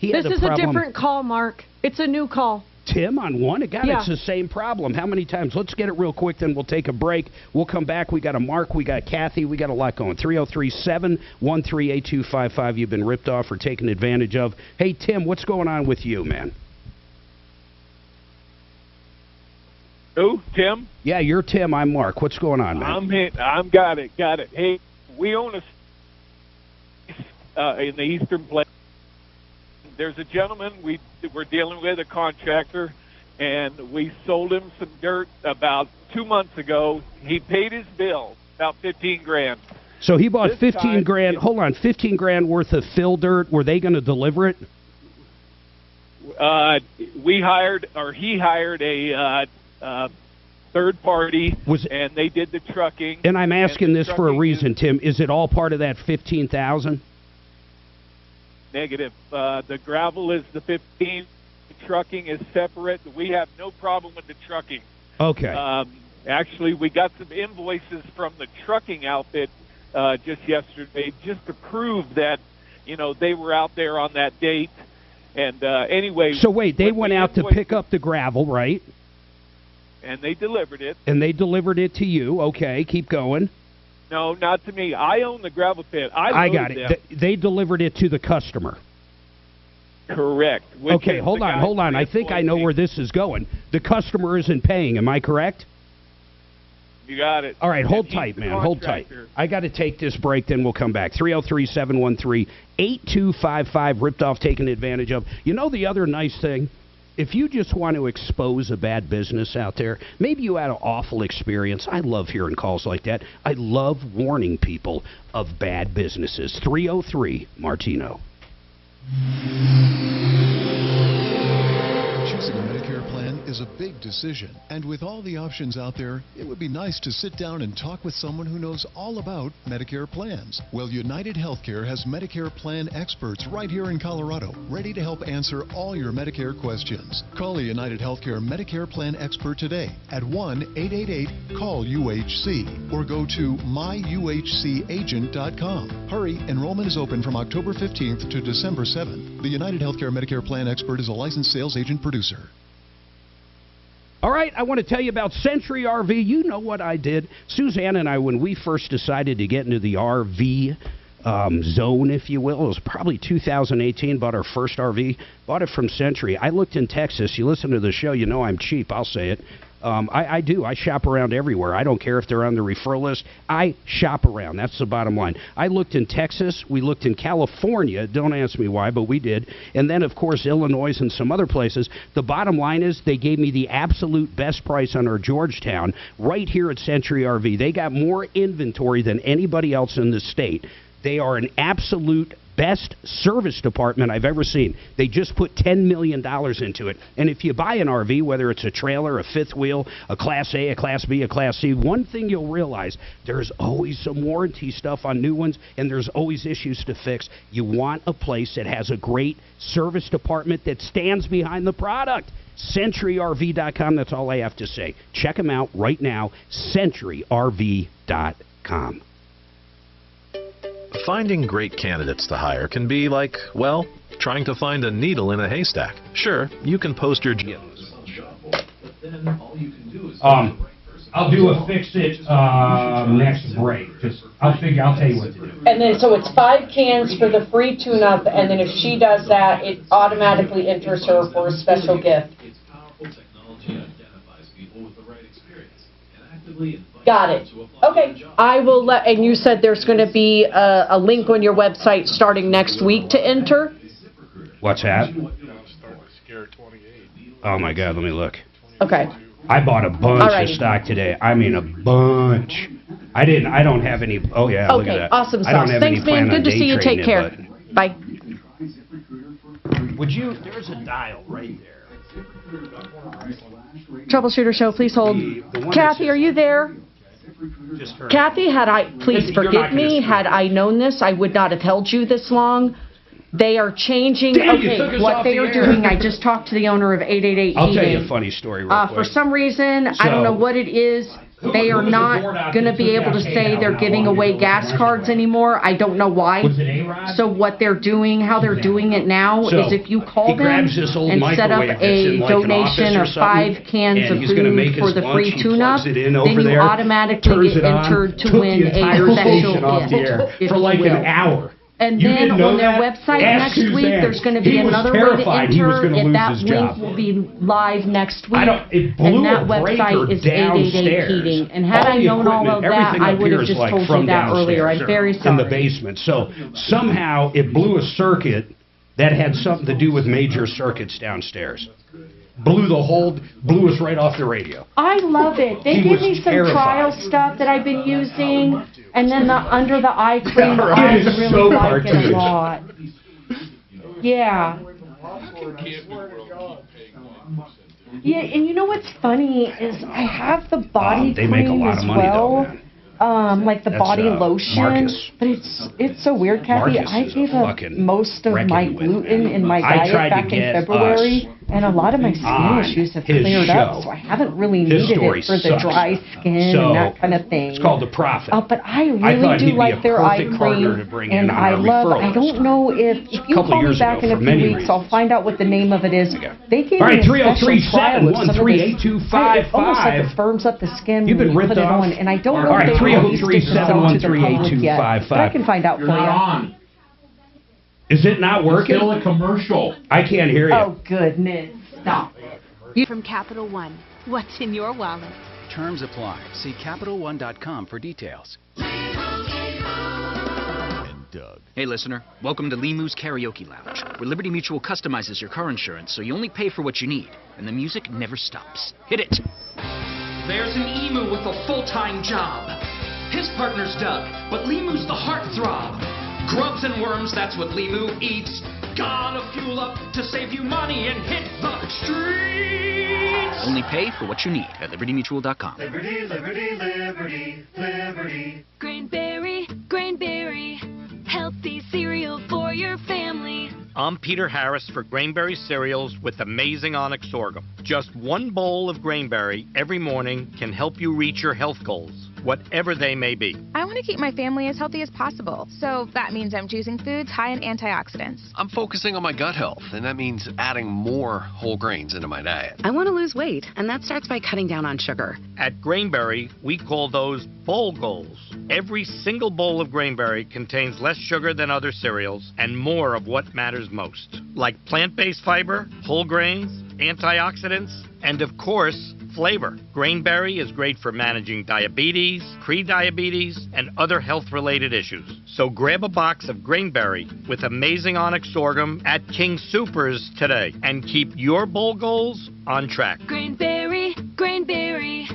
This is a different call, Mark. It's a new call. Tim on one? God, Yeah. it's the same problem. How many times? Let's get it real quick, then we'll take a break. We'll come back. We got a Mark, we got Kathy, we got a lot going. 303-713-8255. You've been ripped off or taken advantage of. Hey, Tim, what's going on with you, man? Who? Tim? Yeah, you're Tim. I'm Mark. What's going on, man? I'm got it. Hey, we own a in the Eastern Plains. There's a gentleman we're dealing with, a contractor, and we sold him some dirt about 2 months ago. He paid his bill, about $15,000. So he bought This 15 time- grand. Hold on, 15 grand worth of fill dirt. Were they going to deliver it? He hired a third party, and they did the trucking. And I'm asking this for a trucking reason, Tim. Is it all part of that 15,000? Negative. The gravel is the 15. The trucking is separate. We have no problem with the trucking. Okay. Actually, we got some invoices from the trucking outfit just yesterday, just to prove that they were out there on that date. And anyway. So wait, they went out to pick up the gravel, right? And they delivered it. And they delivered it to you. Okay, keep going. No, not to me. I own the gravel pit. I got loaded it. them. They delivered it to the customer. Correct. Okay, hold on. I think I know where this is going. The customer isn't paying. Am I correct? You got it. All right, hold And he's tight, the man. Hold tight. contractor. I got to take this break, then we'll come back. 303-713-8255, ripped off, taken advantage of. You know the other nice thing? If you just want to expose a bad business out there, maybe you had an awful experience. I love hearing calls like that. I love warning people of bad businesses. 303-MARTINO. Choosing a Medicare plan is a big decision, and with all the options out there, it would be nice to sit down and talk with someone who knows all about Medicare plans. Well, United Healthcare has Medicare plan experts right here in Colorado, ready to help answer all your Medicare questions. Call a United Healthcare Medicare plan expert today at 1-888-CALL-UHC or go to myuhcagent.com. Hurry, enrollment is open from October 15th to December 7th. The United Healthcare Medicare plan expert is a licensed sales agent producer. All right, I want to tell you about Century RV. You know what I did. Suzanne and I, when we first decided to get into the RV zone, if you will, it was probably 2018, bought our first RV, bought it from Century. I looked in Texas. You listen to the show, you know I'm cheap, I'll say it. I do. I shop around everywhere. I don't care if they're on the referral list. I shop around. That's the bottom line. I looked in Texas. We looked in California. Don't ask me why, but we did. And then, of course, Illinois and some other places. The bottom line is they gave me the absolute best price on our Georgetown right here at Century RV. They got more inventory than anybody else in the state. They are an absolute best service department I've ever seen. They just put $10 million into it. And if you buy an RV, whether it's a trailer, a fifth wheel, a Class A, a Class B, a Class C, one thing you'll realize, there's always some warranty stuff on new ones, and there's always issues to fix. You want a place that has a great service department that stands behind the product. CenturyRV.com, that's all I have to say. Check them out right now, CenturyRV.com. Finding great candidates to hire can be like, well, trying to find a needle in a haystack. Sure, you can post your... I'll do a fix-it next break. I'll tell you what to do. And then, so it's 5 cans for the free tune-up, and then if she does that, it automatically enters her for a special gift. Its powerful technology identifies people with the right experience and actively invites Got it. Okay. I will let, and you said there's going to be a link on your website starting next week to enter? What's that? Scare 28. Oh my God, let me look. Okay. I bought a bunch Alrighty. of stock today. I mean a bunch. I don't have any, oh yeah, look at Okay, that. awesome I don't sauce. have Thanks, any plan man. on Good to day see you. trading Take care. it, Bye. Would you, there's a dial right there. Troubleshooter Show, please hold. Kathy, are you there? Just her. Kathy, please You're not forgive gonna me, speak. had I known this, I would not have held you this long. They are changing, Damn, you took us what off they the are air. doing, I just talked to the owner of 888 I'll tell you Heating. a funny story real quick. For some reason, I don't know what it is, they are not going to be able to say they're giving away gas cards anymore. I don't know why. So what they're doing, how they're doing it now So, is if you call he them grabs this old and set up microwave that's in, a like, an donation office or of 5 something, cans and of he's gonna make food for his the lunch, free he tune-up, plugs it in then over you there, automatically turns get it on, entered to took win the entire a special station off the air gift, if for you like will. an hour. And You then didn't know on their that? website Ask next week, Suzanne. there's going to be He was another way to terrified he was enter, gonna and lose that his link job. will be live next week. It blew and that a breaker website is 888 downstairs. Heating. And had All I the known all of equipment, that, everything I up would here have is just like told from you that earlier. I'm downstairs, very in the sorry. basement. So somehow it blew a circuit that had something to do with major circuits downstairs. Blew us right off the radio. I love it. They He gave was me some terrified. trial stuff that I've been using, and then the under the eye cream, Yeah, I right. really So like it a cartoonish. lot. Yeah. Yeah, and you know what's funny is I have the body They cream make a lot as of money, well. though, man. Like the That's, body lotion, Marcus. but it's so weird, Kathy. Marcus I is a gave up fucking most of reckon my with, gluten man. in my I diet tried to back in get February, us and a lot of my skin on issues have his cleared up, show. so I haven't really His needed story it for the sucks. dry skin So, and that kind of thing. It's called The Prophet. But I I really thought do he'd be like a their eye perfect partner to cream, bring in and on I our love. referral I don't know if you Couple call me years back ago in a for few many weeks, reasons. I'll find out what the name of it is. They gave All right, me a special trial of some of this. 303-713-8255. It almost like it firms up the skin You've when been you ripped put it off. on, and I don't know All right, if they released it to sell to the public yet, 303-713-8255. but I can find out for you. Is it not working? Still a commercial. I can't hear you. Oh goodness! Stop. From Capital One, what's in your wallet? Terms apply. See CapitalOne.com for details. Doug. Hey listener, welcome to Limu's Karaoke Lounge, where Liberty Mutual customizes your car insurance so you only pay for what you need, and the music never stops. Hit it! There's an emu with a full-time job. His partner's Doug, but Limu's the heartthrob. Grubs and worms, that's what Limu eats. Gotta fuel up to save you money and hit the streets. Only pay for what you need at LibertyMutual.com. Liberty, liberty, liberty, liberty. Grainberry, Grainberry, healthy cereal for your family. I'm Peter Harris for Grainberry Cereals with Amazing Onyx Sorghum. Just one bowl of Grainberry every morning can help you reach your health goals, whatever they may be. I want to keep my family as healthy as possible, so that means I'm choosing foods high in antioxidants. I'm focusing on my gut health, and that means adding more whole grains into my diet. I want to lose weight, and that starts by cutting down on sugar. At Grainberry, we call those bowl goals. Every single bowl of Grainberry contains less sugar than other cereals and more of what matters most, like plant-based fiber, whole grains, antioxidants, and of course, flavor. Grainberry is great for managing diabetes, pre-diabetes, and other health-related issues. So grab a box of Grainberry with Amazing Onyx Sorghum at King Soopers today and keep your bowl goals on track. Grainberry, Grainberry,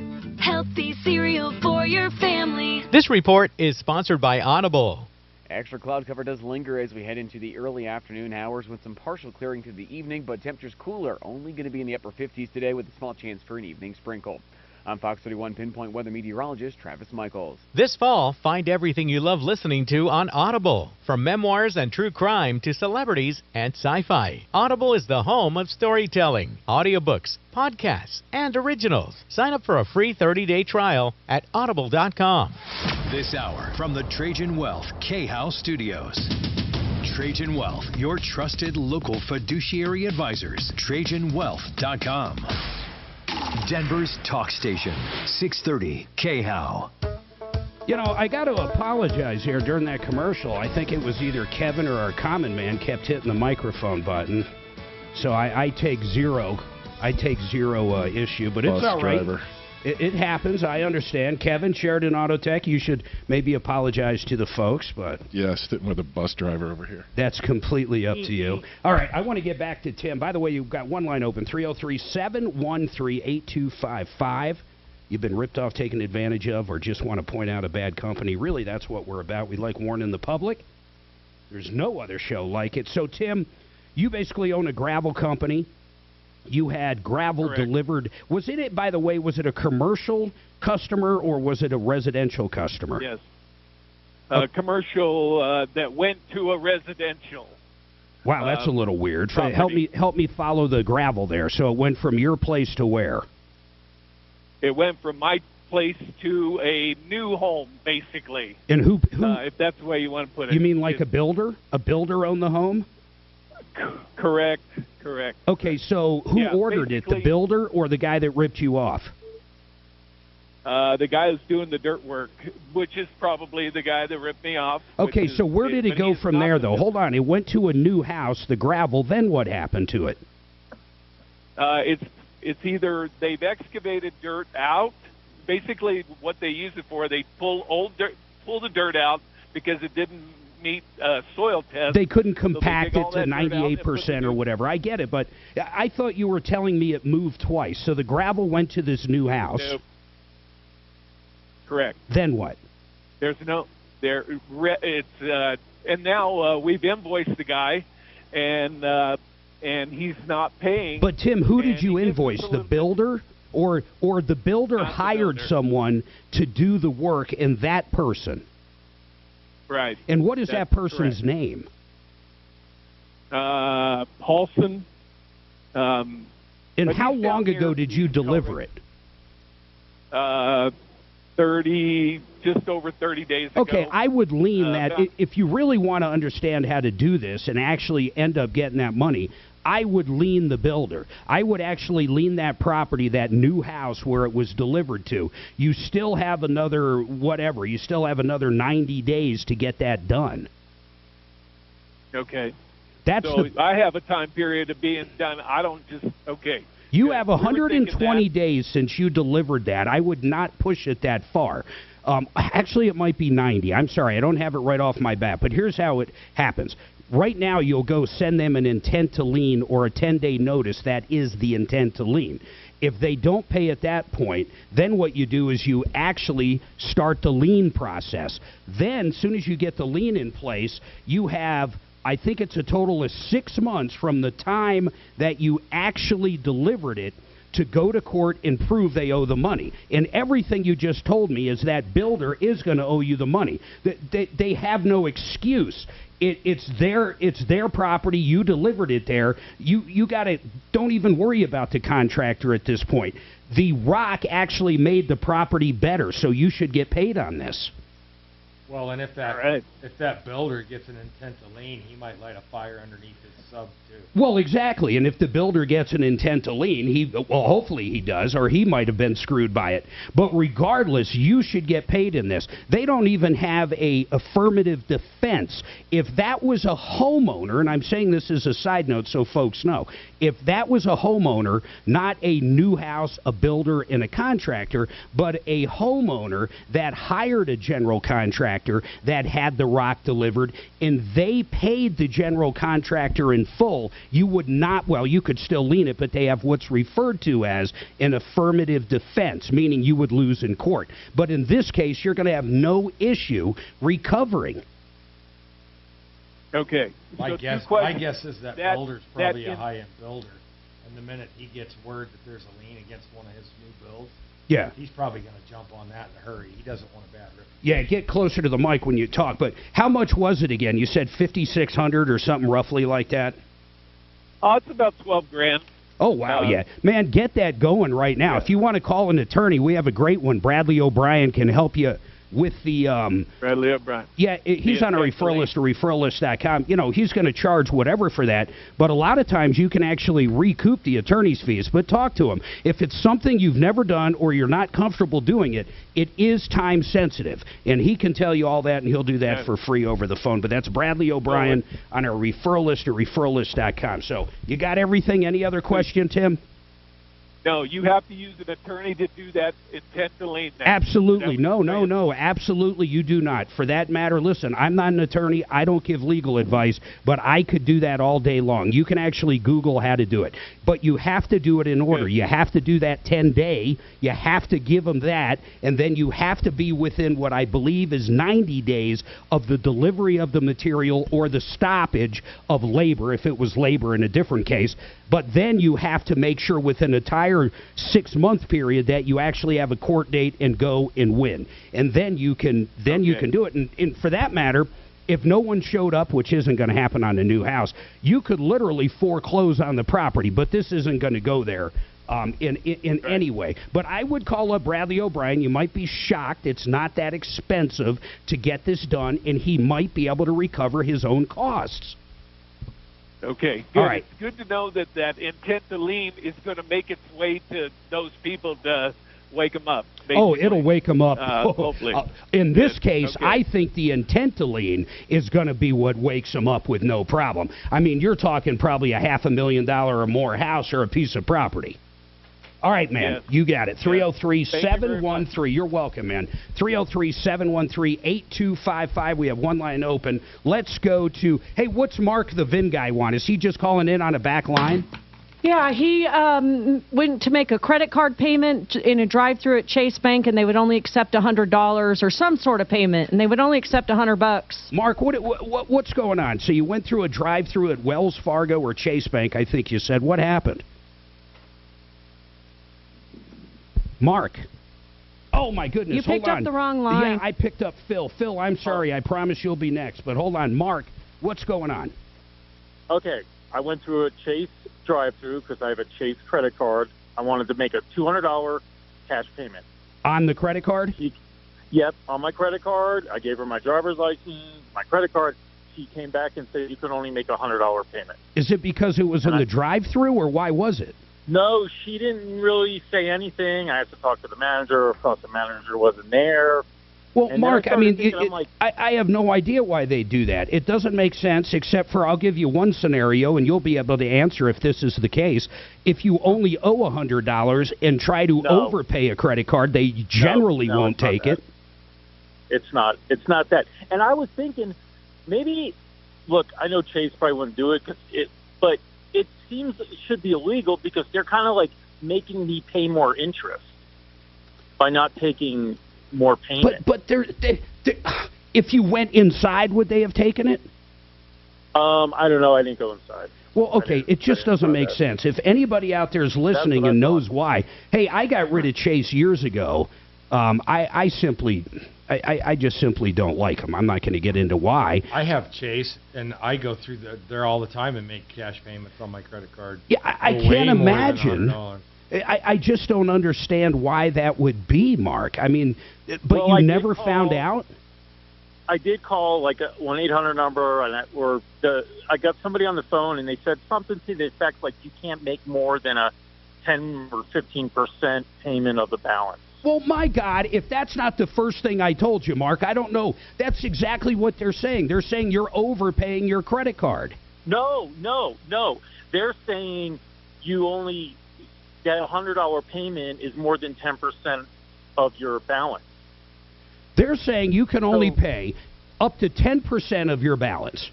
healthy cereal for your family. This report is sponsored by Audible. Extra cloud cover does linger as we head into the early afternoon hours with some partial clearing through the evening, but temperatures cooler, only going to be in the upper 50s today with a small chance for an evening sprinkle. I'm Fox 31 Pinpoint Weather Meteorologist Travis Michaels. This fall, find everything you love listening to on Audible. From memoirs and true crime to celebrities and sci-fi. Audible is the home of storytelling, audiobooks, podcasts, and originals. Sign up for a free 30-day trial at audible.com. This hour from the Trajan Wealth K-House Studios. Trajan Wealth, your trusted local fiduciary advisors. TrajanWealth.com. Denver's talk station, 630 KHOW. You know, I got to apologize here during that commercial. I think it was either Kevin or our common man kept hitting the microphone button. So I take zero. I take zero issue, but it's all right. It happens. I understand. Kevin, Sheridan Auto Tech, you should maybe apologize to the folks, but... Yeah, sitting with a bus driver over here. That's completely up to you. All right, I want to get back to Tim. By the way, you've got one line open, 303-713-8255. You've been ripped off, taken advantage of, or just want to point out a bad company. Really, that's what we're about. We like warning the public. There's no other show like it. So, Tim, you basically own a gravel company. You had gravel delivered. Was it, by the way, was it a commercial customer or was it a residential customer? Yes. Commercial that went to a residential. Wow, that's a little weird. Help me follow the gravel there. So it went from your place to where? It went from my place to a new home, basically. And who if that's the way you want to put it. You mean like a builder? A builder owned the home? Correct. Okay, so who ordered it, the builder or the guy that ripped you off? The guy who's doing the dirt work, which is probably the guy that ripped me off. Okay, so where did it go from there, though? Hold on. It went to a new house, the gravel. Then what happened to it? It's either they've excavated dirt out. Basically, what they use it for, they pull the dirt out because it didn't meet soil test. They couldn't compact it to 98% or whatever. I get it, but I thought you were telling me it moved twice. So the gravel went to this new house. Nope. Correct. Then what? And now we've invoiced the guy, and he's not paying. But Tim, who did you invoice? The builder, or the builder hired someone to do the and that person? Right. And what is that person's name? Paulson. And how long ago did you deliver it? just over 30 days ago. Okay, I would lean that if you really want to understand how to do this and actually end up getting that money, I would lean the builder. I would actually lean that property, that new house where it was delivered to. You still have another, whatever, you still have another 90 days to get that done. Okay. So I have a time period of being done. I don't just, okay. You have 120 days since you delivered that. I would not push it that far. Actually, it might be 90. I'm sorry, I don't have it right off my bat. But here's how it happens. Right now, you'll go send them an intent to lien or a 10-day notice. That is the intent to lien. If they don't pay at that point, then what you do is you actually start the lien process. Then, as soon as you get the lien in place, you have, I think it's a total of 6 months from the time that you actually delivered it to go to court and prove they owe the money. And everything you just told me is that builder is going to owe you the money. They have no excuse. It's their property. You delivered it there. You got to, don't even worry about the contractor at this point. The rock actually made the property better, so you should get paid on this. Well, and if that builder gets an intent to lien, he might light a fire underneath his sub too. Well, exactly. And if the builder gets an intent to lien, hopefully he does, or he might have been screwed by it. But regardless, you should get paid in this. They don't even have a affirmative defense. If that was a homeowner, and I'm saying this as a side note so folks know, if that was a homeowner, not a new house, a builder, and a contractor, but a homeowner that hired a general contractor that had the rock delivered, and they paid the general contractor in full, you would not, well, you could still lien it, but they have what's referred to as an affirmative defense, meaning you would lose in court. But in this case, you're going to have no issue recovering. Okay. My guess is that builder's probably a high-end builder, and the minute he gets word that there's a lien against one of his new builds, yeah, he's probably going to jump on that in a hurry. He doesn't want a bad reputation. Yeah, get closer to the mic when you talk. But how much was it again? You said $5,600 or something roughly like that? It's about $12,000. Oh, wow, yeah. Man, get that going right now. Yeah. If you want to call an attorney, we have a great one. Bradley O'Brien can help you with the... Bradley O'Brien. Yeah, he's on a referral list or referrallist.com. You know, he's going to charge whatever for that, but a lot of times you can actually recoup the attorney's fees. But talk to him. If it's something you've never done or you're not comfortable doing it, it is time sensitive, and he can tell you all that, and he'll do that for free over the phone. But that's Bradley O'Brien on our referral list at referrallist.com. So you got everything? Any other question, Tim? No, you have to use an attorney to do that intent to lien. Absolutely. No. Absolutely, you do not. For that matter, listen, I'm not an attorney. I don't give legal advice, but I could do that all day long. You can actually Google how to do it. But you have to do it in order. You have to do that 10-day. You have to give them that, and then you have to be within what I believe is 90 days of the delivery of the material or the stoppage of labor, if it was labor in a different case. But then you have to make sure within an entire 6-month period that you actually have a court date and go and win. And then you can do it. And for that matter, if no one showed up, which isn't going to happen on a new house, you could literally foreclose on the property. But this isn't going to go there in any way. But I would call up Bradley O'Brien. You might be shocked. It's not that expensive to get this done, and he might be able to recover his own costs. Okay, good. All right. It's good to know that intent to lien is going to make its way to those people to wake them up. Basically. Oh, it'll wake them up. Hopefully. In this case, okay. I think the intent to lien is going to be what wakes them up with no problem. I mean, you're talking probably a $500,000 or more house or a piece of property. All right, man. Yes. You got it. 303-713. Yes. You're welcome, man. 303-713-8255. We have one line open. Let's go to, hey, what's Mark the VIN guy want? Is he just calling in on a back line? Yeah, he went to make a credit card payment in a drive-thru at Chase Bank, and they would only accept $100 or some sort of payment, and they would only accept $100. Mark, what's going on? So you went through a drive-thru at Wells Fargo or Chase Bank, I think you said. What happened? Mark. Oh, my goodness. You picked up the wrong line. Yeah, I picked up Phil. Phil, I'm sorry. I promise you'll be next. But hold on. Mark, what's going on? Okay. I went through a Chase drive-thru because I have a Chase credit card. I wanted to make a $200 cash payment. On the credit card? Yep, on my credit card. I gave her my driver's license, my credit card. She came back and said you can only make a $100 payment. Is it because it was in the drive-thru, or why was it? No, she didn't really say anything. I had to talk to the manager. I thought the manager wasn't there. Well, and Mark, I mean, I have no idea why they do that. It doesn't make sense, except for I'll give you one scenario, and you'll be able to answer if this is the case. If you only owe $100 and try to overpay a credit card, they generally won't take it. It's not that. And I was thinking, maybe, look, I know Chase probably wouldn't do it, but it seems it should be illegal because they're kind of like making me pay more interest by not taking more payment. But if you went inside, would they have taken it? I don't know. I didn't go inside. Well, okay, it just doesn't make sense. If anybody out there is listening and knows why, hey, I got rid of Chase years ago. I just simply don't like them. I'm not going to get into why. I have Chase, and I go through there all the time and make cash payments on my credit card. Yeah, I can't imagine. I just don't understand why that would be, Mark. I mean, but you never found out? I did call like a 1-800 number, and I got somebody on the phone, and they said something to the effect like you can't make more than a 10 or 15% payment of the balance. Well, my God, if that's not the first thing I told you, Mark, I don't know. That's exactly what they're saying. They're saying you're overpaying your credit card. No. They're saying you only, that $100 payment is more than 10% of your balance. They're saying you can only pay up to 10% of your balance.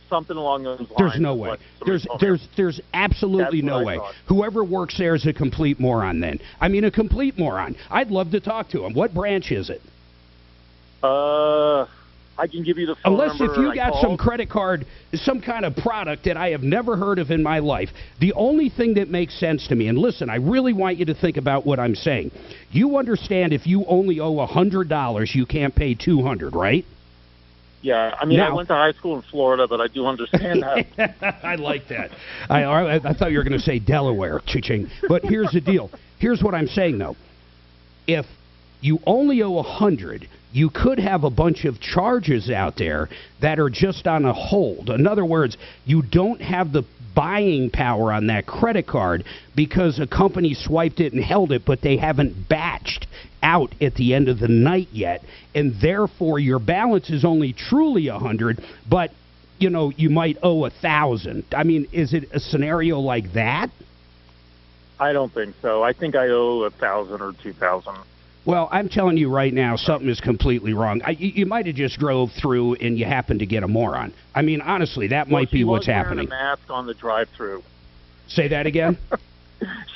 Something along those lines. There's no way. There's absolutely no way. Whoever works there is a complete moron then. I mean, a complete moron. I'd love to talk to him. What branch is it? I can give you the phone number. Unless if you got some credit card, some kind of product that I have never heard of in my life. The only thing that makes sense to me, and listen, I really want you to think about what I'm saying. You understand if you only owe $100, you can't pay $200, right? Yeah, I mean, I went to high school in Florida, but I do understand that. I like that. I thought you were going to say Delaware, cha-ching. But here's the deal. Here's what I'm saying, though. If you only owe $100, you could have a bunch of charges out there that are just on a hold. In other words, you don't have the buying power on that credit card because a company swiped it and held it, but they haven't batched out at the end of the night yet, and therefore your balance is only truly $100, but you know you might owe $1,000. I mean, is it a scenario like that? I don't think so. I think I owe $1,000 or $2,000. Well, I'm telling you right now, something is completely wrong. You might have just drove through and you happened to get a moron. I mean, honestly, that might be what's happening. She was wearing a mask on the drive-through. Say that again?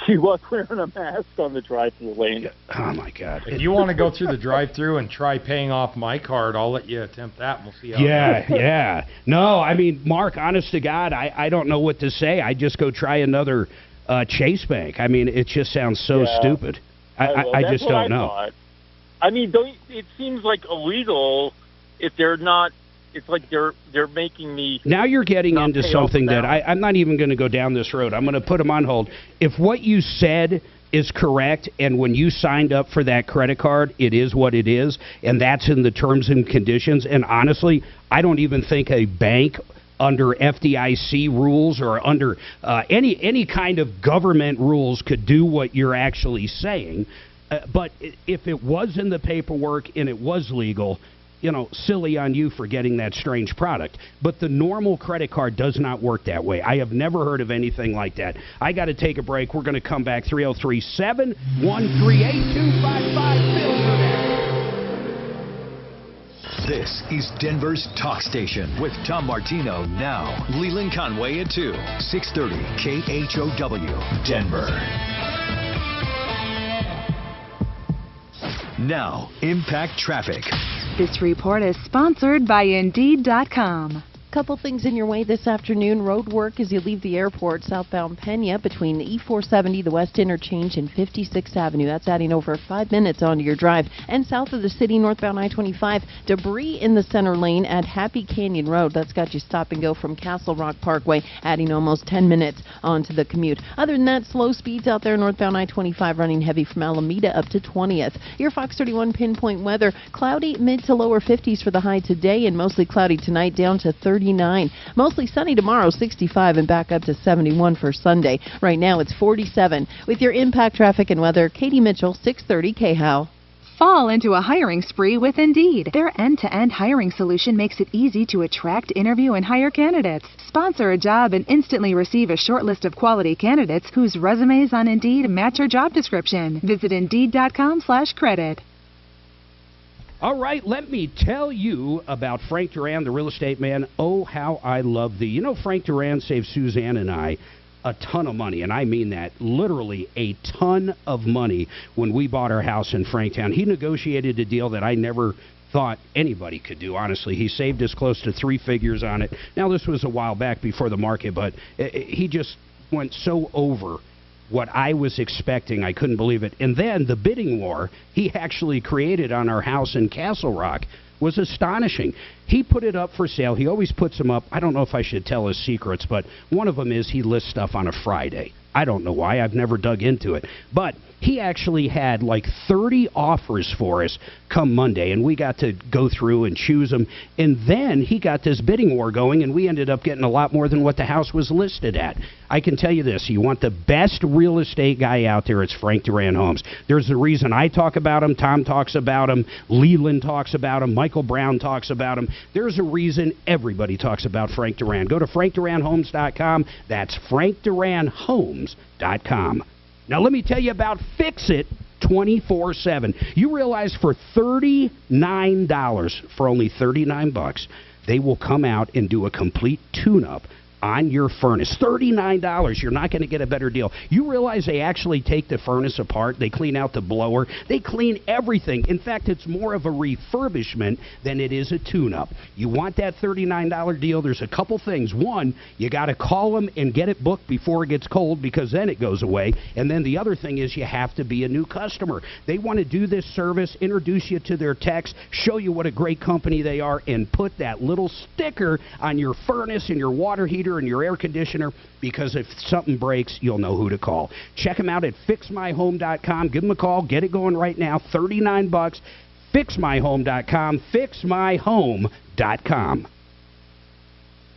She was wearing a mask on the drive-through lane. Oh, my God. If you want to go through the drive-through and try paying off my card, I'll let you attempt that, and we'll see how it goes. Yeah. No, I mean, Mark, honest to God, I don't know what to say. I just go try another Chase Bank. I mean, it just sounds so stupid. I just don't know. Thought. I mean, it seems like illegal if they're not. It's like they're making me. Now you're getting into something that I'm not even going to go down this road. I'm going to put them on hold. If what you said is correct, and when you signed up for that credit card, it is what it is, and that's in the terms and conditions. And honestly, I don't even think a bank under FDIC rules or under any kind of government rules could do what you're actually saying. But if it was in the paperwork and it was legal, silly on you for getting that strange product. But the normal credit card does not work that way. I have never heard of anything like that. I got to take a break. We're going to come back. 303-713-8255. Bill for that. This is Denver's Talk Station with Tom Martino now. Leland Conway at 2, 630 KHOW, Denver. Now, Impact Traffic. This report is sponsored by Indeed.com. Couple things in your way this afternoon. Road work as you leave the airport southbound Pena between E470, the West Interchange, and 56th Avenue. That's adding over 5 minutes onto your drive. And south of the city, northbound I-25, debris in the center lane at Happy Canyon Road. That's got you stop and go from Castle Rock Parkway, adding almost 10 minutes onto the commute. Other than that, slow speeds out there northbound I-25 running heavy from Alameda up to 20th. Your Fox 31 pinpoint weather, cloudy mid to lower 50s for the high today and mostly cloudy tonight down to 39. Mostly sunny tomorrow, 65, and back up to 71 for Sunday. Right now it's 47. With your Impact Traffic and Weather, Katie Mitchell, 630 KHOW. Fall into a hiring spree with Indeed. Their end-to-end hiring solution makes it easy to attract, interview, and hire candidates. Sponsor a job and instantly receive a short list of quality candidates whose resumes on Indeed match your job description. Visit Indeed.com/credit. All right, let me tell you about Frank Duran, the real estate man. Oh, how I love thee. Frank Duran saved Suzanne and I a ton of money, and I mean that, literally a ton of money when we bought our house in Franktown. He negotiated a deal that I never thought anybody could do, honestly. He saved us close to 3 figures on it. Now, this was a while back before the market, but he just went so over what I was expecting. I couldn't believe it. And then the bidding war he actually created on our house in Castle Rock was astonishing. He put it up for sale. He always puts them up. I don't know if I should tell his secrets, but one of them is he lists stuff on a Friday. I don't know why. I've never dug into it. But he actually had like 30 offers for us come Monday, and we got to go through and choose them. And then he got this bidding war going, and we ended up getting a lot more than what the house was listed at. I can tell you this. You want the best real estate guy out there, it's Frank Duran Homes. There's a reason I talk about him, Tom talks about him, Leland talks about him, Michael Brown talks about him. There's a reason everybody talks about Frank Duran. Go to frankduranhomes.com. That's frankduranhomes.com. Now let me tell you about Fix It 24/7. You realize for $39, for only $39, they will come out and do a complete tune-up on your furnace. $39. You're not going to get a better deal. You realize they actually take the furnace apart. They clean out the blower. They clean everything. In fact, it's more of a refurbishment than it is a tune-up. You want that $39 deal, there's a couple things. One, you got to call them and get it booked before it gets cold, because then it goes away. And then the other thing is you have to be a new customer. They want to do this service, introduce you to their techs, show you what a great company they are, and put that little sticker on your furnace and your water heater and your air conditioner, because if something breaks, you'll know who to call. Check them out at fixmyhome.com. Give them a call. Get it going right now. $39. Fixmyhome.com. Fixmyhome.com.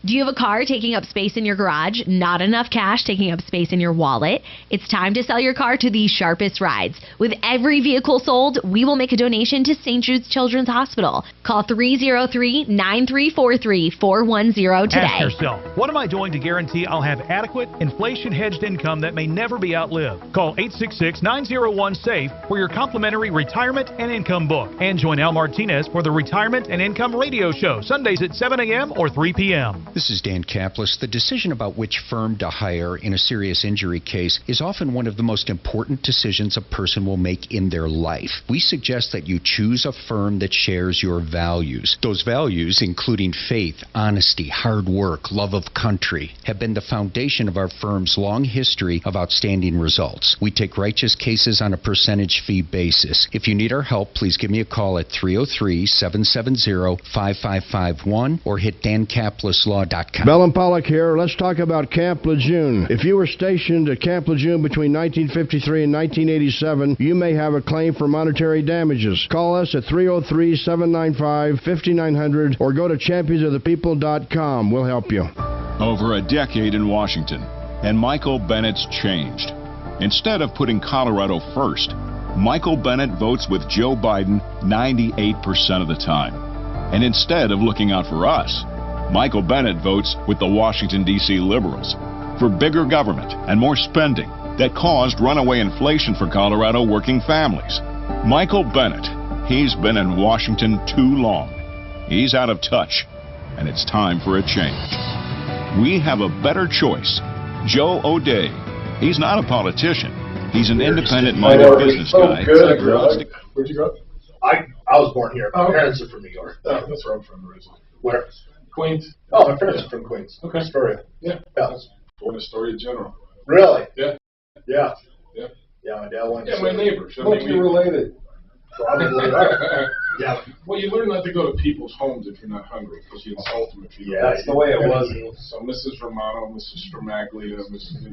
Do you have a car taking up space in your garage? Not enough cash taking up space in your wallet? It's time to sell your car to the sharpest rides. With every vehicle sold, we will make a donation to St. Jude's Children's Hospital. Call 303-9343-410 today. Ask yourself, what am I doing to guarantee I'll have adequate, inflation-hedged income that may never be outlived? Call 866-901-SAFE for your complimentary retirement and income book. And join Al Martinez for the Retirement and Income Radio Show, Sundays at 7 a.m. or 3 p.m. This is Dan Kaplis. The decision about which firm to hire in a serious injury case is often one of the most important decisions a person will make in their life. We suggest that you choose a firm that shares your values. Those values, including faith, honesty, hard work, love of country, have been the foundation of our firm's long history of outstanding results. We take righteous cases on a percentage fee basis. If you need our help, please give me a call at 303-770-5551 or hit dankaplis.com. Bell and Pollock here. Let's talk about Camp Lejeune. If you were stationed at Camp Lejeune between 1953 and 1987, you may have a claim for monetary damages. Call us at 303-795-5900 or go to championsofthepeople.com. We'll help you. Over a decade in Washington, and Michael Bennett's changed. Instead of putting Colorado first, Michael Bennett votes with Joe Biden 98% of the time. And instead of looking out for us, Michael Bennett votes with the Washington, D.C. liberals for bigger government and more spending that caused runaway inflation for Colorado working families. Michael Bennett, he's been in Washington too long. He's out of touch, and it's time for a change. We have a better choice. Joe O'Day. He's not a politician. He's an independent-minded business guy. Where'd you grow up? I was born here. My parents are from New York. Oh, that's where I'm from originally. Where? Queens. Oh, my parents are from Queens. Okay. Astoria. Yeah. Born Astoria General. Really? Yeah. Yeah. Yeah. Yeah, my dad went to... Yeah, my neighbors. Mostly related. Probably are. Yeah. Well, you learn not to go to people's homes if you're not hungry, because you insult them if you don't. Yeah, that's the way it was. So Mrs. Romano, Mrs. Stramaglia, Mrs.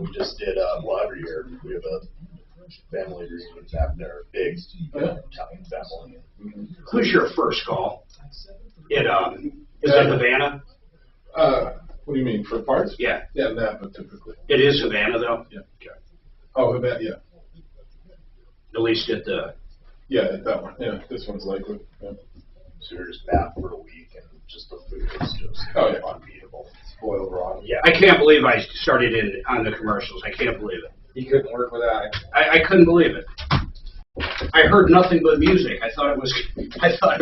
We just did, every year we have a family reunion back there, big Italian family. Mm-hmm. Who's your first call? Is it Havana? What do you mean, for parts? Yeah. Yeah, Napa typically. It is Havana, though? Yeah. Okay. Oh, Havana, yeah. At least at the... Yeah, at that one. Yeah, this one's Lakewood. Yeah. So you're just back for a week, and just the food is just unbeatable. Spoiled raw. Yeah. I can't believe I started on the commercials. I can't believe it. You couldn't work without it. I couldn't believe it. I heard nothing but music. I thought it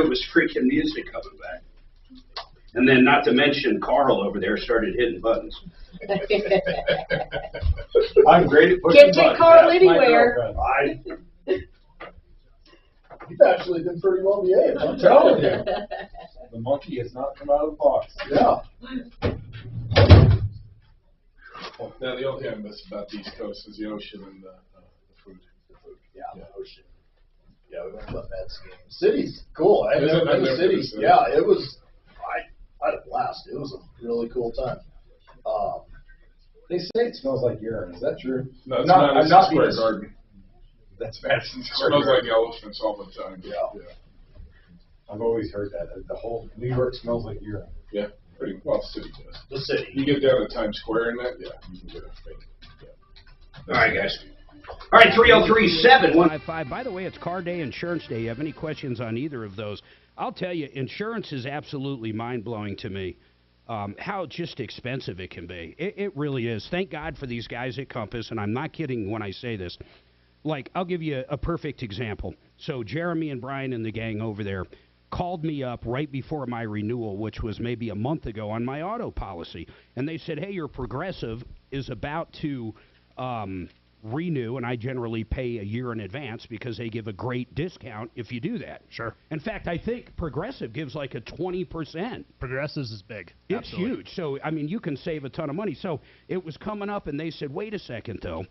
was freaking music coming back. And then, not to mention, Carl over there started hitting buttons. I'm great at pushing buttons. Can't take Carl anywhere. You've actually been pretty well behaved, I'm telling you. The monkey has not come out of the box. Yeah. Now, the only thing I miss about the East Coast is the ocean and the food. Yeah, the ocean. Yeah, we went to the Mets game. City's cool. I've never been to City. Yeah, it was. I had a blast. It was a really cool time. They say it smells like urine. Is that true? No, it's not Square Garden. That's Madison Square Garden. It smells like elephants all the time. Yeah. I've always heard that. The whole New York smells like urine. Yeah, pretty well. The city does. The city. You get down to Times Square and that, yeah, you can get a fake. All right, guys. All right, 303-715. By the way, it's Car Day, Insurance Day. You have any questions on either of those? I'll tell you, insurance is absolutely mind-blowing to me. How just expensive it can be. It really is. Thank God for these guys at Compass, and I'm not kidding when I say this. Like, I'll give you a perfect example. So Jeremy and Brian and the gang over there called me up right before my renewal, which was maybe a month ago, on my auto policy. And they said, hey, your Progressive is about to renew, and I generally pay a year in advance because they give a great discount if you do that. Sure. In fact, I think Progressive gives like a 20%. Progressive's is big. It's Absolutely. huge. So, I mean, you can save a ton of money. So it was coming up, and they said, wait a second, though.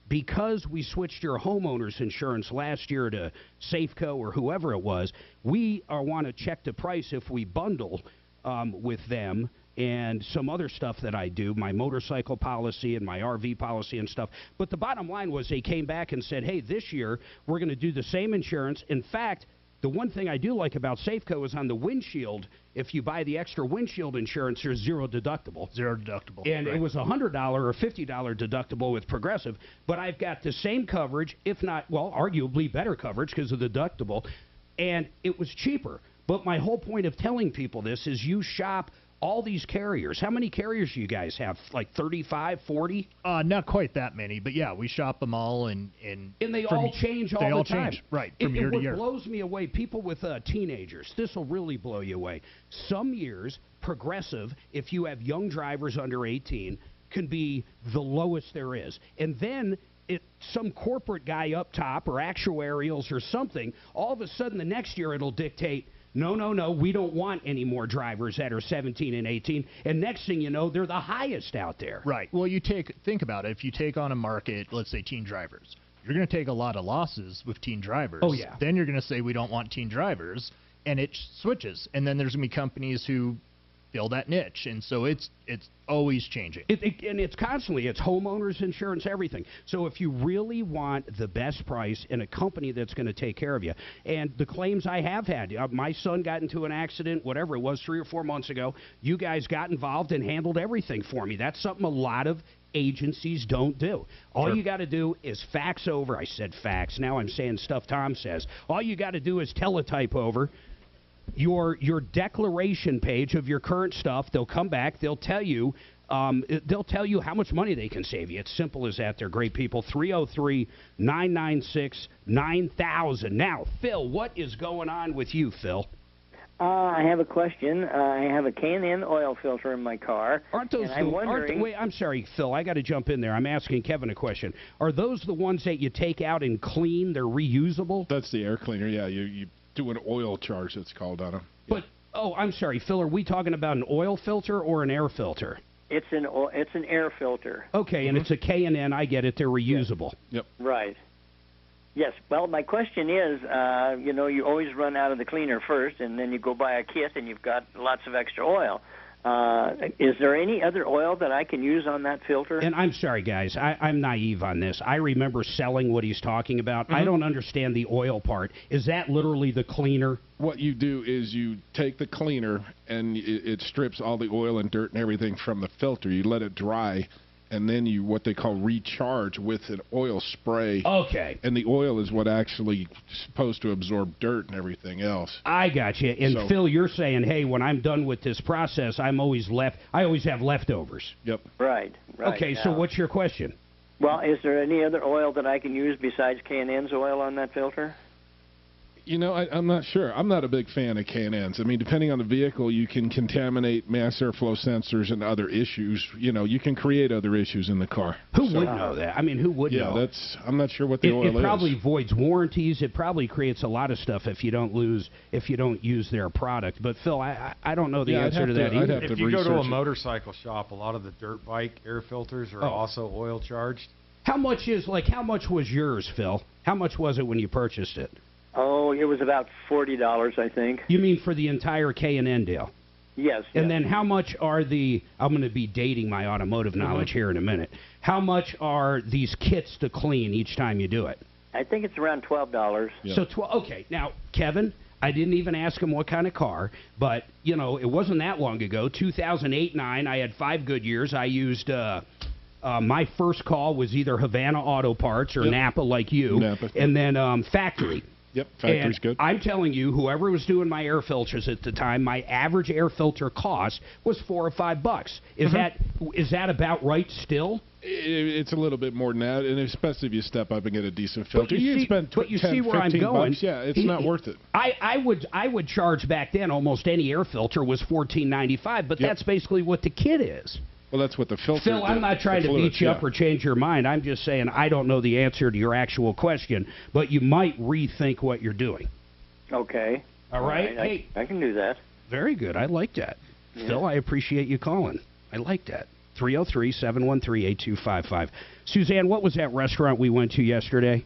Because we switched your homeowner's insurance last year to Safeco or whoever it was, we want to check the price if we bundle with them and some other stuff that I do, my motorcycle policy and my RV policy and stuff. But the bottom line was they came back and said, hey, this year we're going to do the same insurance. In fact, The one thing I do like about Safeco is on the windshield, if you buy the extra windshield insurance, there's zero deductible. Zero deductible. And right. it was a $100 or $50 deductible with Progressive, but I've got the same coverage, if not, well, arguably better coverage because of the deductible, and it was cheaper. But my whole point of telling people this is you shop all these carriers. How many carriers do you guys have? Like 35, 40? Not quite that many, but yeah, we shop them all, and they all change all the time. Change, right, from year to year. What blows me away, people with teenagers, this will really blow you away. Some years, Progressive, if you have young drivers under 18, can be the lowest there is. And then some corporate guy up top or actuarials or something, all of a sudden the next year it'll dictate, no, we don't want any more drivers that are 17 and 18. And next thing you know, they're the highest out there. Right. Well, think about it. If you take on a market, let's say teen drivers, you're going to take a lot of losses with teen drivers. Oh, yeah. Then you're going to say we don't want teen drivers, and it switches. And then there's going to be companies who fill that niche, and so it's always changing. And it's constantly, it's homeowners insurance, everything. So if you really want the best price in a company that's going to take care of you, and the claims I have had, my son got into an accident, whatever it was, 3 or 4 months ago, you guys got involved and handled everything for me. That's something a lot of agencies don't do. All you got to do is fax over. I said fax. Now I'm saying stuff Tom says. All you got to do is teletype over your declaration page of your current stuff. They'll come back. They'll tell you how much money they can save you. It's simple as that. They're great people. 303-996-9000. Now, Phil, what is going on with you, Phil? I have a question. I have a K&N oil filter in my car. Wait, I'm sorry, Phil. I got to jump in there. I'm asking Kevin a question. Are those the ones that you take out and clean? They're reusable? That's the air cleaner, yeah. You do an oil charge, it's called on them. But, I'm sorry, Phil, are we talking about an oil filter or an air filter? It's an air filter. Okay, and it's a K&N. I get it. They're reusable. Yep. Right. Yes. Well, my question is, you always run out of the cleaner first, and then you go buy a kit, and you've got lots of extra oil. Is there any other oil that I can use on that filter? And I'm sorry, guys. I'm naive on this. I remember selling what he's talking about. I don't understand the oil part. Is that literally the cleaner? What you do is you take the cleaner, and it strips all the oil and dirt and everything from the filter. You let it dry, and then you what they call recharge with an oil spray. Okay. And the oil is what actually supposed to absorb dirt and everything else. I got you. And Phil, you're saying, hey, when I'm done with this process, I always have leftovers. Yep. Right. Okay, so what's your question? Well, is there any other oil that I can use besides K&N's oil on that filter? I'm not sure. I'm not a big fan of K&Ns. I mean, depending on the vehicle, you can contaminate mass airflow sensors and other issues. You can create other issues in the car. Who would know that? I mean, who would know? Yeah, I'm not sure what the oil is. It probably voids warranties. It probably creates a lot of stuff if you don't use their product. But, Phil, I don't know the answer to that either. If you go to a motorcycle shop, a lot of the dirt bike air filters are also oil charged. How much was yours, Phil? How much was it when you purchased it? Oh, it was about $40, I think. You mean for the entire K&N deal? Yes. And then how much are I'm going to be dating my automotive knowledge here in a minute. How much are these kits to clean each time you do it? I think it's around $12. Yeah. So, okay. Now, Kevin, I didn't even ask him what kind of car, but, it wasn't that long ago. 2008-9, I had 5 good years. I used... my first call was either Havana Auto Parts or Napa like you, and then Factory. Yep, Factory's good. I'm telling you, whoever was doing my air filters at the time, my average air filter cost was $4 or $5. Is that about right still? It's a little bit more than that, and especially if you step up and get a decent filter. You spend $10-15. Yeah, it's not worth it. I would charge back then. Almost any air filter was $14.95, but that's basically what the kit is. Well, that's what the filter. Phil, I'm not trying to beat you up or change your mind. I'm just saying I don't know the answer to your actual question, but you might rethink what you're doing. Okay. All right. Hey, I can do that. Very good. I like that. Yeah. Phil, I appreciate you calling. I like that. 303-713-8255. Suzanne, what was that restaurant we went to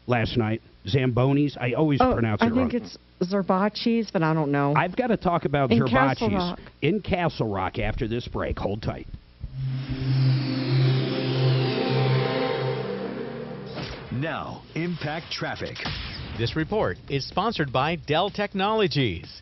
last night? Zamboni's? I always pronounce it wrong. I think it's Zerbachi's, but I don't know. I've got to talk about Zerbachi's. Castle Rock. In Castle Rock after this break. Hold tight. Now, Impact Traffic. This report is sponsored by Dell Technologies.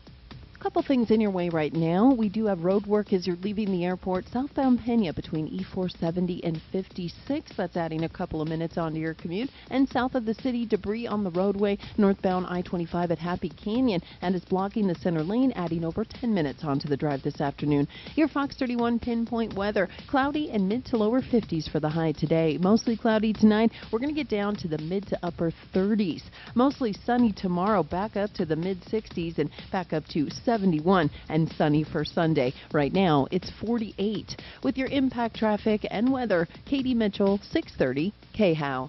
Couple things in your way right now. We do have road work as you're leaving the airport southbound Pena between E470 and 56. That's adding a couple of minutes onto your commute. And south of the city, debris on the roadway northbound I-25 at Happy Canyon, and it's blocking the center lane, adding over 10 minutes onto the drive this afternoon. Your Fox 31 pinpoint weather: cloudy and mid to lower 50s for the high today. Mostly cloudy tonight. We're going to get down to the mid to upper 30s. Mostly sunny tomorrow, back up to the mid 60s and back up to 71 and sunny for Sunday. Right now, it's 48. With your impact traffic and weather, Katie Mitchell, 630 KHOW.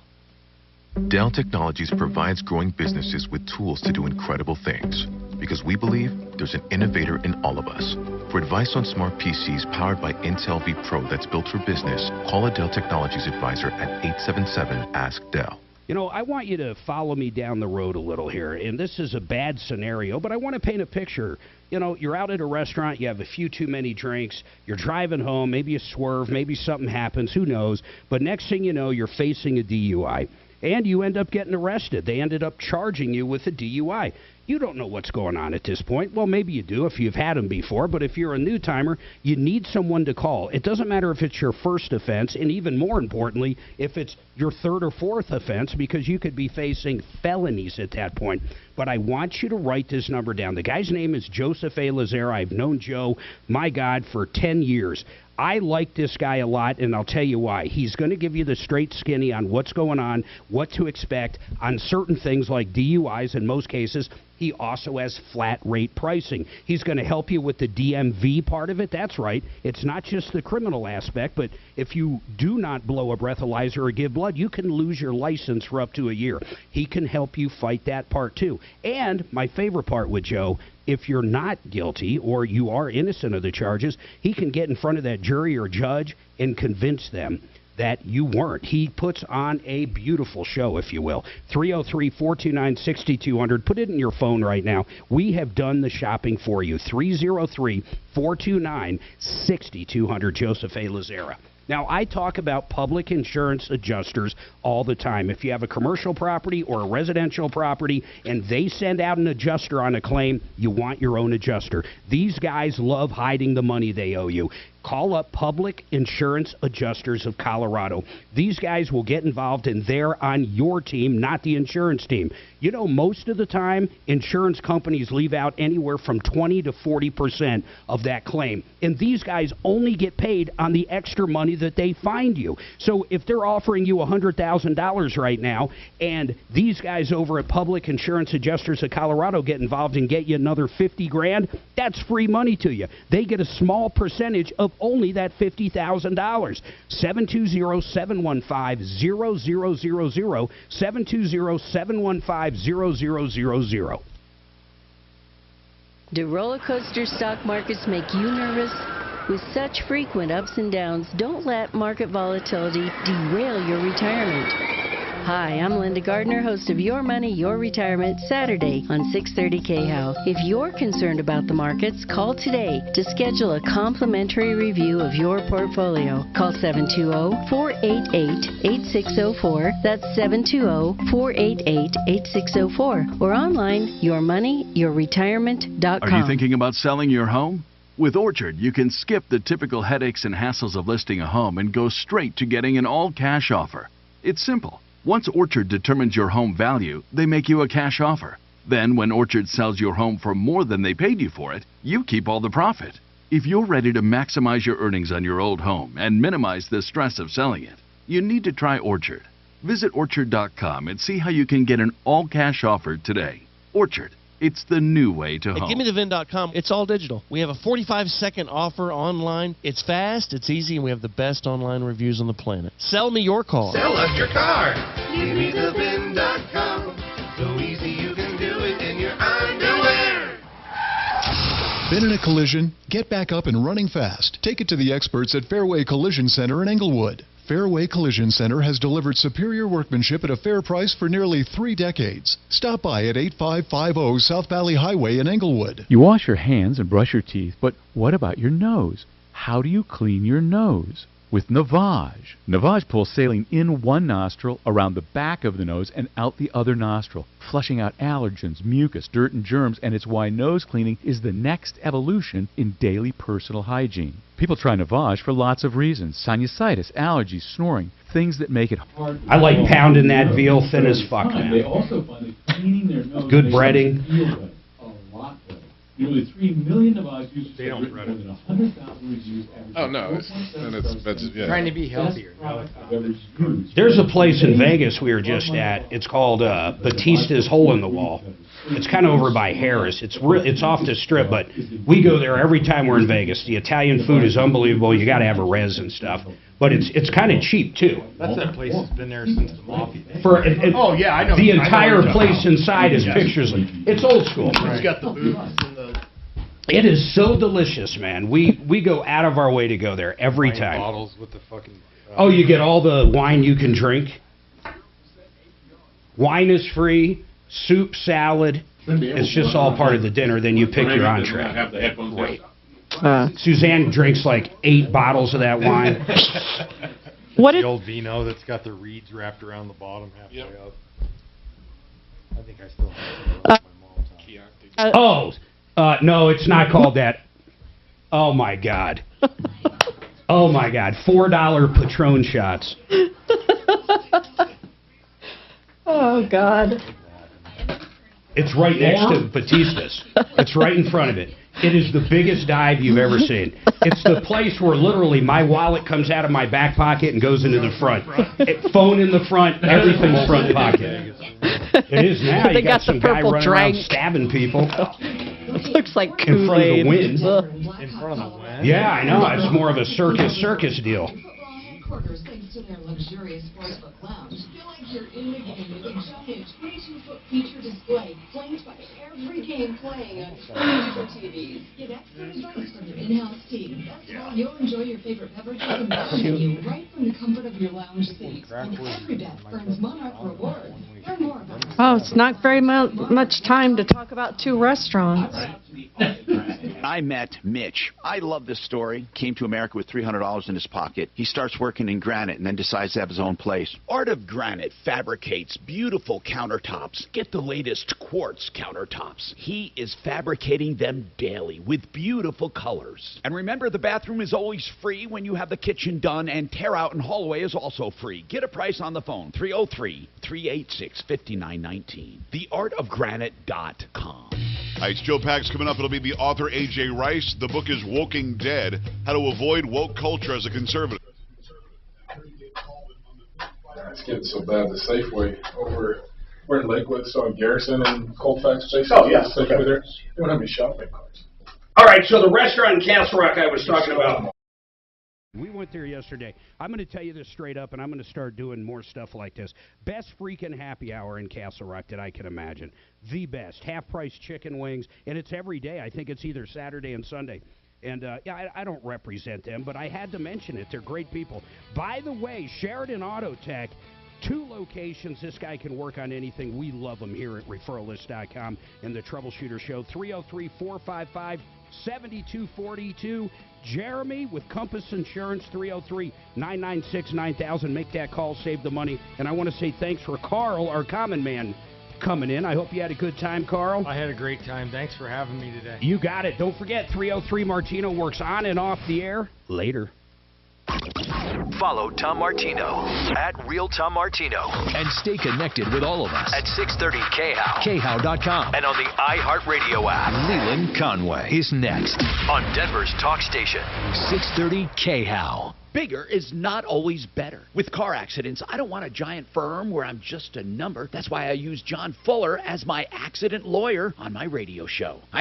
Dell Technologies provides growing businesses with tools to do incredible things, because we believe there's an innovator in all of us. For advice on smart PCs powered by Intel V Pro that's built for business, call a Dell Technologies advisor at 877-ASK-DELL. You know, I want you to follow me down the road a little here, and this is a bad scenario, but I want to paint a picture. You know, you're out at a restaurant, you have a few too many drinks, you're driving home, maybe you swerve, maybe something happens, who knows, but next thing you know, you're facing a DUI, and you end up getting arrested. They ended up charging you with a DUI. You don't know what's going on at this point. Well, maybe you do if you've had them before, but if you're a new timer, you need someone to call. It doesn't matter if it's your first offense, and even more importantly, if it's your third or fourth offense, because you could be facing felonies at that point. But I want you to write this number down. The guy's name is Joseph A. Lazera. I've known Joe, my God, for 10 years. I like this guy a lot, and I'll tell you why. He's going to give you the straight skinny on what's going on, what to expect on certain things like DUIs in most cases. He also has flat rate pricing. He's going to help you with the DMV part of it. That's right. It's not just the criminal aspect, but if you do not blow a breathalyzer or give blood, you can lose your license for up to a year. He can help you fight that part too. And my favorite part with Joe, if you're not guilty or you are innocent of the charges, he can get in front of that jury or judge and convince them that you weren't. He puts on a beautiful show, if you will. 303-429-6200. Put it in your phone right now. We have done the shopping for you. 303-429-6200. Joseph A. Lazera. Now, I talk about public insurance adjusters all the time. If you have a commercial property or a residential property and they send out an adjuster on a claim, you want your own adjuster. These guys love hiding the money they owe you. Call up Public Insurance Adjusters of Colorado. These guys will get involved, and they're on your team, not the insurance team. You know, most of the time, insurance companies leave out anywhere from 20 to 40% of that claim. And these guys only get paid on the extra money that they find you. So if they're offering you $100,000 right now, and these guys over at Public Insurance Adjusters of Colorado get involved and get you another $50,000, that's free money to you. They get a small percentage of only that $50,000. 720-715-0000. 720-715-0000. Do roller coaster stock markets make you nervous? With such frequent ups and downs, don't let market volatility derail your retirement. Hi, I'm Linda Gardner, host of Your Money, Your Retirement, Saturday on 630 KHOW. If you're concerned about the markets, call today to schedule a complimentary review of your portfolio. Call 720-488-8604. That's 720-488-8604. Or online, yourmoneyyourretirement.com. Are you thinking about selling your home? With Orchard, you can skip the typical headaches and hassles of listing a home and go straight to getting an all-cash offer. It's simple. Once Orchard determines your home value, they make you a cash offer. Then, when Orchard sells your home for more than they paid you for it, you keep all the profit. If you're ready to maximize your earnings on your old home and minimize the stress of selling it, you need to try Orchard. Visit Orchard.com and see how you can get an all-cash offer today. Orchard. It's the new way to home. At GiveMeTheVin.com, it's all digital. We have a 45-second offer online. It's fast, it's easy, and we have the best online reviews on the planet. Sell me your car. Sell us your car. GiveMeTheVin.com. So easy you can do it in your underwear. Been in a collision? Get back up and running fast. Take it to the experts at Fairway Collision Center in Englewood. Fairway Collision Center has delivered superior workmanship at a fair price for nearly 3 decades. Stop by at 8550 South Valley Highway in Englewood. You wash your hands and brush your teeth, but what about your nose? How do you clean your nose? with Navage. Navage pulls saline in one nostril, around the back of the nose, and out the other nostril, flushing out allergens, mucus, dirt, and germs, and it's why nose cleaning is the next evolution in daily personal hygiene. People try Navage for lots of reasons: sinusitis, allergies, snoring, things that make it hard. I like pounding that veal thin as fuck, man. They also find that cleaning their nose Good makes breading. them feel better, a lot better. Nearly 3 million Navage users have written more than 100,000 reviews. Oh, no, that's yeah. Trying to be healthier. There's a place in Vegas we were just at. It's called Batista's Hole in the Wall. It's kind of over by Harris. It's off the strip, but we go there every time we're in Vegas. The Italian food is unbelievable. You got to have a res and stuff, but it's kind of cheap too. That's that place that's been there since the mafia days. Oh yeah, I know. The entire place inside is pictures. It's old school. It's got the booths and the. It is so delicious, man. We go out of our way to go there every time. Bottles with the fucking. Oh, you get all the wine you can drink. Wine is free. Soup, salad. It's just all part of the dinner. Then you pick your entree. Great. Suzanne drinks like 8 bottles of that wine. The old vino that's got the reeds wrapped around the bottom halfway up. I think I still have some. My mom's house. No, it's not called that. Oh my God. Oh my God. $4 Patron shots. Oh God. It's right next to Batista's. It's right in front of it. It is the biggest dive you've ever seen. It's the place where literally my wallet comes out of my back pocket and goes into the front. Phone in the front, everything's front pocket. It is now. They You got some guy running around stabbing people. It looks like in front of the wind. In front of the wind? Yeah, I know. It's more of a circus deal. Quarters thanks to their luxurious sportsbook lounge. Feel like you're in the game with a giant 22-foot feature display flanked by every game playing on 20 TVs. Get expert advice from your in-house team. That's why you'll enjoy your favorite beverages and menu right from the comfort of your lounge seats. And every bet earns Monarch rewards. Learn more about it. Oh, it's not very much time to talk about 2 restaurants. I met Mitch. I love this story. Came to America with $300 in his pocket. He starts working in granite and then decides to have his own place. Art of Granite fabricates beautiful countertops. Get the latest quartz countertops. He is fabricating them daily with beautiful colors. And remember, the bathroom is always free when you have the kitchen done, and tear out and haul away is also free. Get a price on the phone, 303-386-5919. TheArtofGranite.com. Hi, it's Joe Pax coming up. It'll be the author A.J. Rice. The book is Woking Dead, How to Avoid Woke Culture as a Conservative. It's getting so bad. The Safeway we're in Lakewood, so in Garrison and Colfax. Oh, yeah. Safeway Okay. there. They don't have any shopping carts. All right, so the restaurant in Castle Rock I was talking about. We went there yesterday. I'm going to tell you this straight up, and I'm going to start doing more stuff like this. Best freaking happy hour in Castle Rock that I can imagine. The best. Half-price chicken wings, and it's every day. I think it's either Saturday and Sunday. And, yeah, I don't represent them, but I had to mention it. They're great people. By the way, Sheridan Auto Tech, 2 locations. This guy can work on anything. We love him here at referralist.com and the Troubleshooter Show. 303-455-7242. Jeremy with Compass Insurance, 303-996-9000. Make that call, save the money. And I want to say thanks for Carl, our common man, coming in. I hope you had a good time, Carl. I had a great time. Thanks for having me today. You got it. Don't forget, 303 Martino works on and off the air. Later. Follow Tom Martino at Real Tom Martino. And stay connected with all of us at 630 KHOW, KHOW.com, and on the iHeartRadio app. Leland Conway is next on Denver's talk station, 630 KHOW. Bigger is not always better. With car accidents, I don't want a giant firm where I'm just a number. That's why I use John Fuller as my accident lawyer on my radio show.